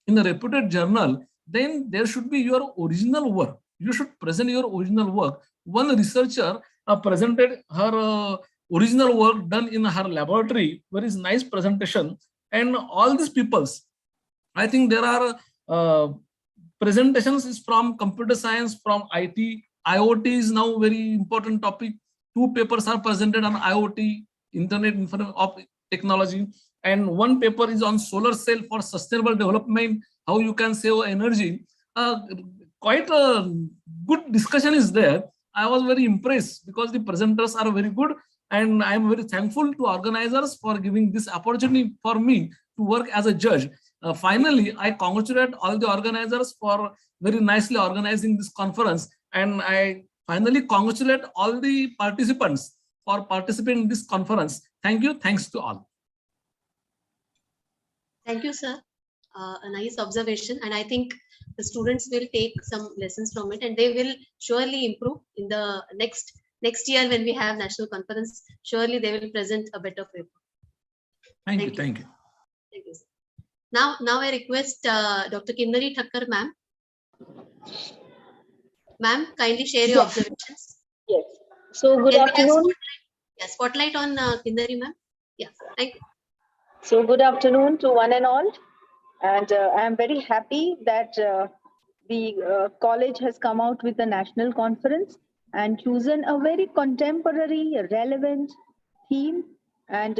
in a reputed journal, then there should be your original work. You should present your original work. One researcher presented her original work done in her laboratory, very nice presentation. And all these peoples, I think there are presentations is from computer science, from IT. IoT is now very important topic. 2 papers are presented on IoT, Internet of Technology, and 1 paper is on solar cell for sustainable development, how you can save energy. Quite a good discussion is there. I was very impressed because the presenters are very good, and I am very thankful to organizers for giving this opportunity for me to work as a judge. Finally, I congratulate all the organizers for very nicely organizing this conference, and I finally congratulate all the participants for participating in this conference. Thank you. Thanks to all. Thank you, sir. A nice observation, and I think the students will take some lessons from it, and they will surely improve in the next year when we have national conference. Surely they will present a better paper. Thank you. Thank you. Thank you, sir. Now I request Dr. Kinnari Thakkar, ma'am. Ma'am, kindly share your observations. Yes. So good afternoon. Spotlight on Kinnari, ma'am. Yeah, thank you. So good afternoon to one and all. And I am very happy that the college has come out with a national conference and chosen a very contemporary, relevant theme. And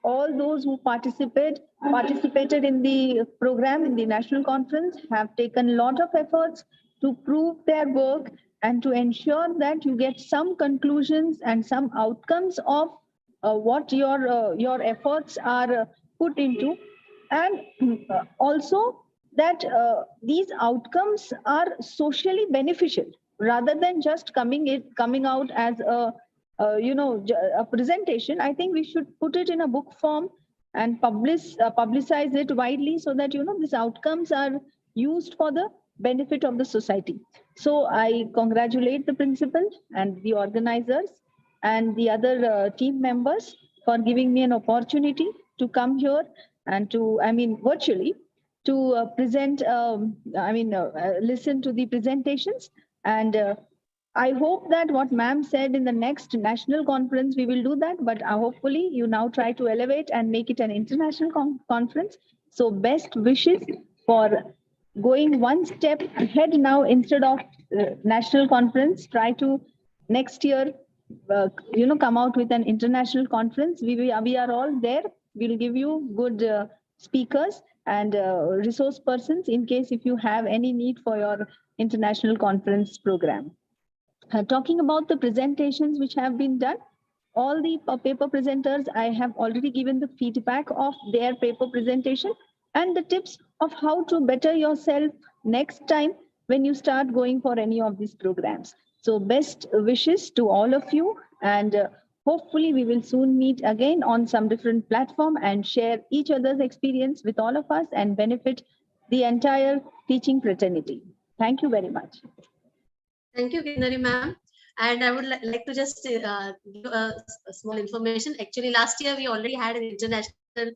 all those who participated in the program, in the national conference, have taken a lot of efforts to prove their work and to ensure that you get some conclusions and some outcomes of what your efforts are put into, and also that these outcomes are socially beneficial rather than just coming out as a presentation. I think we should put it in a book form and publicize it widely so that these outcomes are used for the benefit of the society. So I congratulate the principal and the organizers and the other team members for giving me an opportunity to come here and to, virtually, to present, listen to the presentations. And I hope that what ma'am said in the next national conference, we will do that. But hopefully you now try to elevate and make it an international conference. So best wishes for going one step ahead now. Instead of national conference, try to next year, come out with an international conference. We are all there. We'll give you good speakers and resource persons in case if you have any need for your international conference program. Talking about the presentations which have been done, all the paper presenters, I have already given the feedback of their paper presentation and the tips of how to better yourself next time when you start going for any of these programs. So best wishes to all of you, and hopefully we will soon meet again on some different platform and share each other's experience with all of us and benefit the entire teaching fraternity. Thank you very much. Thank you, Kinari ma'am. And I would like to just give a small information. Actually, last year we already had an international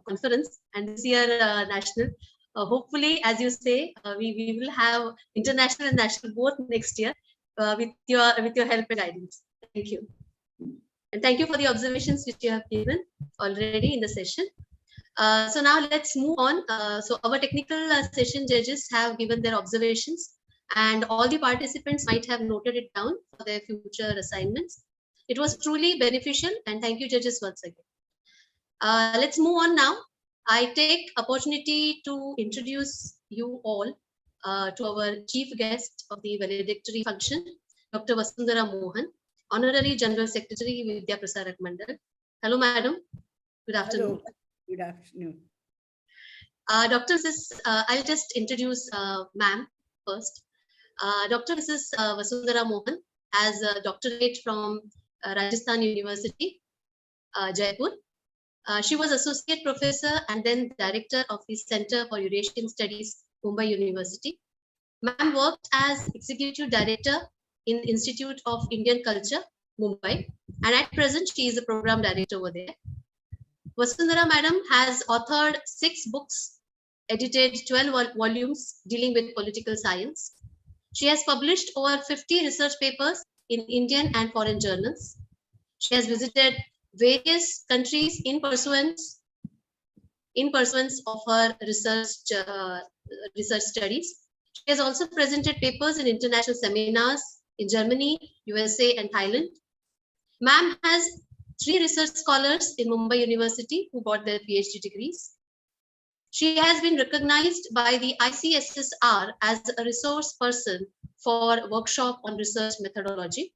conference, and this year national. Hopefully, as you say, we will have international and national both next year with your help and guidance. Thank you. And thank you for the observations which you have given already in the session. So now let's move on. So our technical session judges have given their observations, and all the participants might have noted it down for their future assignments. It was truly beneficial, and thank you, judges, once again. Let's move on now. I take opportunity to introduce you all to our chief guest of the valedictory function, Dr. Vasundhara Mohan, Honorary General Secretary, Vidya Prasarak Mandal. Hello, madam. Good afternoon. Hello. Good afternoon. Dr. I'll just introduce ma'am first. Dr. Mrs. Vasundhara Mohan has a doctorate from Rajasthan University, Jaipur. She was associate professor and then director of the Center for Eurasian Studies, Mumbai University. Ma'am worked as executive director in Institute of Indian Culture, Mumbai, and at present she is a program director over there. Vasundhara madam has authored 6 books, edited 12 volumes dealing with political science. She has published over 50 research papers in Indian and foreign journals. She has visited various countries in pursuance of her research studies. She has also presented papers in international seminars in Germany, USA, and Thailand. Ma'am has 3 research scholars in Mumbai University who got their PhD degrees. She has been recognized by the ICSSR as a resource person for workshop on research methodology.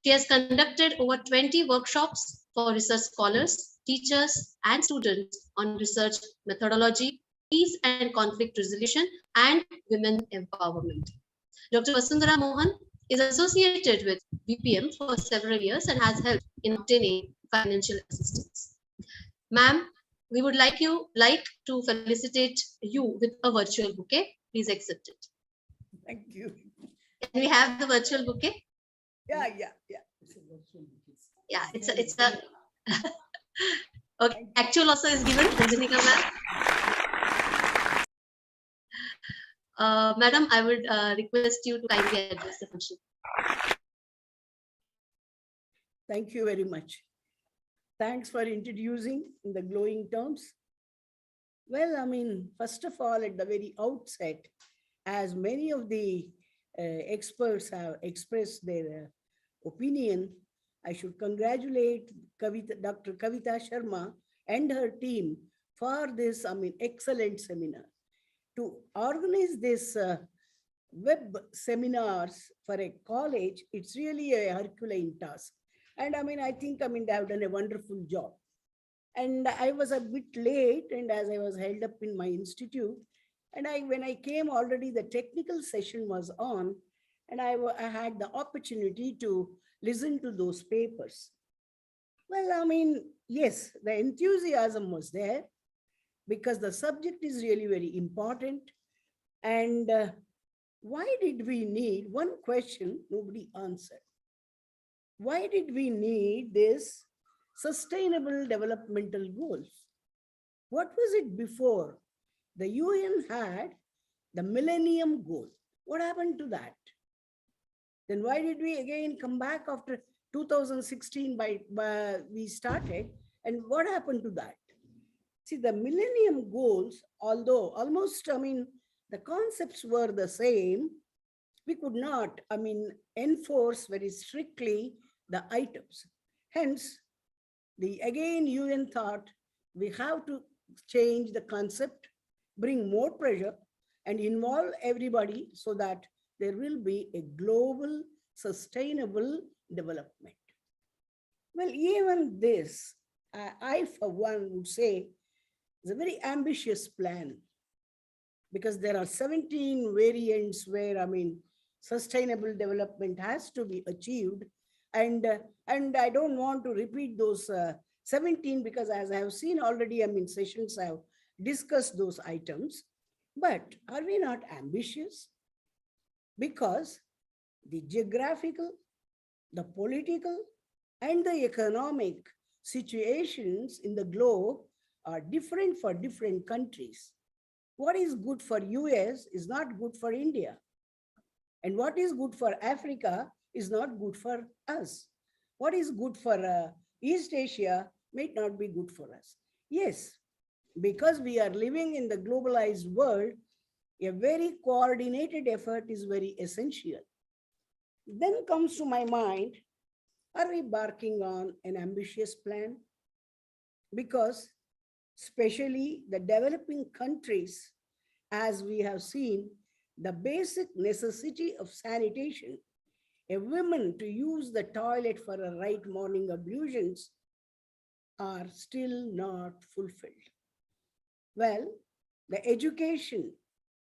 She has conducted over 20 workshops for research scholars, teachers, and students on research methodology, peace and conflict resolution, and women empowerment. Dr. Vasundhara Mohan is associated with VPM for several years and has helped in obtaining financial assistance. Ma'am, we would like to felicitate you with a virtual bouquet. Please accept it. Thank you. Can we have the virtual bouquet? Yeah. Yeah, it's a okay. Actual also is given, Anjanika ma'am. Madam, I would request you to kindly address the function. Thank you very much. Thanks for introducing in the glowing terms. Well, first of all, at the very outset, as many of the experts have expressed their opinion, I should congratulate Dr. Kavita Sharma and her team for this excellent seminar. To organize this web seminars for a college, it's really a Herculean task. And I think, they have done a wonderful job. And I was a bit late, and as I was held up in my institute, and when I came already, the technical session was on, and I had the opportunity to listen to those papers. Well, yes, the enthusiasm was there because the subject is really very important. And why did we need, one question nobody answered. Why did we need this sustainable developmental goals? What was it before? The UN had the Millennium Goal. What happened to that? Then why did we again come back after 2016 by we started, and what happened to that? See, the Millennium Goals, although almost, the concepts were the same, we could not, enforce very strictly the items. Hence, again, UN thought we have to change the concept, bring more pressure, and involve everybody so that there will be a global sustainable development. Well, even this, I for one would say, is a very ambitious plan, because there are 17 variants where, sustainable development has to be achieved. And I don't want to repeat those 17, because as I have seen already, sessions have discussed those items. But are we not ambitious? Because the geographical, the political, and the economic situations in the globe are different for different countries. What is good for US is not good for India. And what is good for Africa is not good for us. What is good for East Asia may not be good for us. Yes, because we are living in the globalized world, a very coordinated effort is very essential. Then comes to my mind, are we embarking on an ambitious plan? Because especially the developing countries, as we have seen, the basic necessity of sanitation, a woman to use the toilet for a right morning ablutions, are still not fulfilled. Well, the education,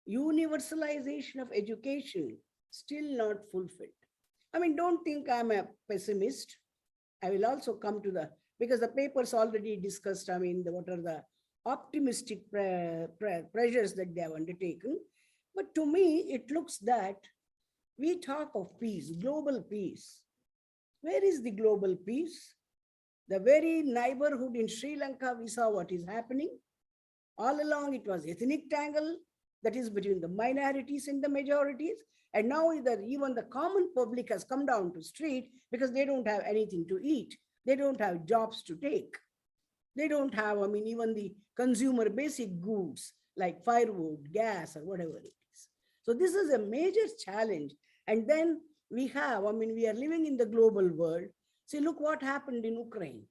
universalization of education, still not fulfilled. Don't think I'm a pessimist. I will also come to because the papers already discussed, what are the optimistic pressures that they have undertaken. But to me, it looks that we talk of peace, global peace. Where is the global peace? The very neighborhood in Sri Lanka, we saw what is happening. All along, it was ethnic tangle, that is between the minorities and the majorities. And now even the common public has come down to street because they don't have anything to eat. They don't have jobs to take. They don't have, even the consumer basic goods like firewood, gas, or whatever it is. So this is a major challenge. And then we have, we are living in the global world. See, look what happened in Ukraine.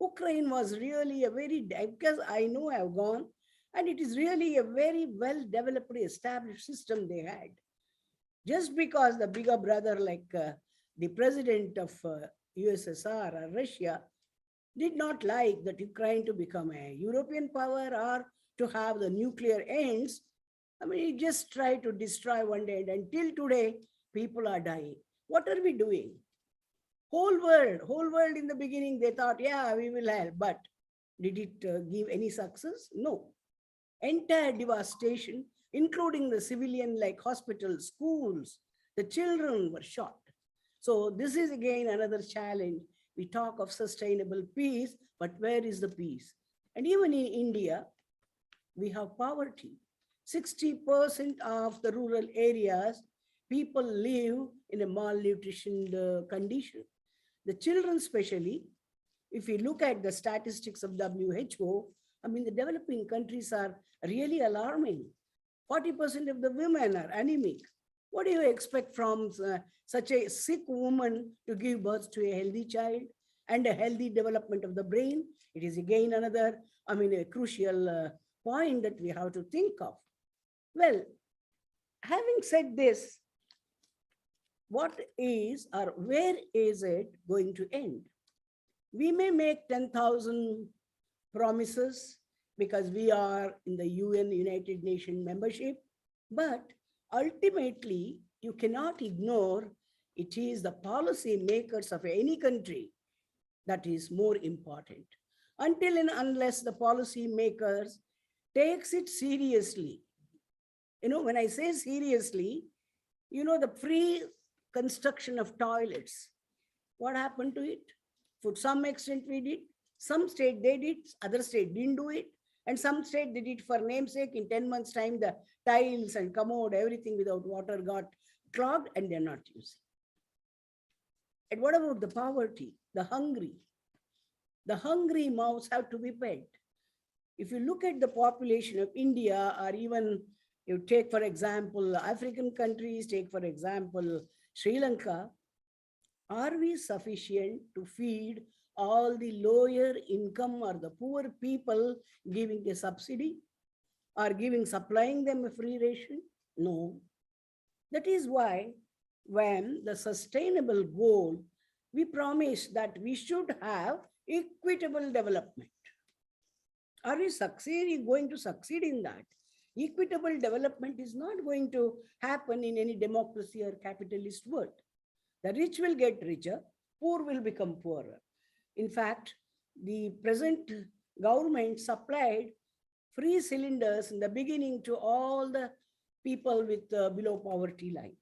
Ukraine was really a very, because I know I've gone, and it is really a very well-developed, established system they had. Just because the bigger brother, like the president of USSR or Russia, did not like that Ukraine to become a European power or to have the nuclear ends. He just tried to destroy one day, and until today, people are dying. What are we doing? Whole world in the beginning, they thought, yeah, we will help, but did it give any success? No. Entire devastation, including the civilian like hospitals, schools, the children were shot. So this is again another challenge. We talk of sustainable peace, but where is the peace? And even in India, we have poverty. 60% of the rural areas, people live in a malnutrition condition. The children especially, if you look at the statistics of WHO, the developing countries are really alarming. 40% of the women are anemic. What do you expect from such a sick woman to give birth to a healthy child and a healthy development of the brain? It is again another, a crucial point that we have to think of. Well, having said this, what is or where is it going to end? We may make 10,000 promises because we are in the UN, United Nations membership, but ultimately you cannot ignore it is the policy makers of any country that is more important. Until and unless the policy makers takes it seriously. When I say seriously, the free construction of toilets, what happened to it? To some extent we did. Some state they did, other state didn't do it. And some state did it for namesake. In 10 months time, the tiles and commode, everything without water got clogged and they're not using. And what about the poverty, the hungry? The hungry mouths have to be fed. If you look at the population of India, or even you take, for example, African countries, take, for example, Sri Lanka, are we sufficient to feed all the lower income or the poor people, giving a subsidy or supplying them a free ration? No. That is why when the sustainable goal, we promise that we should have equitable development. Are we going to succeed in that? Equitable development is not going to happen in any democracy or capitalist world. The rich will get richer, poor will become poorer. In fact, the present government supplied free cylinders in the beginning to all the people with below poverty line.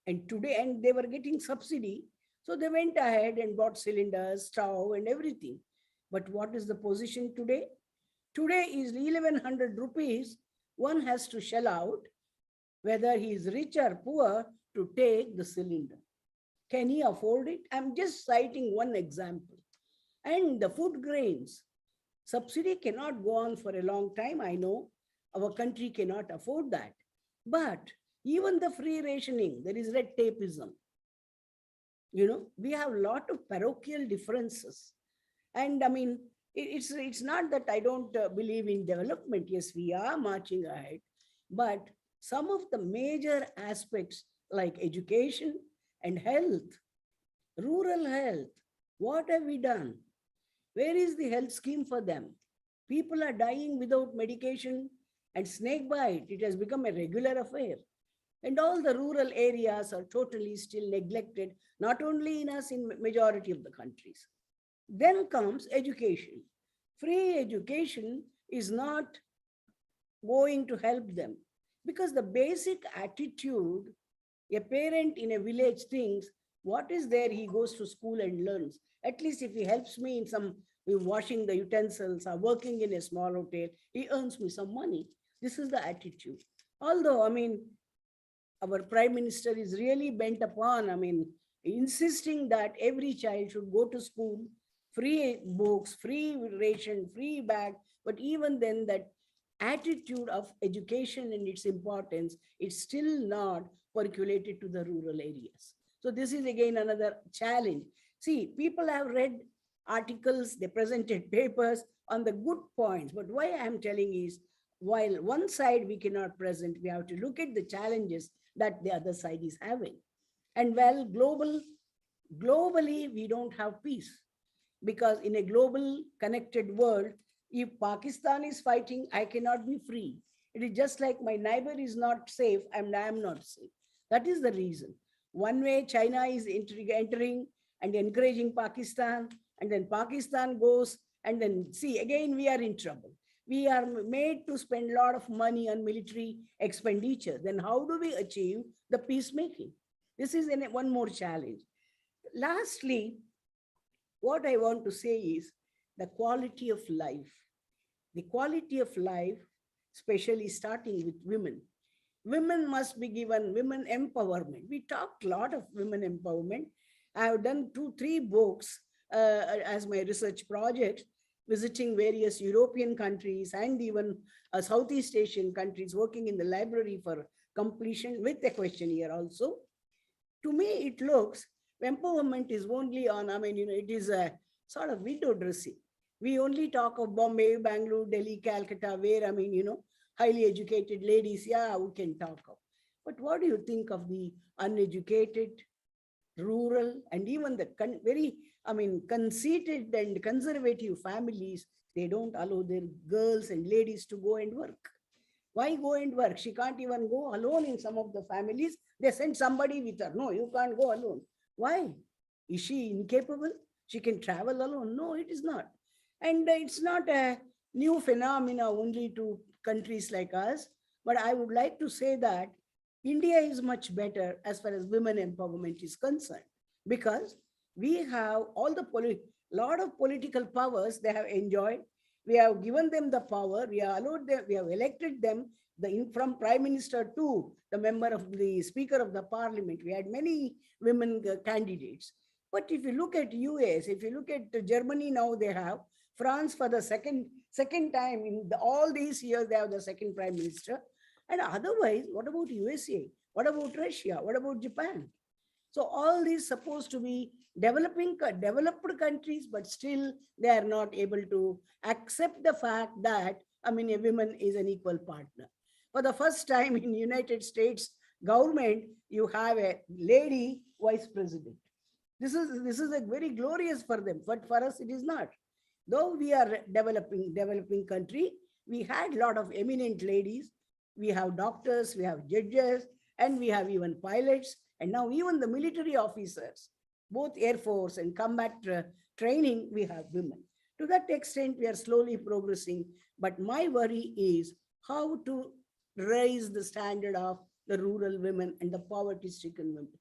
And today, and they were getting subsidy. So they went ahead and bought cylinders, stove and everything. But what is the position today? Today is 1100 rupees one has to shell out, whether he is rich or poor, to take the cylinder. Can he afford it? I'm just citing one example. And the food grains, subsidy cannot go on for a long time. I know our country cannot afford that. But even the free rationing, there is red tapeism. We have a lot of parochial differences. And I mean, it's not that I don't believe in development. Yes, we are marching ahead. But some of the major aspects like education and health, rural health, what have we done? Where is the health scheme for them? People are dying without medication, and snake bite, it has become a regular affair. And all the rural areas are totally still neglected, not only in us, in majority of the countries. Then comes education. Free education is not going to help them, because the basic attitude a parent in a village thinks, what is there? He goes to school and learns. At least if he helps me in some washing the utensils or working in a small hotel, he earns me some money. This is the attitude. Although, I mean, our Prime Minister is really bent upon, insisting that every child should go to school, free books, free ration, free bag. But even then, that attitude of education and its importance, it's still not percolated to the rural areas. So this is again another challenge. See, people have read articles, they presented papers on the good points. But why I'm telling is, while one side we cannot present, we have to look at the challenges that the other side is having. And well, globally, we don't have peace, because in a global connected world, if Pakistan is fighting, I cannot be free. It is just like my neighbor is not safe, and I am not safe. That is the reason. One way China is entering and encouraging Pakistan, and then Pakistan goes, and then see, again, we are in trouble. We are made to spend a lot of money on military expenditure. Then how do we achieve the peacemaking? This is one more challenge. Lastly, what I want to say is the quality of life. The quality of life, especially starting with women. Women must be given women empowerment. We talked a lot of women empowerment. I have done 2-3 books as my research project, visiting various European countries and even Southeast Asian countries, working in the library for completion with a questionnaire also. To me, it looks empowerment is only on, it is a sort of window dressing. We only talk of Bombay, Bangalore, Delhi, Calcutta, where, highly educated ladies, yeah, we can talk of. But what do you think of the uneducated, rural, and even the very, conceited and conservative families? They don't allow their girls and ladies to go and work. Why go and work? She can't even go alone in some of the families. They send somebody with her. No, you can't go alone. Why? Is she incapable? She can travel alone? No, it is not. And it's not a new phenomena only to countries like us. But I would like to say that India is much better as far as women empowerment is concerned, because we have all the lot of political powers they have enjoyed. We have given them the power. We have allowed them. We have elected them. From prime minister to the member of the speaker of the parliament, we had many women candidates. But if you look at US, if you look at Germany now, they have France for the second time in all these years, they have the second prime minister. And otherwise, what about USA? What about Russia? What about Japan? So all these supposed to be developed countries, but still they are not able to accept the fact that, a woman is an equal partner. For the first time in United States government, you have a lady vice president. This is a very glorious for them, but for us it is not. Though we are developing country, we had a lot of eminent ladies. We have doctors, we have judges, and we have even pilots, and now even the military officers, both Air Force and combat training, we have women. To that extent, we are slowly progressing. But my worry is how to raise the standard of the rural women and the poverty-stricken women.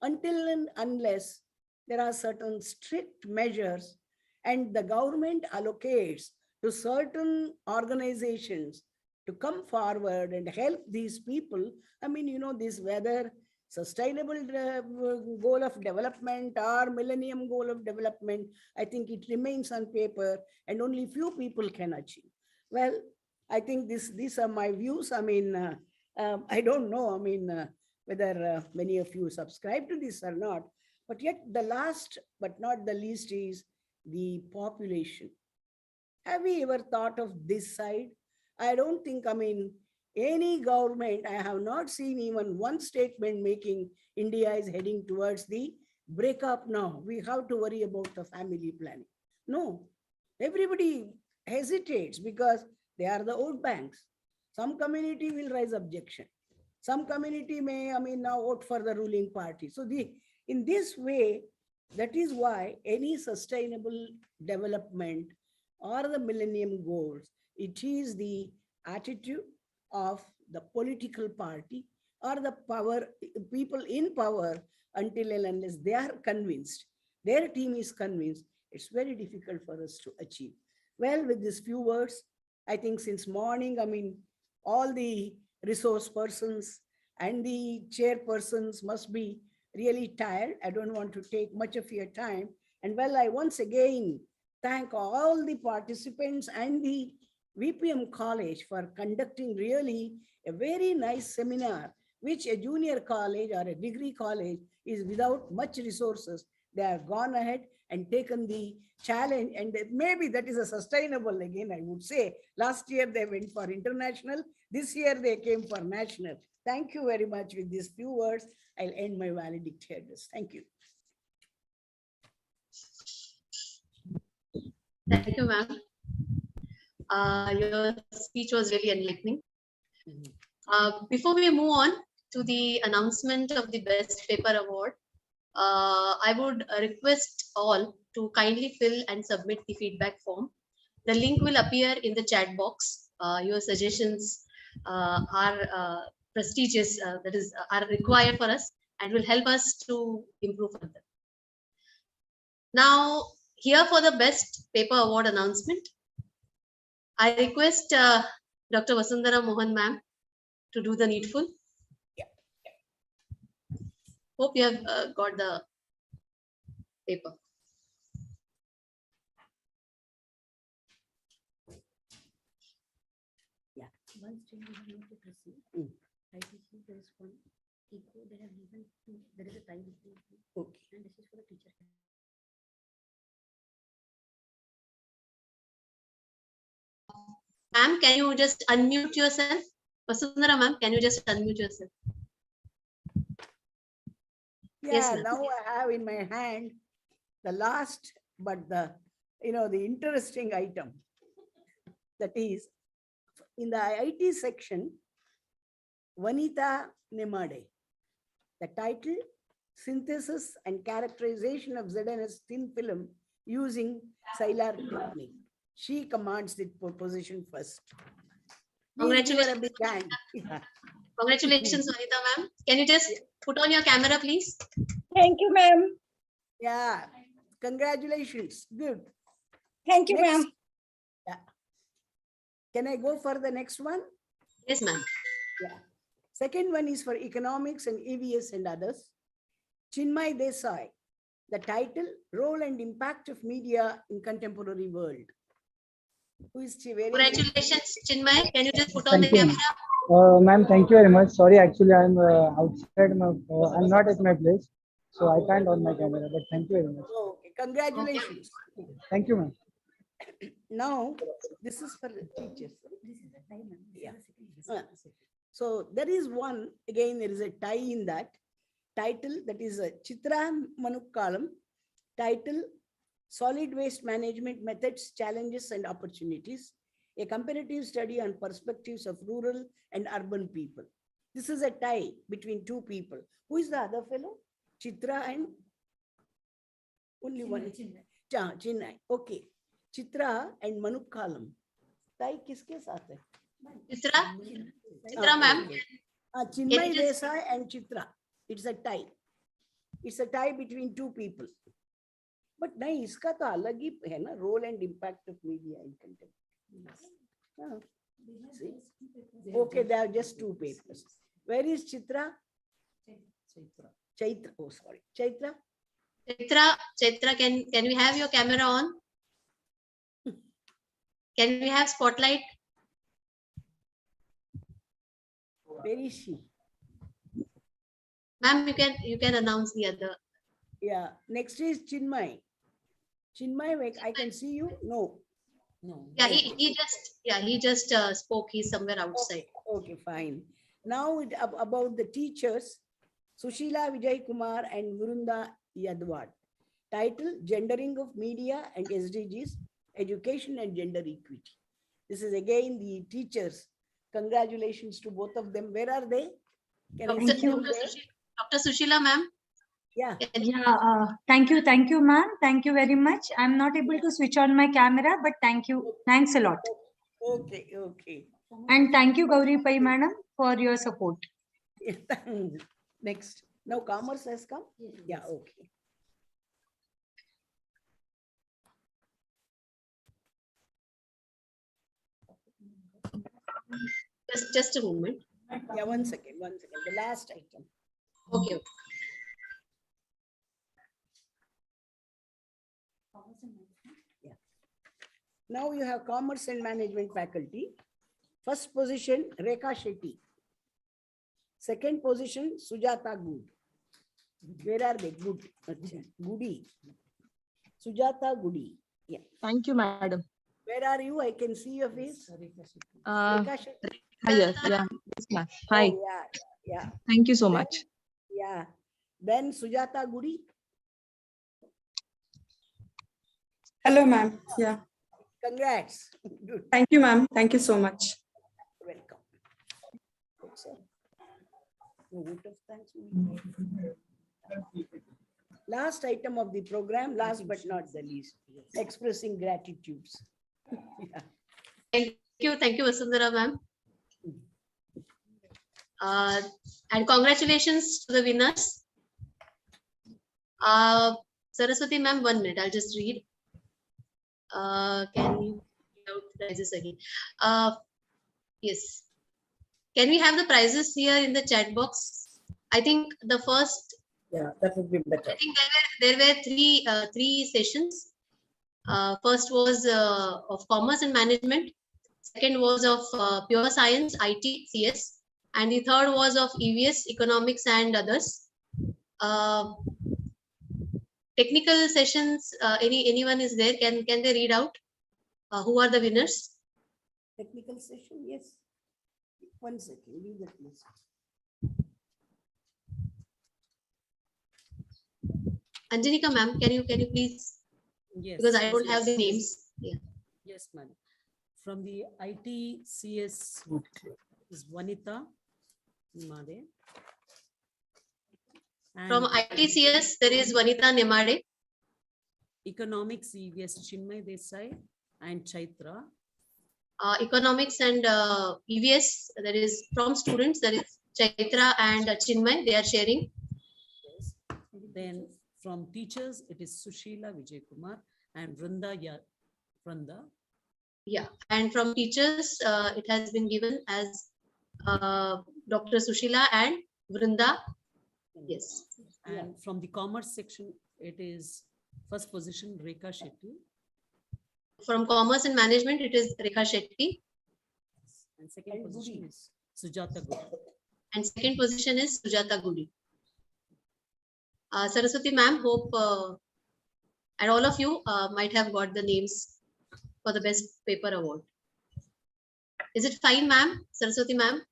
Until and unless there are certain strict measures and the government allocates to certain organizations to come forward and help these people, this whether sustainable goal of development or millennium goal of development, I think it remains on paper and only few people can achieve. Well, I think these are my views. I don't know, whether many of you subscribe to this or not, but yet the last but not the least is the population. Have we ever thought of this side? I don't think, any government, I have not seen even one statement making India is heading towards the breakup now. We have to worry about the family planning. No, everybody hesitates because they are the vote banks. Some community will raise objection. Some community may, now vote for the ruling party. So in this way, that is why any sustainable development or the millennium goals, it is the attitude of the political party or the people in power, until and unless they are convinced, their team is convinced, it's very difficult for us to achieve. Well, with these few words, I think since morning, all the resource persons and the chairpersons must be really tired. I don't want to take much of your time. And well, I once again thank all the participants and the VPM College for conducting really a very nice seminar, which a junior college or a degree college is without much resources. They have gone ahead and taken the challenge, and maybe that is a sustainable, again, I would say. Last year they went for international, this year they came for national. Thank you very much. With these few words, I'll end my valedictory address. Thank you. Thank you, ma'am. Your speech was really enlightening. Before we move on to the announcement of the Best Paper Award, I would request all to kindly fill and submit the feedback form. The link will appear in the chat box. Your suggestions are prestigious, that is, are required for us and will help us to improve further. Now, here for the Best Paper Award announcement, I request Dr. Vasundhara Mohan ma'am to do the needful. Hope you have got the paper. Yeah, once change is not to proceed. I think there is one equal, they have given two, there is a time between two. Okay. And this is for the teacher. Ma'am, can you just unmute yourself? Vasundhara ma'am, can you just unmute yourself? Yeah, Yes, ma'am. now I have in my hand the last, but the interesting item. That is in the IT section, Vanita Nemade. The title, Synthesis and Characterization of ZNS Thin Film Using Scylar Technique. She commands the position first. Please give her a big hand. Yeah. Congratulations, Vanita ma'am. Can you just put on your camera, please? Thank you, ma'am. Yeah, congratulations. Good. Thank you, Next. ma'am. Yeah. Can I go for the next one? Yes, ma'am. Yeah. Second one is for economics and EVS and others. Chinmay Desai. The title, Role and Impact of Media in Contemporary World. Who is she? Congratulations, Chinmay. Can you just put on the camera? Ma'am, thank you very much. Sorry, actually, I'm outside. I'm not at my place, so I can't on my camera. But thank you very much. Okay, congratulations. Thank you, ma'am. Now, this is for the teachers. Yeah. So there is one, again, there is a tie in that. Title, that is a Chitra Manukkalam. Title, Solid Waste Management Methods, Challenges and Opportunities. A comparative study on perspectives of rural and urban people. This is a tie between two people. Who is the other fellow? Chitra and only one. Chinnai. Okay. Chitra and Manukkalam. Tie kiske saath hai? Chitra ma'am. Chinmay Desai and Chitra. It's a tie. It's a tie between two people. But nahi, iska to alag hi hai na, role and impact of media in content. Okay, there are just two papers. Where is Chitra? Chaitra. Oh, sorry. Chaitra? Chaitra, can we have your camera on? Can we have spotlight? Where is she? Ma'am, you can announce the other. Yeah. Next is Chinmay. Chinmay, I can see you. No. Yeah, he just spoke. He's somewhere outside. Okay, fine. Now about the teachers, Sushila Vijay Kumar and Virunda Yadwad. Title, Gendering of Media and SDGs, Education and Gender Equity. This is again the teachers. Congratulations to both of them. Where are they? Dr. Sushila, ma'am. Yeah. Thank you, ma'am. Thank you very much. I'm not able to switch on my camera, but thank you. Thanks a lot. Okay. And thank you, Gauri Pai madam, for your support. Next. Now commerce has come? Yeah, okay. Just a moment. Yeah, one second. The last item. Okay. Yeah. Now you have commerce and management faculty. First position, Rekha Shetty. Second position, Sujata Good. Where are they? Good. Goody. Sujata Goody. Yeah. Thank you, madam. Where are you? I can see your face. Hi, Rekha Shetty. yes, ma'am. Hi. Oh, yeah. Thank you so Then, much. Yeah. Then Sujata Goody. Hello, ma'am. Yeah. Congrats. Good. Thank you, ma'am. Thank you so much. Welcome. Vote of thanks. Last item of the program, last but not the least, expressing gratitudes. Yeah. Thank you, Vasundhara ma'am. And congratulations to the winners. Saraswati ma'am, 1 minute. I'll just read. Can you read out the prizes again? Yes. Can we have the prizes here in the chat box? I think the first. Yeah, that would be better. I think there were three sessions. First was of commerce and management. Second was of pure science, IT, CS. And the third was of EVS, economics and others. Technical sessions, anyone is there? Can they read out who are the winners? Technical session, yes. 1 second, leave that please. Anjanika ma'am, can you please? Yes. Because I don't have the yes. names. Yeah. Yes, madam. From the ITCS is Vanita Nimade. From ITCS, there is Vanita Nemade. Economics EVS Chinmay Desai and Chaitra. Economics and EVS, that is from students, that is Chaitra and Chinmay, they are sharing. Yes. Then from teachers, it is Sushila Vijay Kumar and Vrunda. Yeah, and from teachers, it has been given as Dr. Sushila and Vrinda. Yes. And from the commerce section, it is first position Rekha Shetty. From commerce and management, it is Rekha Shetty. And second position is Sujata Gupta. And second position is Sujata Gudi. Saraswati ma'am, hope and all of you might have got the names for the best paper award. Is it fine, ma'am? Saraswati ma'am?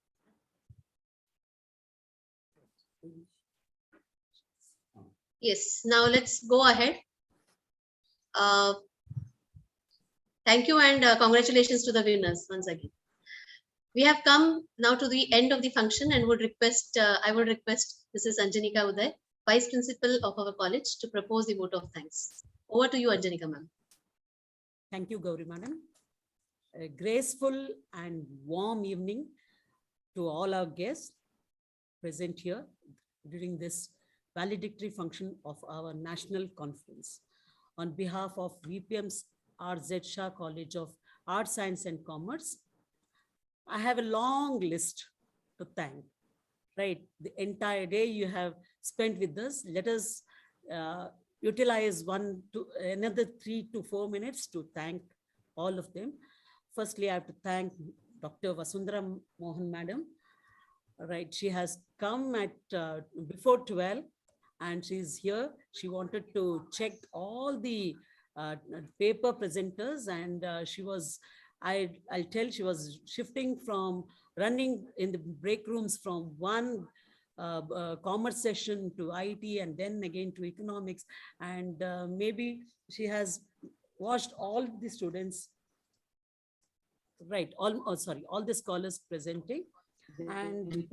Yes, now let's go ahead. Thank you and congratulations to the winners once again. We have come now to the end of the function and would request, I would request Mrs. Anjanika Uday, Vice Principal of our college, to propose the vote of thanks. Over to you, Anjanika ma'am. Thank you, Gauri madam. A graceful and warm evening to all our guests present here during this valedictory function of our national conference. On behalf of VPM's RZ Shah College of Arts, Science and Commerce, I have a long list to thank. Right, the entire day you have spent with us. Let us utilize another 3 to 4 minutes to thank all of them. Firstly, I have to thank Dr. Vasundhara Mohan madam. Right, she has come at before 12 and she's here. She wanted to check all the paper presenters and she was, I'll tell, she was shifting from running in the break rooms from one commerce session to IT and then again to economics. And maybe she has watched all the students, right, all the scholars presenting. And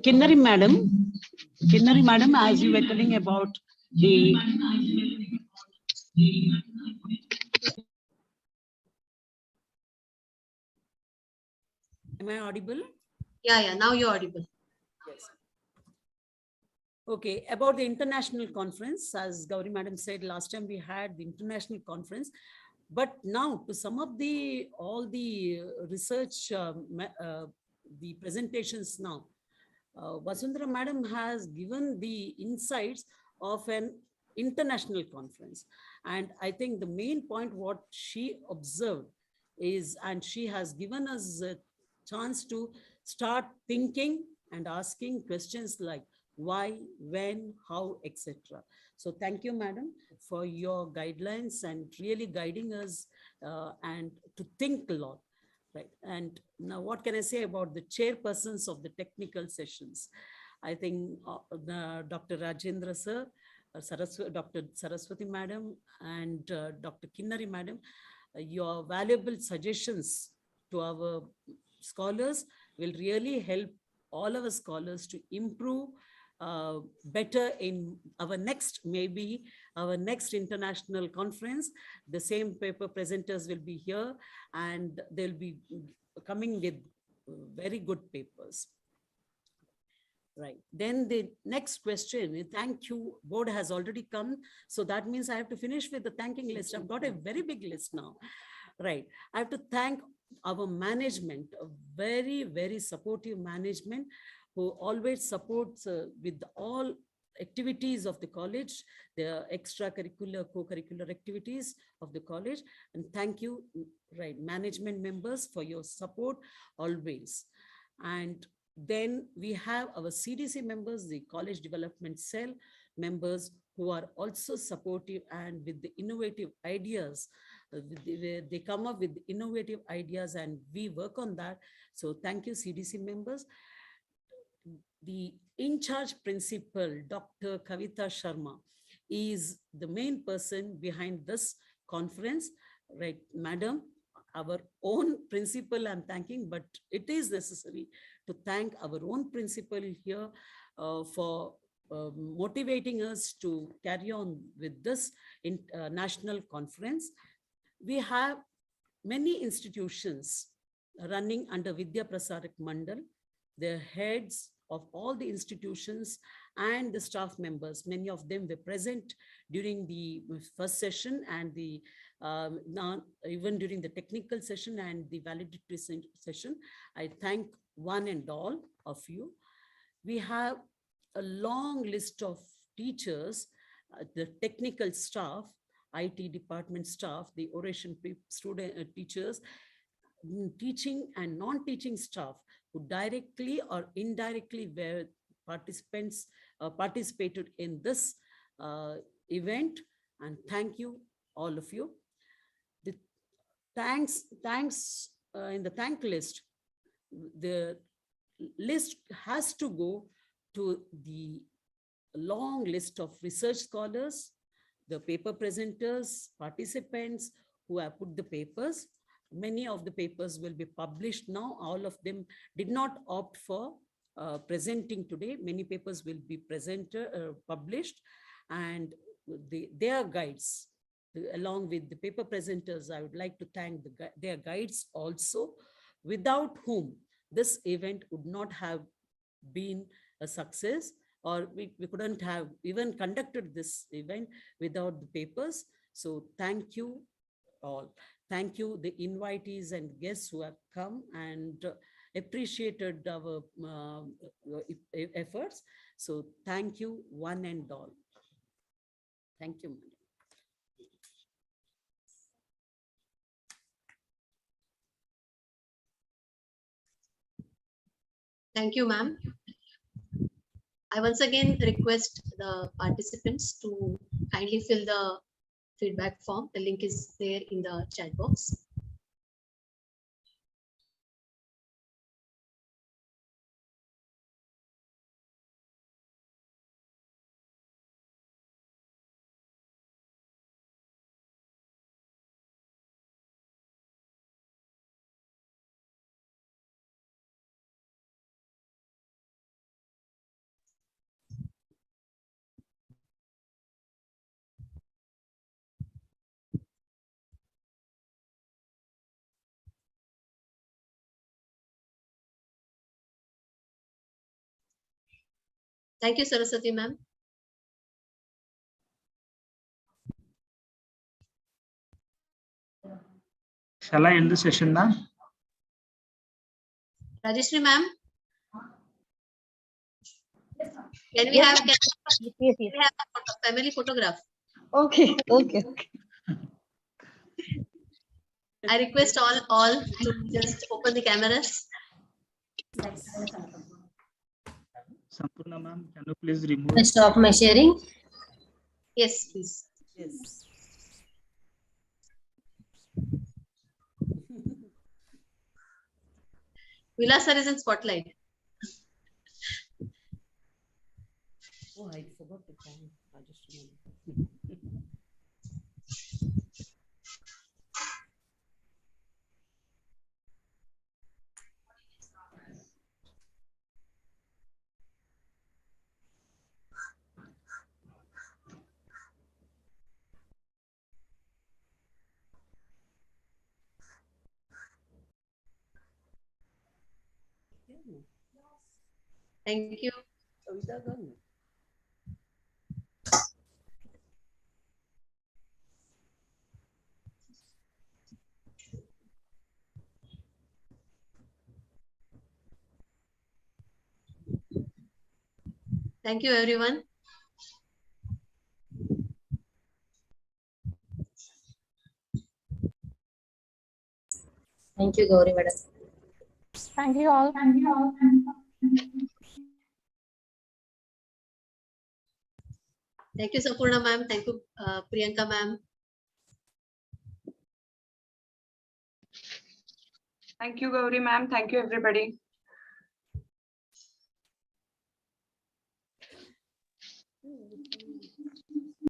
Kinnari madam, as you were telling about the Am I audible? Yeah, now you're audible. Yes. Okay, about the international conference, as Gauri madam said, last time we had the international conference, but now to sum up all the research, the presentations now, Vasundhara madam has given the insights of an international conference. And I think the main point what she observed is, and she has given us a chance to start thinking and asking questions like why, when, how, etc. So thank you, madam, for your guidelines and really guiding us and to think a lot. Right. And now what can I say about the chairpersons of the technical sessions? I think Dr. Rajendra sir, Dr. Saraswati madam and Dr. Kinnari madam, your valuable suggestions to our scholars will really help all our scholars to improve better in our next international conference. The same paper presenters will be here and they'll be coming with very good papers. Right. Then the next question, thank you, board has already come. So that means I have to finish with the thanking list. I've got a very big list now. Right. I have to thank our management, a very, very supportive management who always supports with all activities of the college, the extracurricular, co-curricular activities of the college. And thank you, right, management members for your support always. And then we have our CDC members, the College Development Cell members who are also supportive and with the innovative ideas. They come up with innovative ideas and we work on that. So thank you, CDC members. The in-charge principal, Dr. Kavita Sharma, is the main person behind this conference, right, madam? Our own principal I'm thanking, but it is necessary to thank our own principal here for motivating us to carry on with this national conference. We have many institutions running under Vidya Prasarak Mandal. The heads of all the institutions and the staff members, many of them were present during the first session and the even during the technical session and the valedictory session. I thank one and all of you. We have a long list of teachers, the technical staff, IT department staff, the oration student teachers, teaching and non-teaching staff who directly or indirectly were participants participated in this event, and thank you all of you. The thanks in the thank list, the list has to go to the long list of research scholars, the paper presenters, participants who have put the papers. Many of the papers will be published now. All of them did not opt for presenting today. Many papers will be published, and their guides, along with the paper presenters, I would like to thank their guides also, without whom this event would not have been a success, or we couldn't have even conducted this event without the papers. So thank you all. Thank you, the invitees and guests who have come and appreciated our efforts. So thank you, one and all. Thank you, madam. Thank you, ma'am. I once again request the participants to kindly fill the feedback form. The link is there in the chat box. Thank you, Saraswati ma'am. Shall I end the session now? Rajeshri ma'am. Can we have a family photograph? Okay. I request all to just open the cameras. Sampurna ma'am, can you please remove? I stop my sharing. Yes, please. Yes. Vilas sir is in spotlight. Oh, I forgot to thank Rajeshri. Thank you. Thank you, everyone. Thank you, Gauri madam. Thank you all. Thank you, Sapurna ma'am. Thank you, Priyanka ma'am. Thank you, Gauri ma'am. Thank you, everybody.